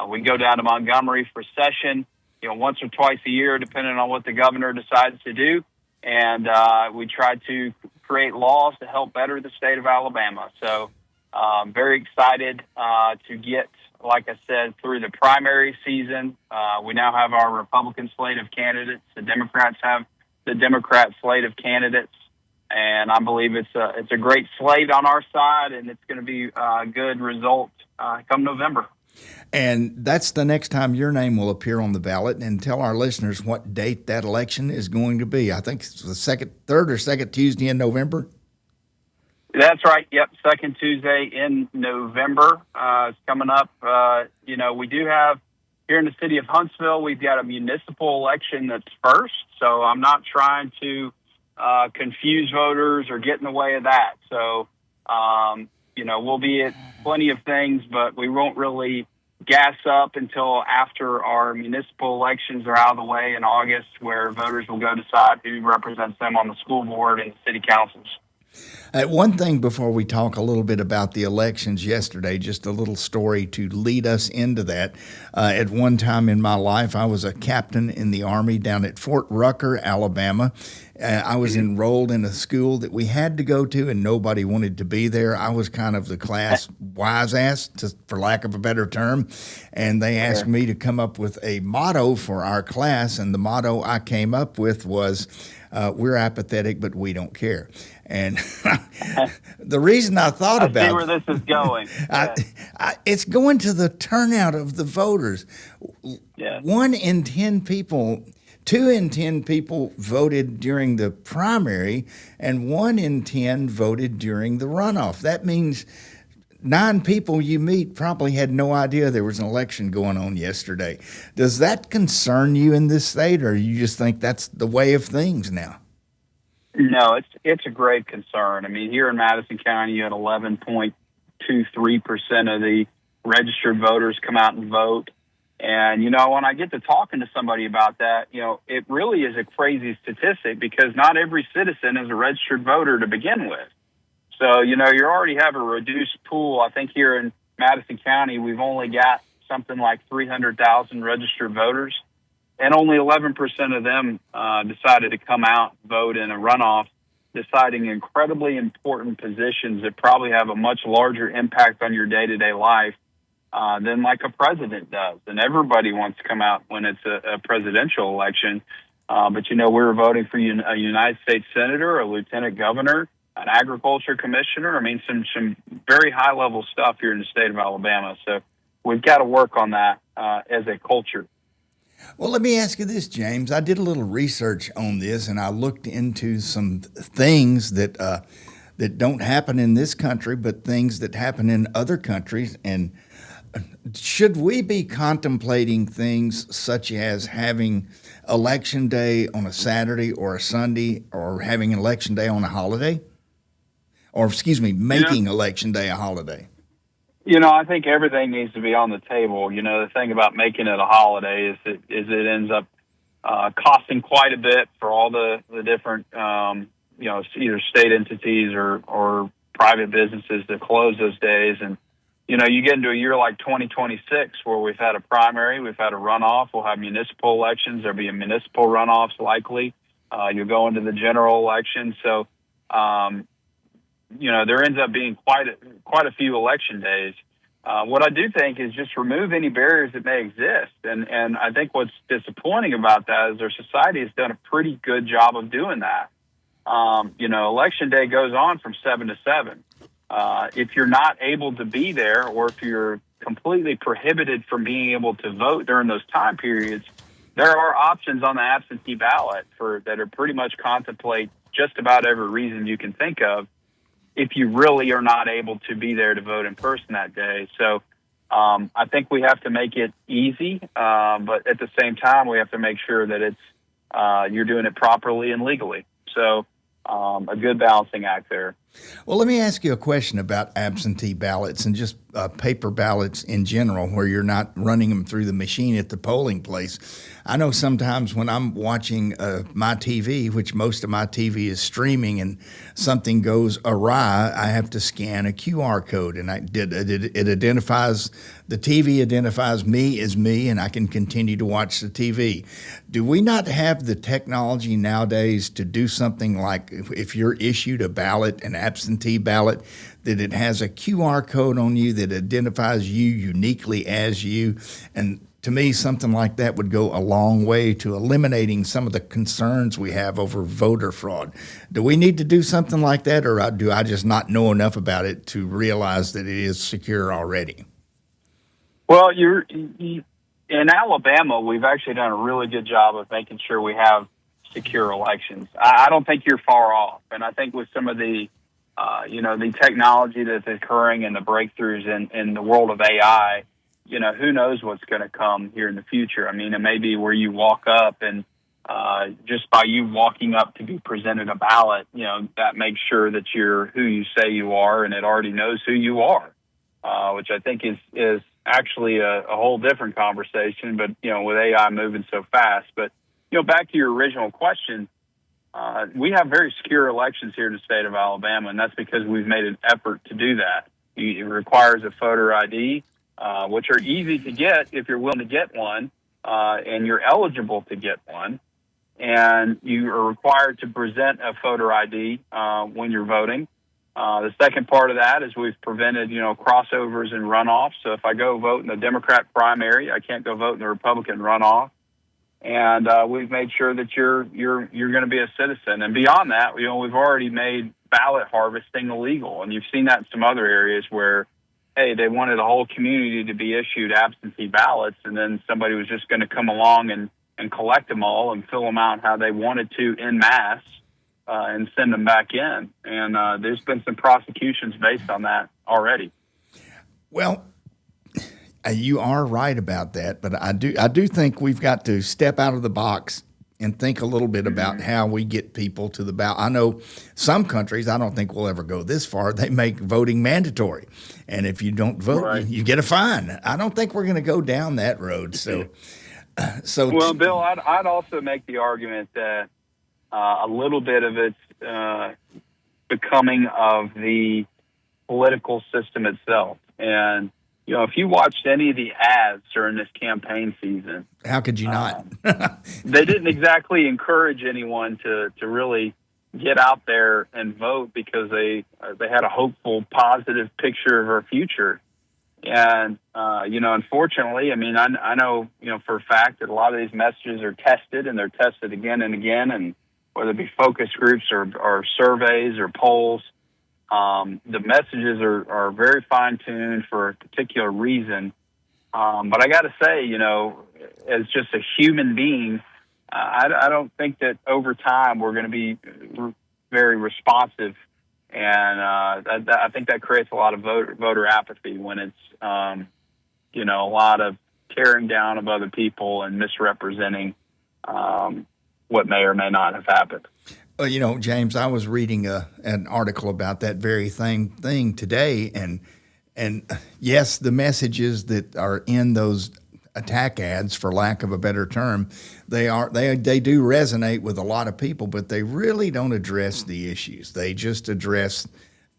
We go down to Montgomery for session, once or twice a year, depending on what the governor decides to do. And we try to create laws to help better the state of Alabama. So I'm very excited to get, like I said, through the primary season. We now have our Republican slate of candidates. The Democrats have the Democrat slate of candidates. And I believe it's a great slate on our side, and it's going to be a good result come November. And that's the next time your name will appear on the ballot. And tell our listeners what date that election is going to be. I think it's the third or second Tuesday in November. That's right. Yep, second Tuesday in November is coming up. We do have here in the city of Huntsville, we've got a municipal election that's first. So I'm not trying to confuse voters or get in the way of that. So, we'll be at plenty of things, but we won't really gas up until after our municipal elections are out of the way in August, where voters will go decide who represents them on the school board and city councils. One thing before we talk a little bit about the elections yesterday, just a little story to lead us into that. At one time in my life, I was a captain in the Army down at Fort Rucker, Alabama. I was enrolled in a school that we had to go to, and nobody wanted to be there. I was kind of the class wise ass, for lack of a better term, and they asked me to come up with a motto for our class, and the motto I came up with was, we're apathetic, but we don't care. And the reason I thought about see where this is going. It's going to the turnout of the voters. Yeah. 1 in 10 people, 2 in 10 people voted during the primary, and 1 in 10 voted during the runoff. That means 9 people you meet probably had no idea there was an election going on yesterday. Does that concern you in this state, or you just think that's the way of things now? No, it's a great concern. I mean, here in Madison County, you had 11.23% of the registered voters come out and vote. And, when I get to talking to somebody about that, it really is a crazy statistic because not every citizen is a registered voter to begin with. So, you already have a reduced pool. I think here in Madison County, we've only got something like 300,000 registered voters. And only 11% of them decided to come out and vote in a runoff, deciding incredibly important positions that probably have a much larger impact on your day-to-day life than like a president does. And everybody wants to come out when it's a presidential election. But, we were voting for a United States senator, a lieutenant governor, an agriculture commissioner. I mean, some very high-level stuff here in the state of Alabama. So we've got to work on that as a culture. Well, let me ask you this, James. I did a little research on this, and I looked into some things that that don't happen in this country, but things that happen in other countries. And should we be contemplating things such as having Election Day on a Saturday or a Sunday, or having Election Day on a holiday? Or, excuse me, making Election Day a holiday? I think everything needs to be on the table. The thing about making it a holiday is it ends up costing quite a bit for all the different, either state entities or private businesses that close those days. And, you get into a year like 2026 where we've had a primary, we've had a runoff, we'll have municipal elections, there'll be a municipal runoffs likely. You'll go into the general election. So, there ends up being quite a few election days. What I do think is just remove any barriers that may exist. And I think what's disappointing about that is our society has done a pretty good job of doing that. Election day goes on from 7 to 7. If you're not able to be there, or if you're completely prohibited from being able to vote during those time periods, there are options on the absentee ballot that are pretty much contemplate just about every reason you can think of if you really are not able to be there to vote in person that day. So I think we have to make it easy, but at the same time, we have to make sure that it's you're doing it properly and legally. So a good balancing act there. Well, let me ask you a question about absentee ballots and just paper ballots in general, where you're not running them through the machine at the polling place. I know sometimes when I'm watching my TV, which most of my TV is streaming, and something goes awry, I have to scan a QR code, and it identifies, the TV identifies me as me, and I can continue to watch the TV. Do we not have the technology nowadays to do something like, if you're issued a ballot, an absentee ballot, that it has a QR code on you that identifies you uniquely as you? And to me, something like that would go a long way to eliminating some of the concerns we have over voter fraud. Do we need to do something like that, or do I just not know enough about it to realize that it is secure already? Well, in Alabama, we've actually done a really good job of making sure we have secure elections. I don't think you're far off, and I think with some of the the technology that's occurring and the breakthroughs in the world of AI, who knows what's going to come here in the future. I mean, it may be where you walk up and just by you walking up to be presented a ballot, that makes sure that you're who you say you are, and it already knows who you are, which I think is actually a whole different conversation, but, with AI moving so fast. But, back to your original question, we have very secure elections here in the state of Alabama, and that's because we've made an effort to do that. It requires a voter ID, which are easy to get if you're willing to get one, and you're eligible to get one. And you are required to present a voter ID when you're voting. The second part of that is we've prevented, crossovers and runoffs. So if I go vote in the Democrat primary, I can't go vote in the Republican runoff. And we've made sure that you're going to be a citizen. And beyond that, we've already made ballot harvesting illegal. And you've seen that in some other areas where, hey, they wanted a whole community to be issued absentee ballots, and then somebody was just going to come along and collect them all and fill them out how they wanted to en masse and send them back in. And there's been some prosecutions based on that already. Well, you are right about that, but I do think we've got to step out of the box and think a little bit about how we get people to the ballot. I know some countries, I don't think we'll ever go this far, they make voting mandatory. And if you don't vote, right, you get a fine. I don't think we're going to go down that road. So well, Bill, I'd also make the argument that a little bit of it's becoming of the political system itself. And if you watched any of the ads during this campaign season, how could you not? They didn't exactly encourage anyone to really get out there and vote because they had a hopeful, positive picture of our future. And unfortunately, I mean, I know for a fact that a lot of these messages are tested, and they're tested again and again, and whether it be focus groups or surveys or polls. The messages are very fine-tuned for a particular reason, But I got to say, as just a human being, I don't think that over time we're going to be very responsive. And I think that creates a lot of voter apathy when it's, a lot of tearing down of other people and misrepresenting what may or may not have happened. Well, James, I was reading an article about that very thing today, and yes, the messages that are in those attack ads, for lack of a better term, they do resonate with a lot of people, but they really don't address the issues. They just address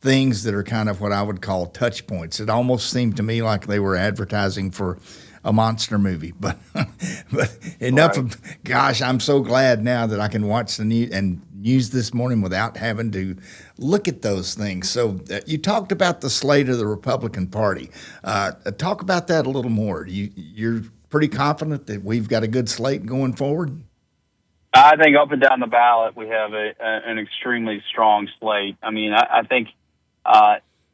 things that are kind of what I would call touch points. It almost seemed to me like they were advertising for a monster movie, but enough of, gosh, I'm so glad now that I can watch the news this morning without having to look at those things. So you talked about the slate of the Republican Party. Talk about that a little more. You're pretty confident that we've got a good slate going forward? I think up and down the ballot, we have an extremely strong slate. I mean, I think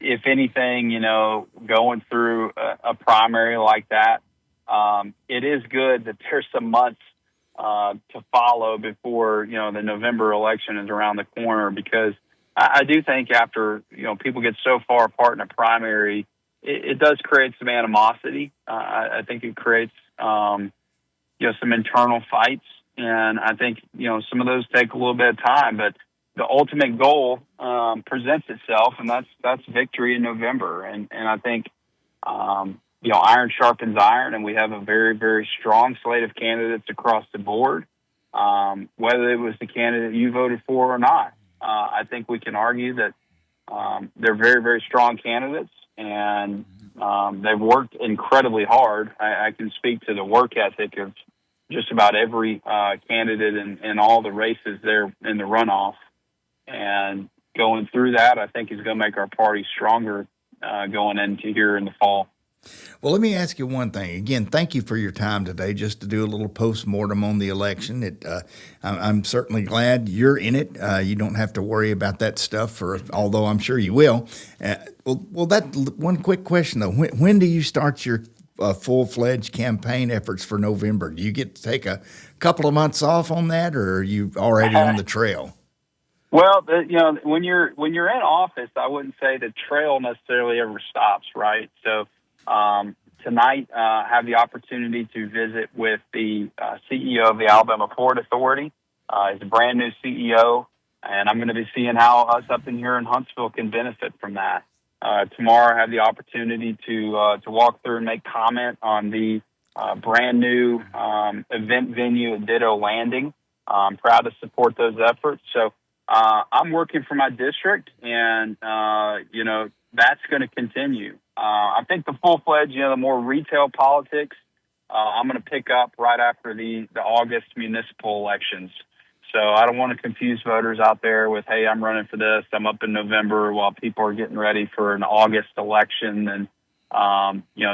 if anything, going through a primary like that, it is good that there's some months to follow before, the November election is around the corner, because I do think after, people get so far apart in a primary, it does create some animosity. I think it creates, some internal fights. And I think, some of those take a little bit of time, but the ultimate goal presents itself, and that's victory in November. And I think, iron sharpens iron, and we have a very, very strong slate of candidates across the board, whether it was the candidate you voted for or not. I think we can argue that they're very, very strong candidates, and they've worked incredibly hard. I can speak to the work ethic of just about every candidate in all the races there in the runoff. And going through that, I think is going to make our party stronger going into here in the fall. Well, let me ask you one thing. Again, thank you for your time today just to do a little postmortem on the election. I'm certainly glad you're in it. You don't have to worry about that stuff, although I'm sure you will. Well, that one quick question, though. When do you start your full-fledged campaign efforts for November? Do you get to take a couple of months off on that, or are you already on the trail? Well, when you're in office, I wouldn't say the trail necessarily ever stops, right? So tonight, I have the opportunity to visit with the CEO of the Alabama Port Authority. He's a brand new CEO, and I'm going to be seeing how us up in here in Huntsville can benefit from that. Tomorrow, I have the opportunity to walk through and make comment on the brand new event venue at Ditto Landing. I'm proud to support those efforts. So I'm working for my district, and that's going to continue. I think the full-fledged, the more retail politics, I'm going to pick up right after the August municipal elections. So I don't want to confuse voters out there with, hey, I'm running for this, I'm up in November, while people are getting ready for an August election, and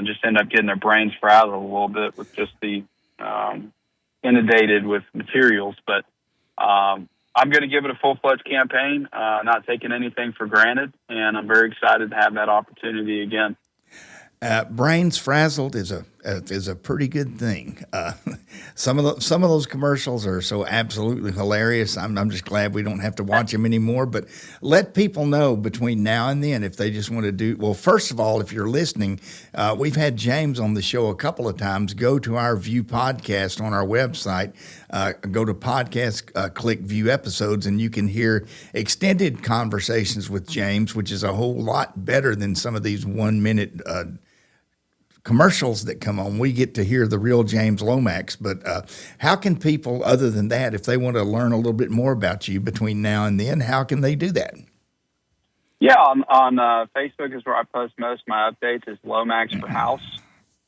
just end up getting their brains frazzled a little bit with just the inundated with materials. But I'm going to give it a full-fledged campaign, not taking anything for granted, and I'm very excited to have that opportunity again. Brains frazzled is a pretty good thing. Some of those commercials are so absolutely hilarious. I'm just glad we don't have to watch them anymore. But let people know between now and then if they just want to do. Well, first of all, if you're listening, we've had James on the show a couple of times. Go to our View podcast on our website. Go to podcast, click View episodes, and you can hear extended conversations with James, which is a whole lot better than some of these 1 minute commercials that come on. We get to hear the real James Lomax. But how can people, other than that, if they want to learn a little bit more about you between now and then, how can they do that? Yeah, on Facebook is where I post most of my updates. Is Lomax for House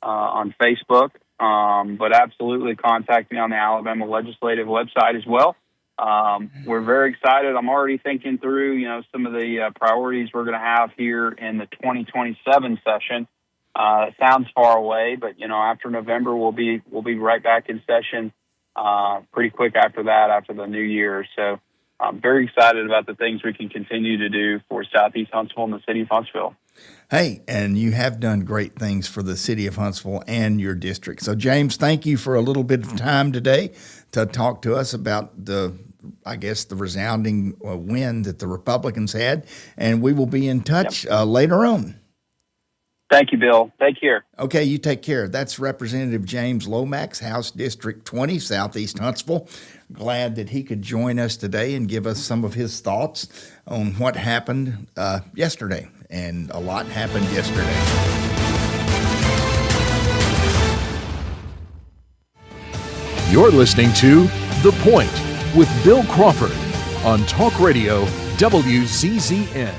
on Facebook. But absolutely contact me on the Alabama Legislative website as well. We're very excited. I'm already thinking through, some of the priorities we're going to have here in the 2027 session. It sounds far away, but after November we'll be right back in session pretty quick after that, after the new year. So I'm very excited about the things we can continue to do for Southeast Huntsville and the city of Huntsville. Hey, and you have done great things for the city of Huntsville and your district. So, James, thank you for a little bit of time today to talk to us about the resounding win that the Republicans had. And we will be in touch later on. Thank you, Bill. Take care. Okay, you take care. That's Representative James Lomax, House District 20, Southeast Huntsville. Glad that he could join us today and give us some of his thoughts on what happened yesterday. And a lot happened yesterday. You're listening to The Point with Bill Crawford on Talk Radio WCZN.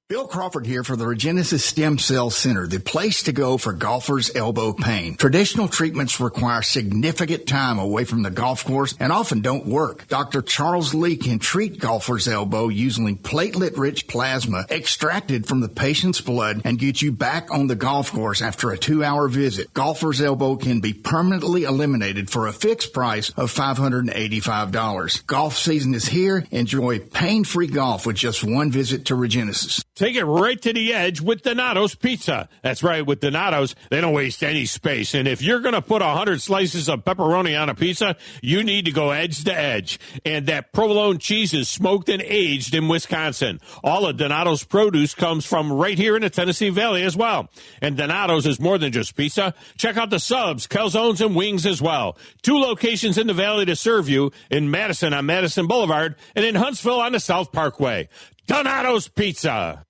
Bill Crawford here for the Regenesis Stem Cell Center, the place to go for golfers' elbow pain. Traditional treatments require significant time away from the golf course and often don't work. Dr. Charles Lee can treat golfers' elbow using platelet-rich plasma extracted from the patient's blood and get you back on the golf course after a 2-hour visit. Golfers' elbow can be permanently eliminated for a fixed price of $585. Golf season is here. Enjoy pain-free golf with just one visit to Regenesis. Take it right to the edge with Donato's Pizza. That's right, with Donato's, they don't waste any space. And if you're going to put 100 slices of pepperoni on a pizza, you need to go edge to edge. And that provolone cheese is smoked and aged in Wisconsin. All of Donato's produce comes from right here in the Tennessee Valley as well. And Donato's is more than just pizza. Check out the subs, calzones, and wings as well. 2 locations in the Valley to serve you, in Madison on Madison Boulevard and in Huntsville on the South Parkway. Donato's Pizza.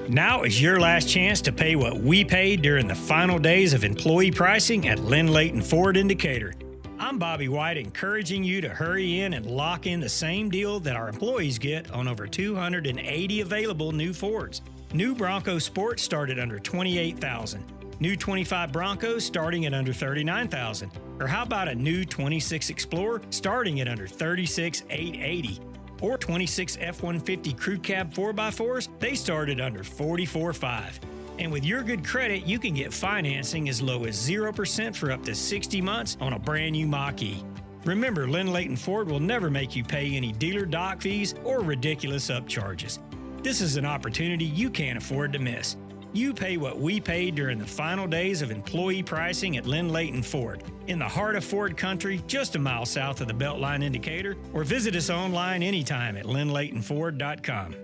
Now is your last chance to pay what we paid during the final days of employee pricing at Lynn Layton Ford in Decatur. I'm Bobby White, encouraging you to hurry in and lock in the same deal that our employees get on over 280 available new Fords. New Bronco Sport started under $28,000. New 25 Broncos starting at under $39,000. Or how about a new 26 Explorer starting at under $36,880? Or 26 F-150 Crew Cab 4x4s, they start at under $44,500. And with your good credit, you can get financing as low as 0% for up to 60 months on a brand new Mach-E. Remember, Lynn Layton Ford will never make you pay any dealer dock fees or ridiculous upcharges. This is an opportunity you can't afford to miss. You pay what we paid during the final days of employee pricing at Lynn Layton Ford, in the heart of Ford country, just a mile south of the Beltline indicator, or visit us online anytime at lynnlaytonford.com.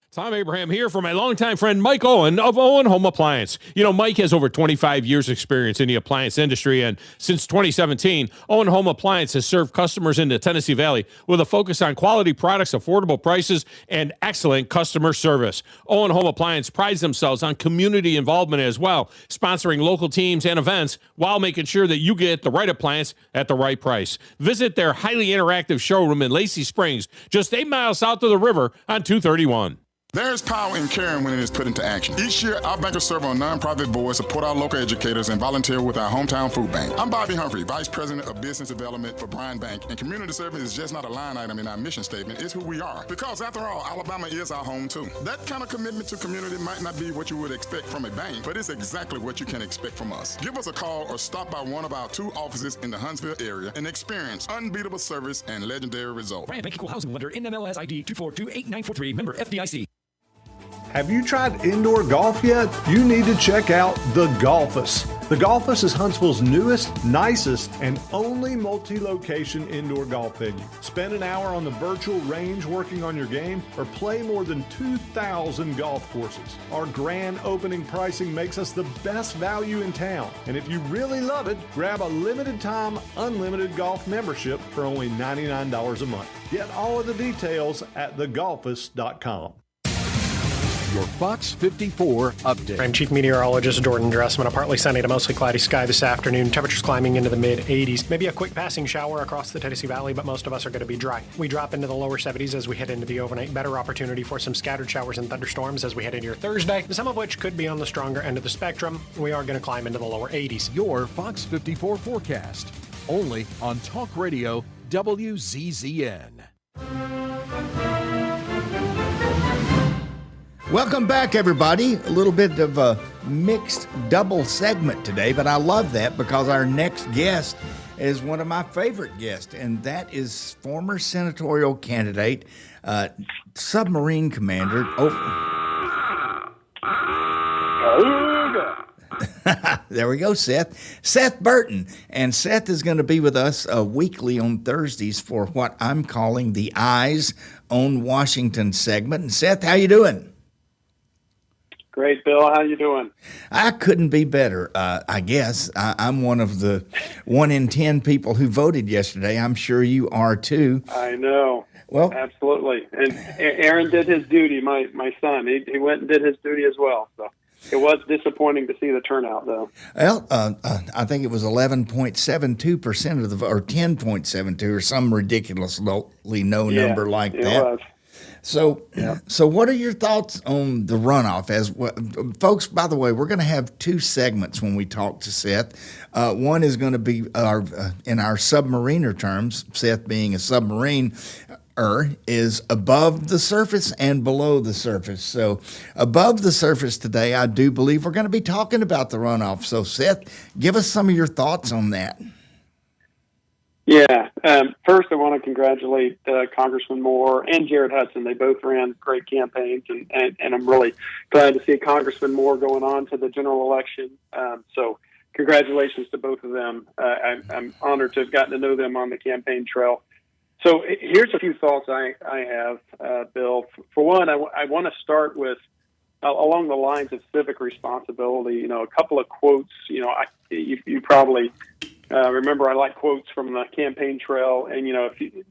Tom Abraham here for my longtime friend Mike Owen of Owen Home Appliance. You know, Mike has over 25 years experience in the appliance industry, and since 2017, Owen Home Appliance has served customers in the Tennessee Valley with a focus on quality products, affordable prices, and excellent customer service. Owen Home Appliance prides themselves on community involvement as well, sponsoring local teams and events while making sure that you get the right appliance at the right price. Visit their highly interactive showroom in Lacey Springs, just 8 miles south of the river on 231. There's power in caring when it is put into action. Each year, our bankers serve on nonprofit boards, support our local educators, and volunteer with our hometown food bank. I'm Bobby Humphrey, Vice President of Business Development for Bryan Bank, and community service is just not a line item in our mission statement. It's who we are. Because after all, Alabama is our home too. That kind of commitment to community might not be what you would expect from a bank, but it's exactly what you can expect from us. Give us a call or stop by one of our 2 offices in the Huntsville area and experience unbeatable service and legendary results. Bryan Bank Equal Housing Lender, NMLS ID 2428943, member FDIC. Have you tried indoor golf yet? You need to check out The Golfus. The Golfus is Huntsville's newest, nicest, and only multi-location indoor golf venue. Spend an hour on the virtual range working on your game or play more than 2,000 golf courses. Our grand opening pricing makes us the best value in town. And if you really love it, grab a limited time, unlimited golf membership for only $99 a month. Get all of the details at thegolfus.com. Your Fox 54 update. I'm Chief Meteorologist Jordan Dressman. A partly sunny to mostly cloudy sky this afternoon. Temperatures climbing into the mid-80s. Maybe a quick passing shower across the Tennessee Valley, but most of us are going to be dry. We drop into the lower 70s as we head into the overnight. Better opportunity for some scattered showers and thunderstorms as we head into your Thursday, some of which could be on the stronger end of the spectrum. We are going to climb into the lower 80s. Your Fox 54 forecast, only on Talk Radio WZZN. Welcome back, everybody. A little bit of a mixed double segment today, but I love that because our next guest is one of my favorite guests, and that is former senatorial candidate, submarine commander. There we go, Seth. Seth Burton. And Seth is going to be with us weekly on Thursdays for what I'm calling the Eyes on Washington segment. And Seth, how you doing? Great, Bill. How you doing? I couldn't be better, I guess. I'm one of the 1 in 10 people who voted yesterday. I'm sure you are too. I know. Well, absolutely. And Aaron did his duty, my son. He went and did his duty as well. So it was disappointing to see the turnout, though. Well, I think it was 11.72% of the vote, or 10.72, or some ridiculously low number like that. It was. So what are your thoughts on the runoff? As folks, by the way, we're going to have 2 segments when we talk to Seth. One is going to be in our submariner terms, Seth being a submarine, is above the surface and below the surface. So above the surface today, I do believe we're going to be talking about the runoff. So Seth, give us some of your thoughts on that. Yeah. First, I want to congratulate Congressman Moore and Jared Hudson. They both ran great campaigns, and I'm really glad to see Congressman Moore going on to the general election. So congratulations to both of them. I'm honored to have gotten to know them on the campaign trail. So here's a few thoughts I have, Bill. For one, I want to start with along the lines of civic responsibility. A couple of quotes. You probably remember I like quotes from the campaign trail, and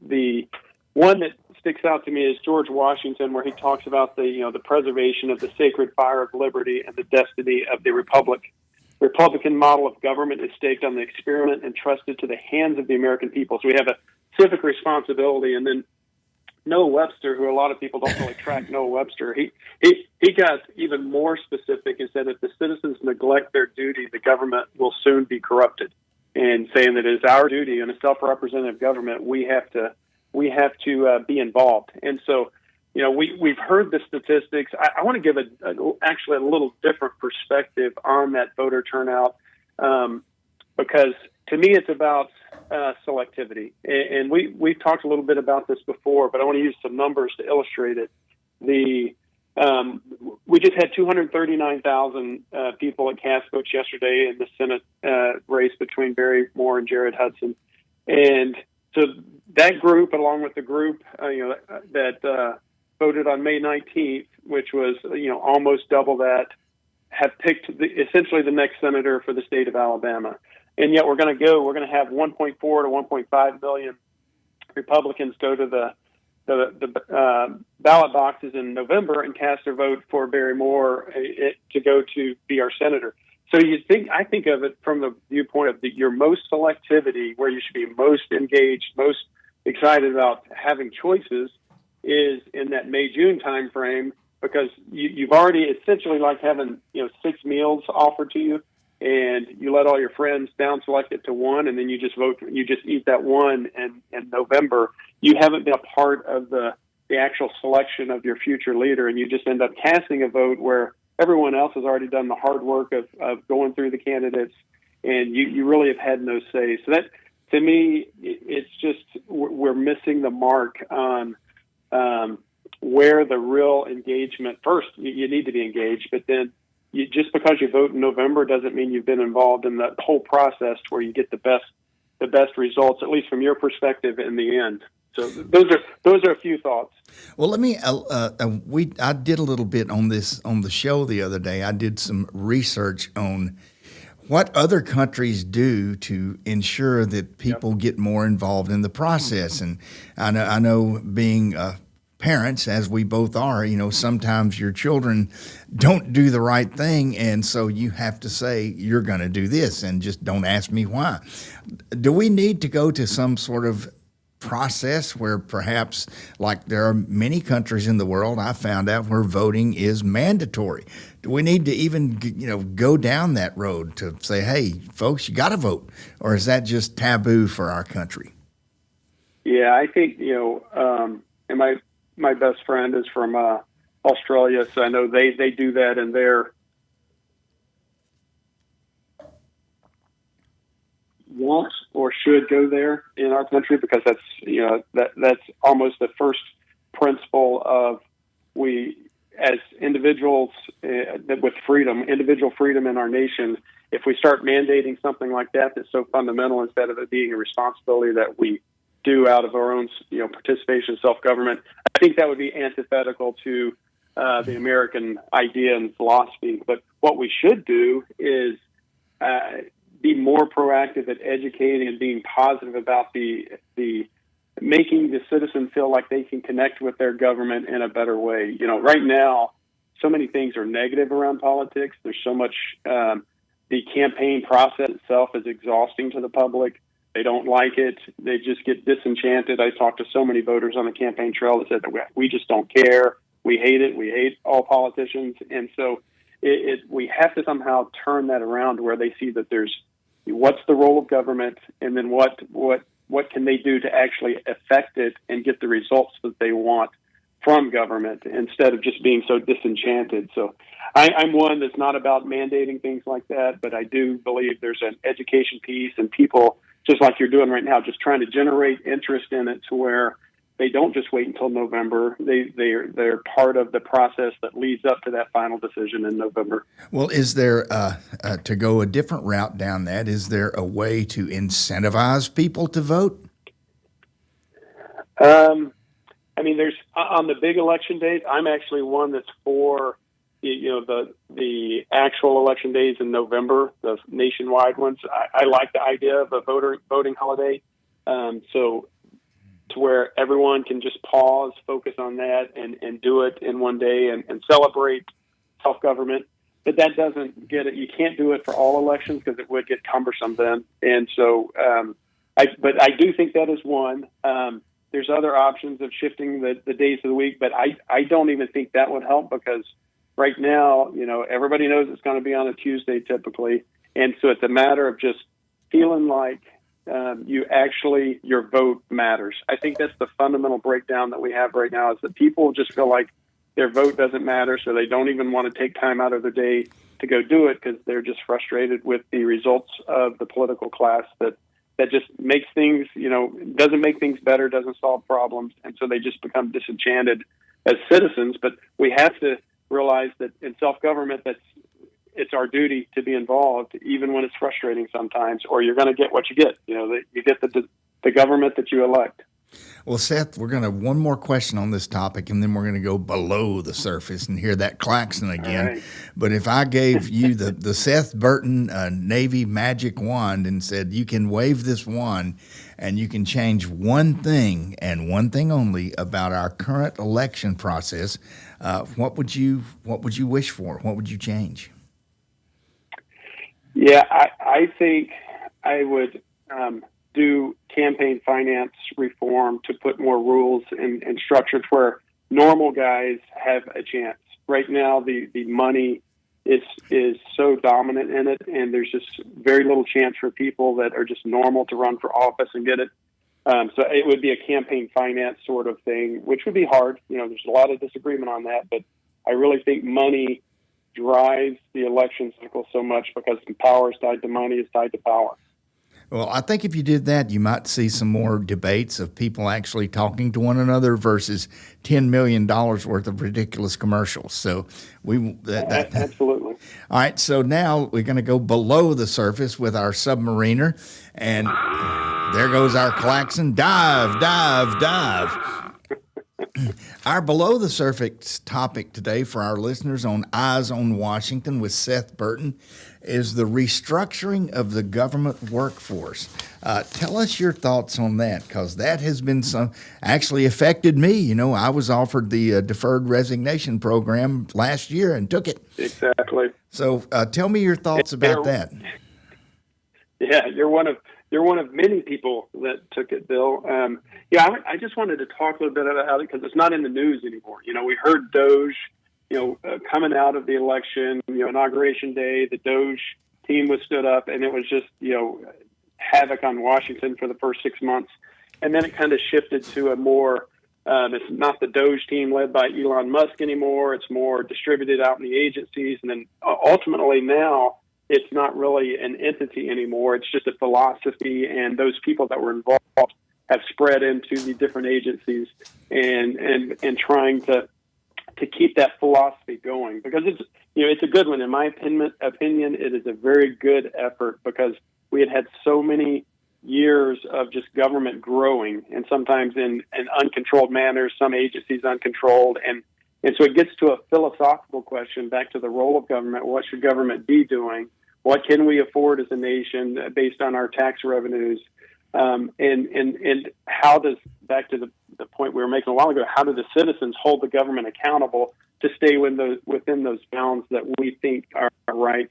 the one that sticks out to me is George Washington, where he talks about the preservation of the sacred fire of liberty and the destiny of the Republican model of government is staked on the experiment and trusted to the hands of the American people. So we have a civic responsibility. And then Noah Webster, who a lot of people don't really track Noah Webster, he got even more specific and said if the citizens neglect their duty, the government will soon be corrupted. And saying that it is our duty in a self-representative government, we have to be involved. And so, we've heard the statistics. I want to give actually a little different perspective on that voter turnout, because to me it's about selectivity. And we've talked a little bit about this before, but I want to use some numbers to illustrate it. We just had 239,000 people that cast votes yesterday in the Senate race between Barry Moore and Jared Hudson. And so that group, along with the group that voted on May 19th, which was almost double that, have picked essentially the next senator for the state of Alabama. And yet we're going to have 1.4 to 1.5 million Republicans go to the ballot boxes in November and cast their vote for Barry Moore to go to be our senator. So I think of it from the viewpoint of your most selectivity, where you should be most engaged, most excited about having choices, is in that May-June time frame, because you've already essentially like having 6 meals offered to you, and you let all your friends down select it to one, and then you just vote. You just eat that one, and in November you haven't been a part of the actual selection of your future leader, and you just end up casting a vote where everyone else has already done the hard work of going through the candidates, and you really have had no say. So that, to me, it's just we're missing the mark on where the real engagement. First, you need to be engaged, but then just because you vote in November doesn't mean you've been involved in the whole process to where you get the best results, at least from your perspective, in the end. So those are a few thoughts. Well, let me. I did a little bit on this on the show the other day. I did some research on what other countries do to ensure that people get more involved in the process. And I know being parents, as we both are, sometimes your children don't do the right thing, and so you have to say, you're going to do this, and just don't ask me why. Do we need to go to some sort of process where perhaps, like there are many countries in the world, I found out, where voting is mandatory? Do we need to even, go down that road to say, hey, folks, you got to vote? Or is that just taboo for our country? Yeah, I think, and my best friend is from Australia, so I know they do that in their once or or should go there in our country, because that's almost the first principle of we as individuals with individual freedom in our nation. If we start mandating something like that that's so fundamental, instead of it being a responsibility that we do out of our own participation in self-government, I think that would be antithetical to the American idea and philosophy. But what we should do is be more proactive at educating and being positive about the making the citizen feel like they can connect with their government in a better way. Right now, so many things are negative around politics. There's so much, the campaign process itself is exhausting to the public. They don't like it. They just get disenchanted. I talked to so many voters on the campaign trail that said, we just don't care. We hate it. We hate all politicians. And so we have to somehow turn that around where they see that there's what's the role of government, and then what can they do to actually affect it and get the results that they want from government, instead of just being so disenchanted. So I'm one that's not about mandating things like that, but I do believe there's an education piece, and people, just like you're doing right now, just trying to generate interest in it to where they don't just wait until November. They're part of the process that leads up to that final decision in November. Well, is there, to go a different route down that, is there a way to incentivize people to vote? There's on the big election days, I'm actually one that's for the actual election days in November, the nationwide ones. I like the idea of a voting holiday. So to where everyone can just pause, focus on that, and do it in one day and celebrate self-government. But that doesn't get it. You can't do it for all elections because it would get cumbersome then. And so, but I do think that is one. There's other options of shifting the days of the week, but I don't even think that would help, because right now, everybody knows it's going to be on a Tuesday typically. And so it's a matter of just feeling like your vote matters. I think that's the fundamental breakdown that we have right now, is that people just feel like their vote doesn't matter, so they don't even want to take time out of their day to go do it, because they're just frustrated with the results of the political class that just makes things, doesn't make things better, doesn't solve problems, and so they just become disenchanted as citizens. But we have to realize that in self-government, it's our duty to be involved, even when it's frustrating sometimes, or you're going to get what you get. You get the government that you elect. Well, Seth, we're going to have one more question on this topic, and then we're going to go below the surface and hear that klaxon again. Right. But if I gave you the Seth Burton Navy magic wand and said you can wave this wand and you can change one thing and one thing only about our current election process, what would you wish for? What would you change? Yeah, I think I would do campaign finance reform to put more rules and structures where normal guys have a chance. Right now, the money is so dominant in it, and there's just very little chance for people that are just normal to run for office and get it. So it would be a campaign finance sort of thing, which would be hard. There's a lot of disagreement on that, but I really think money drives the election cycle so much, because power is tied to money, is tied to power. Well, I think if you did that, you might see some more debates of people actually talking to one another versus $10 million worth of ridiculous commercials. So absolutely. All right. So now we're going to go below the surface with our submariner, and there goes our klaxon. Dive, dive, dive. Our below the surface topic today for our listeners on Eyes on Washington with Seth Burton is the restructuring of the government workforce. Tell us your thoughts on that, because that has been actually affected me. I was offered the deferred resignation program last year and took it. Exactly. So tell me your thoughts about that. Yeah, you're one of many people that took it, Bill. I just wanted to talk a little bit about it because it's not in the news anymore. We heard Doge, coming out of the election, inauguration day, the Doge team was stood up, and it was just, havoc on Washington for the first 6 months. And then it kind of shifted to a more, it's not the Doge team led by Elon Musk anymore. It's more distributed out in the agencies. And then ultimately now it's not really an entity anymore. It's just a philosophy, and those people that were involved have spread into the different agencies and trying to keep that philosophy going, because it's a good one. In my opinion, it is a very good effort, because we had so many years of just government growing, and sometimes in uncontrolled manners, some agencies uncontrolled. And so it gets to a philosophical question back to the role of government. What should government be doing? What can we afford as a nation based on our tax revenues? And how does, back to the point we were making a while ago, how do the citizens hold the government accountable to stay within those bounds that we think are right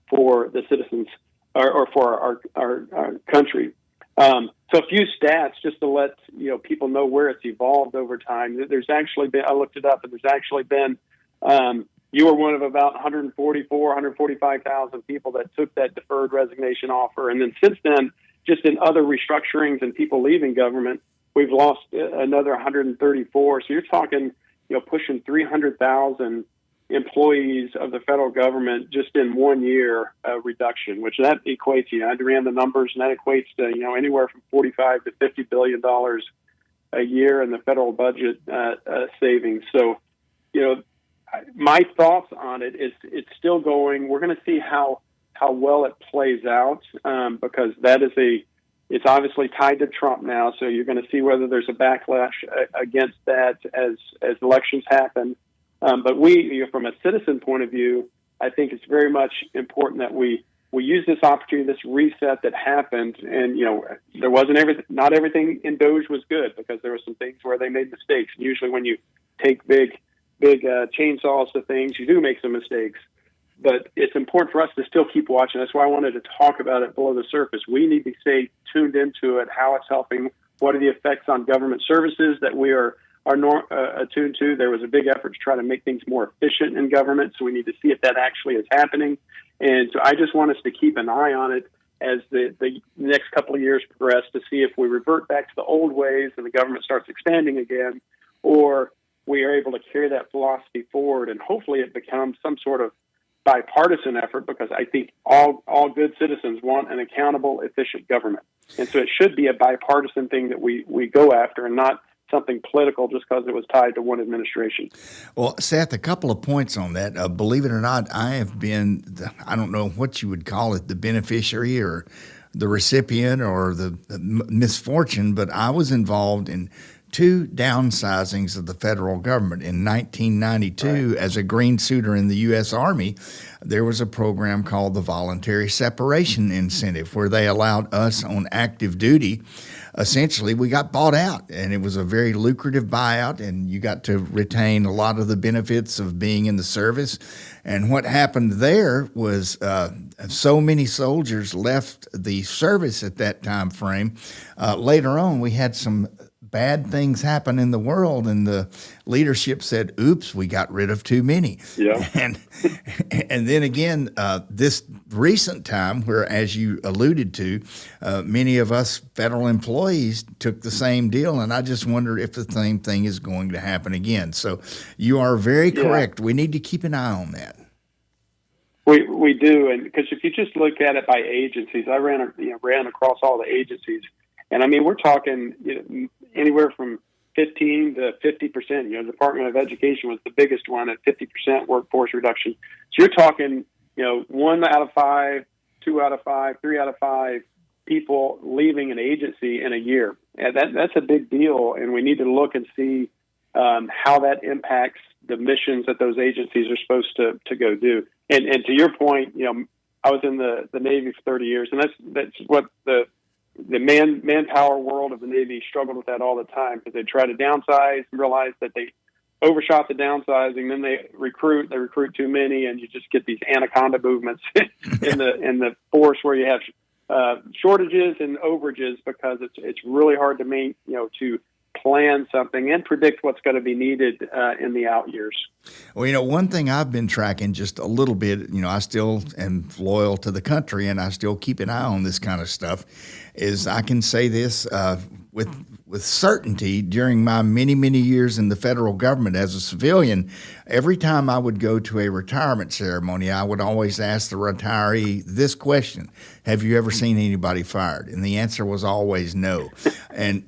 for the citizens or for our country? So a few stats just to let people know where it's evolved over time. There's actually been, I looked it up, and there's actually been, you were one of about 145,000 people that took that deferred resignation offer. And then since then, just in other restructurings and people leaving government, we've lost another 134. So you're talking, pushing 300,000 employees of the federal government just in 1 year reduction, which that equates, I ran the numbers, and that equates to, anywhere from $45 to $50 billion a year in the federal budget savings. So, my thoughts on it is it's still going. We're going to see how well it plays out, because it's obviously tied to Trump now. So you're going to see whether there's a backlash against that as elections happen. But we, from a citizen point of view, I think it's very much important that we use this opportunity, this reset that happened. And, there wasn't not everything in DOGE was good, because there were some things where they made mistakes. And usually when you take big chainsaws to things, you do make some mistakes. But it's important for us to still keep watching. That's why I wanted to talk about it below the surface. We need to stay tuned into it, how it's helping, what are the effects on government services that we are attuned to. There was a big effort to try to make things more efficient in government, so we need to see if that actually is happening. And so I just want us to keep an eye on it as the next couple of years progress, to see if we revert back to the old ways and the government starts expanding again, or we are able to carry that philosophy forward, and hopefully it becomes some sort of bipartisan effort, because I think all good citizens want an accountable, efficient government. And so it should be a bipartisan thing that we go after, and not something political just because it was tied to one administration. Well, Seth, a couple of points on that. Believe it or not, I have been, I don't know what you would call it, the beneficiary or the recipient or the misfortune, but I was involved in 2 downsizings of the federal government. In 1992, right, as a green suitor in the U.S. Army, there was a program called the Voluntary Separation Incentive, where they allowed us on active duty. Essentially, we got bought out, and it was a very lucrative buyout, and you got to retain a lot of the benefits of being in the service. And what happened there was so many soldiers left the service at that time frame. Later on, we had some bad things happen in the world, and the leadership said, oops, we got rid of too many. Yeah. And then again, this recent time where, as you alluded to, many of us federal employees took the same deal, and I just wonder if the same thing is going to happen again. So you are very correct. We need to keep an eye on that. We do, and because if you just look at it by agencies, I ran across all the agencies, and I mean, we're talking anywhere from 15 to 50%. The Department of Education was the biggest one at 50% workforce reduction. So you're talking, 1 out of 5, 2 out of 5, 3 out of 5 people leaving an agency in a year. And that's a big deal, and we need to look and see how that impacts the missions that those agencies are supposed to go do. And to your point, I was in the Navy for 30 years, and that's what the manpower world of the Navy struggled with that all the time, because they try to downsize and realize that they overshot the downsizing. Then they recruit too many, and you just get these anaconda movements in the force where you have shortages and overages, because it's really hard to plan something and predict what's going to be needed in the out years. Well, one thing I've been tracking just a little bit, I still am loyal to the country, and I still keep an eye on this kind of stuff, is I can say this, with certainty during my many years in the federal government as a civilian, every time I would go to a retirement ceremony, I would always ask the retiree this question: have you ever seen anybody fired? And the answer was always no. And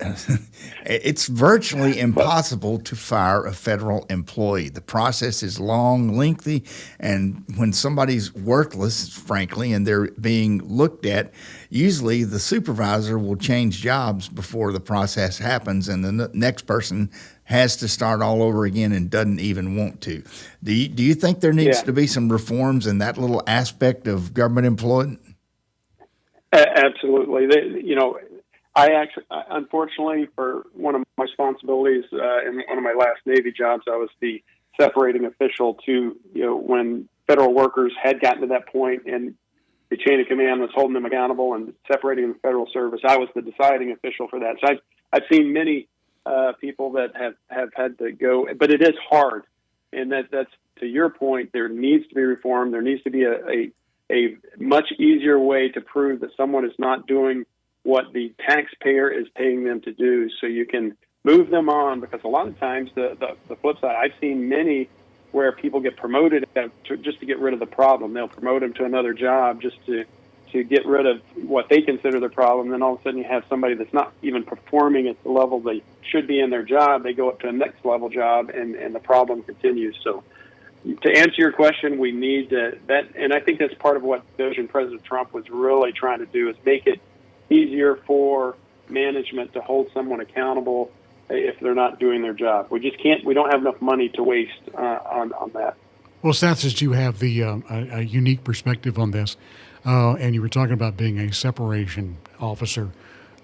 it's virtually impossible to fire a federal employee. The process is long, lengthy, and when somebody's worthless, frankly, and they're being looked at, usually the supervisor will change jobs before the process happens, and the next person has to start all over again and doesn't even want to. Do you think there needs to be some reforms in that little aspect of government employment? Absolutely. Unfortunately, for one of my responsibilities in one of my last Navy jobs, I was the separating official to, when federal workers had gotten to that point and the chain of command was holding them accountable and separating them from federal service, I was the deciding official for that. So I've seen many people that have had to go, but it is hard. And that's to your point, there needs to be reform. There needs to be a much easier way to prove that someone is not doing what the taxpayer is paying them to do, so you can move them on. Because a lot of times, the flip side, I've seen many where people get promoted just to get rid of the problem. They'll promote them to another job just to get rid of what they consider their problem. Then all of a sudden you have somebody that's not even performing at the level they should be in their job. They go up to a next level job, and the problem continues. So to answer your question, we need that, and I think that's part of what President Trump was really trying to do, is make it easier for management to hold someone accountable if they're not doing their job. We just can't. We don't have enough money to waste on that. Well, Seth, since you have the a unique perspective on this, and you were talking about being a separation officer,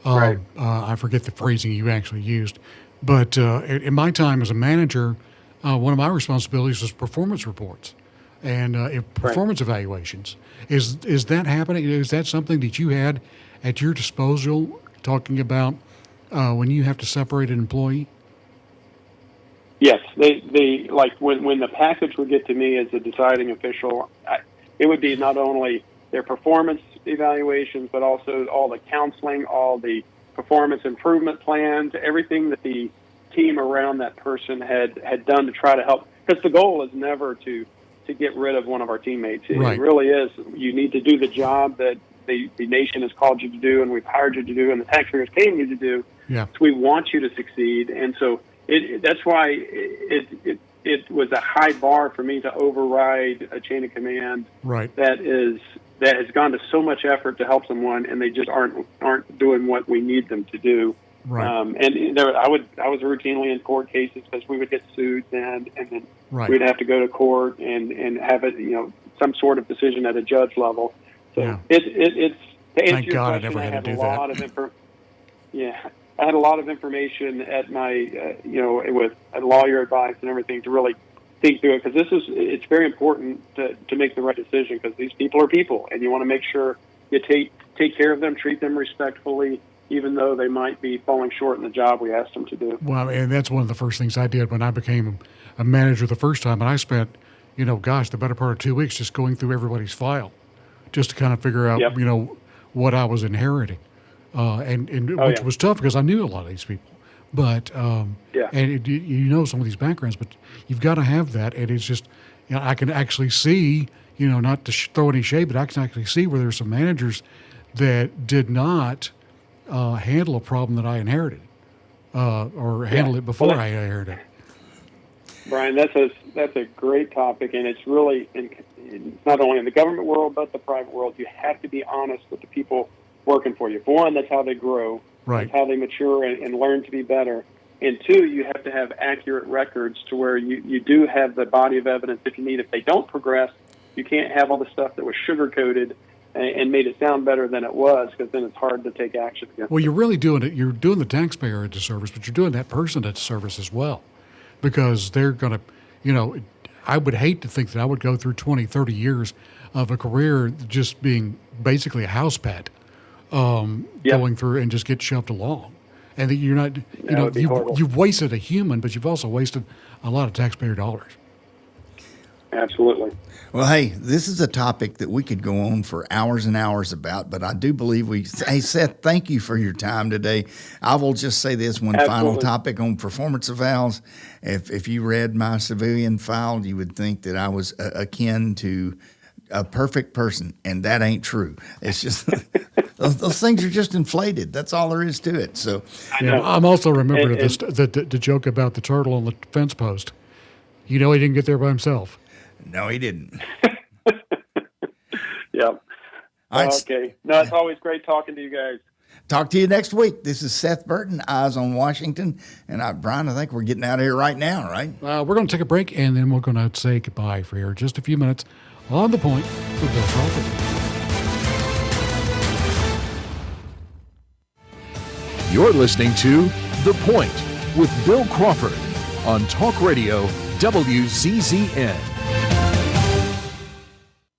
right. I forget the phrasing you actually used, but in my time as a manager, one of my responsibilities was performance reports and performance evaluations. Is that happening? Is that something that you had at your disposal, talking about when you have to separate an employee? Yes, they like when the package would get to me as a deciding official, it would be not only their performance evaluations, but also all the counseling, all the performance improvement plans, everything that the team around that person had done to try to help. Because the goal is never to get rid of one of our teammates. Right. It really is. You need to do the job that the nation has called you to do, and we've hired you to do, and the taxpayers paying you to do. Yeah. So we want you to succeed, and so that's why it was a high bar for me to override a chain of command. Right. That has gone to so much effort to help someone, and they just aren't doing what we need them to do. Right. I was routinely in court cases because we would get sued, and then right. we'd have to go to court and have it, some sort of decision at a judge level. So yeah. It's to answer Thank your God question, I never had to do that. I had a lot of information at my, with lawyer advice and everything to really think through it, because it's very important to make the right decision, because these people are people, and you want to make sure you take care of them, treat them respectfully, even though they might be falling short in the job we asked them to do. Well, and that's one of the first things I did when I became a manager the first time, and I spent, the better part of 2 weeks just going through everybody's file, just to kind of figure out, yep. What I was inheriting. Which was tough because I knew a lot of these people, but and some of these backgrounds, but you've got to have that, and it's just I can actually see, not to throw any shade, but I can actually see where there's some managers that did not handle a problem that I inherited or handle it before I inherited it. Brian, that's a great topic, and it's really not only in the government world but the private world. You have to be honest with the people working for you. For one, that's how they grow. Right. That's how they mature and learn to be better. And two, you have to have accurate records to where you do have the body of evidence if you need. If they don't progress, you can't have all the stuff that was sugar-coated and made it sound better than it was, because then it's hard to take action against. Well, you're really doing it. You're doing the taxpayer a disservice, but you're doing that person a disservice as well, because they're going to, I would hate to think that I would go through 20, 30 years of a career just being basically a house pet. Going through and just get shoved along, and that you're not, you've wasted a human, but you've also wasted a lot of taxpayer dollars. Absolutely. Well, hey, this is a topic that we could go on for hours and hours about, but I do believe hey, Seth, thank you for your time today. I will just say this one final topic on performance evals. If you read my civilian file, you would think that I was akin to a perfect person, and that ain't true. It's just those things are just inflated. That's all there is to it. So, yeah, I'm also remembering the joke about the turtle on the fence post. He didn't get there by himself. No, he didn't. Yep. Okay. No, it's always great talking to you guys. Talk to you next week. This is Seth Burton, Eyes on Washington. And Brian, I think we're getting out of here right now, right? We're going to take a break, and then we're going to say goodbye for here in just a few minutes on The Point with Bill Crawford. You're listening to The Point with Bill Crawford on Talk Radio WZZN.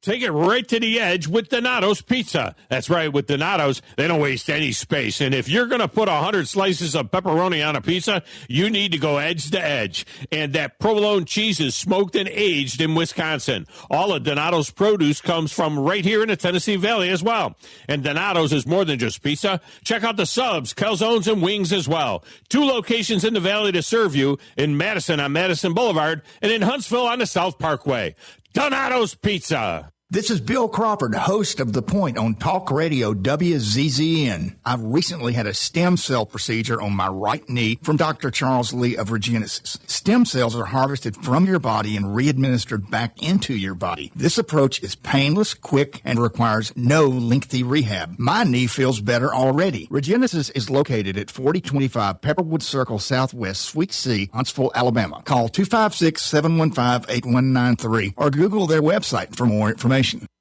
Take it right to the edge with Donato's Pizza. That's right, with Donato's, they don't waste any space. And if you're going to put 100 slices of pepperoni on a pizza, you need to go edge to edge. And that provolone cheese is smoked and aged in Wisconsin. All of Donato's produce comes from right here in the Tennessee Valley as well. And Donato's is more than just pizza. Check out the subs, calzones, and wings as well. 2 locations in the Valley to serve you, in Madison on Madison Boulevard and in Huntsville on the South Parkway. Donato's Pizza. This is Bill Crawford, host of The Point on Talk Radio WZZN. I've recently had a stem cell procedure on my right knee from Dr. Charles Lee of Regenesis. Stem cells are harvested from your body and re-administered back into your body. This approach is painless, quick, and requires no lengthy rehab. My knee feels better already. Regenesis is located at 4025 Pepperwood Circle Southwest, Suite C, Huntsville, Alabama. Call 256-715-8193 or Google their website for more information.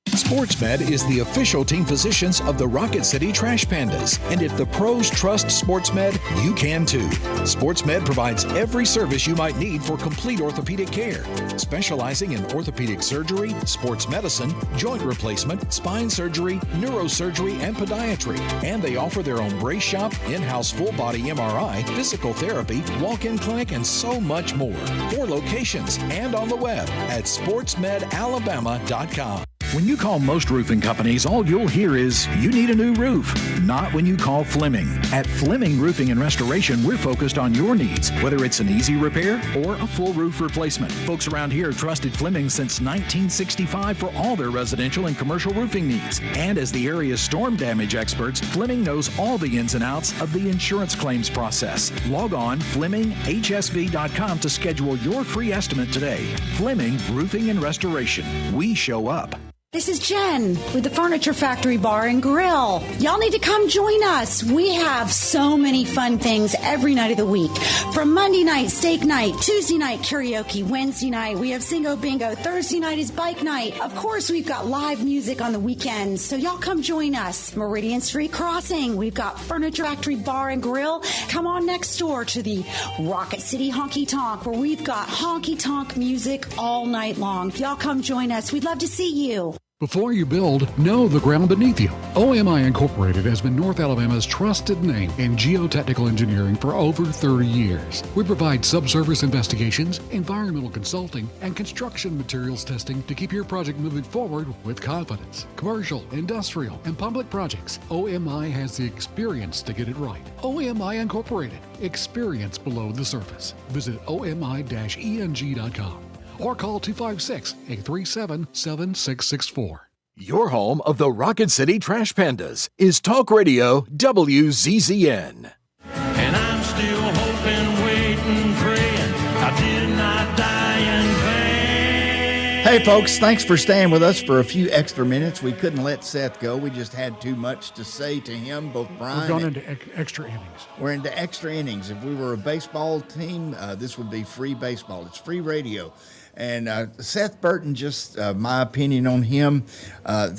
SportsMed is the official team physicians of the Rocket City Trash Pandas. And if the pros trust SportsMed, you can too. SportsMed provides every service you might need for complete orthopedic care, specializing in orthopedic surgery, sports medicine, joint replacement, spine surgery, neurosurgery, and podiatry. And they offer their own brace shop, in-house full-body MRI, physical therapy, walk-in clinic, and so much more. 4 locations and on the web at sportsmedalabama.com. When you call most roofing companies, all you'll hear is, you need a new roof. Not when you call Fleming. At Fleming Roofing and Restoration, we're focused on your needs, whether it's an easy repair or a full roof replacement. Folks around here trusted Fleming since 1965 for all their residential and commercial roofing needs. And as the area's storm damage experts, Fleming knows all the ins and outs of the insurance claims process. Log on FlemingHSV.com to schedule your free estimate today. Fleming Roofing and Restoration. We show up. This is Jen with the Furniture Factory Bar and Grill. Y'all need to come join us. We have so many fun things every night of the week. From Monday night, steak night, Tuesday night, karaoke, Wednesday night, we have Singo Bingo, Thursday night is bike night. Of course, we've got live music on the weekends, so y'all come join us. Meridian Street Crossing, we've got Furniture Factory Bar and Grill. Come on next door to the Rocket City Honky Tonk, where we've got honky tonk music all night long. Y'all come join us. We'd love to see you. Before you build, know the ground beneath you. OMI Incorporated has been North Alabama's trusted name in geotechnical engineering for over 30 years. We provide subsurface investigations, environmental consulting, and construction materials testing to keep your project moving forward with confidence. Commercial, industrial, and public projects, OMI has the experience to get it right. OMI Incorporated. Experience below the surface. Visit omi-eng.com. or call 256-837-7664. Your home of the Rocket City Trash Pandas is Talk Radio WZZN. And I'm still hoping, waiting, praying I did not die in vain. Hey folks, thanks for staying with us for a few extra minutes. We couldn't let Seth go. We just had too much to say to him, both Brian. We're going into extra innings. We're into extra innings. If we were a baseball team, this would be free baseball. It's free radio. And Seth Burton, just my opinion on him,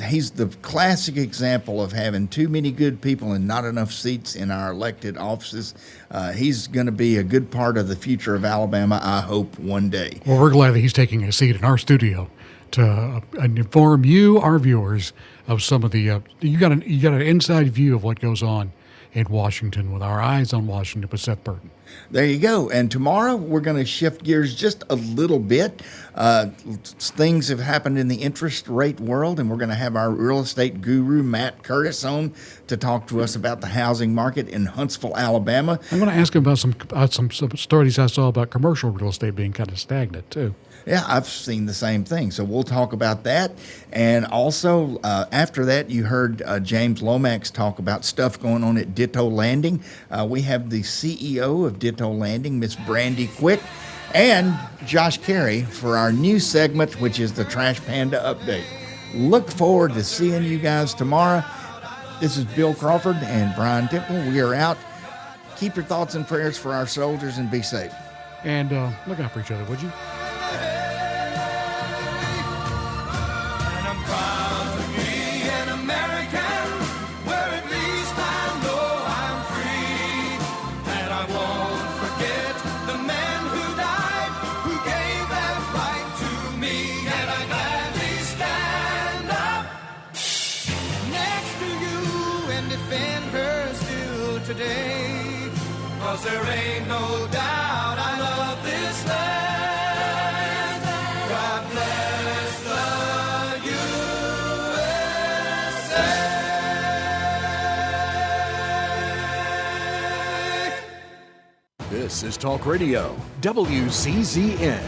he's the classic example of having too many good people and not enough seats in our elected offices. He's going to be a good part of the future of Alabama, I hope, one day. Well, we're glad that he's taking a seat in our studio to inform you, our viewers, of some of the you got an inside view of what goes on in Washington with our eyes on Washington with Seth Burton. There you go. And tomorrow we're going to shift gears just a little bit. Things have happened in the interest rate world, and we're going to have our real estate guru, Matt Curtis, on to talk to us about the housing market in Huntsville, Alabama. I'm going to ask him about some stories I saw about commercial real estate being kind of stagnant, too. Yeah, I've seen the same thing. So we'll talk about that. And also, after that, you heard James Lomax talk about stuff going on at Ditto Landing. We have the CEO of Ditto Landing, Miss Brandy Quick, and Josh Carey for our new segment, which is the Trash Panda Update. Look forward to seeing you guys tomorrow. This is Bill Crawford and Brian Temple. We are out. Keep your thoughts and prayers for our soldiers and be safe. And look out for each other, would you? Today, 'cause there ain't no doubt I love this land. God bless the USA. This is Talk Radio, WCZN.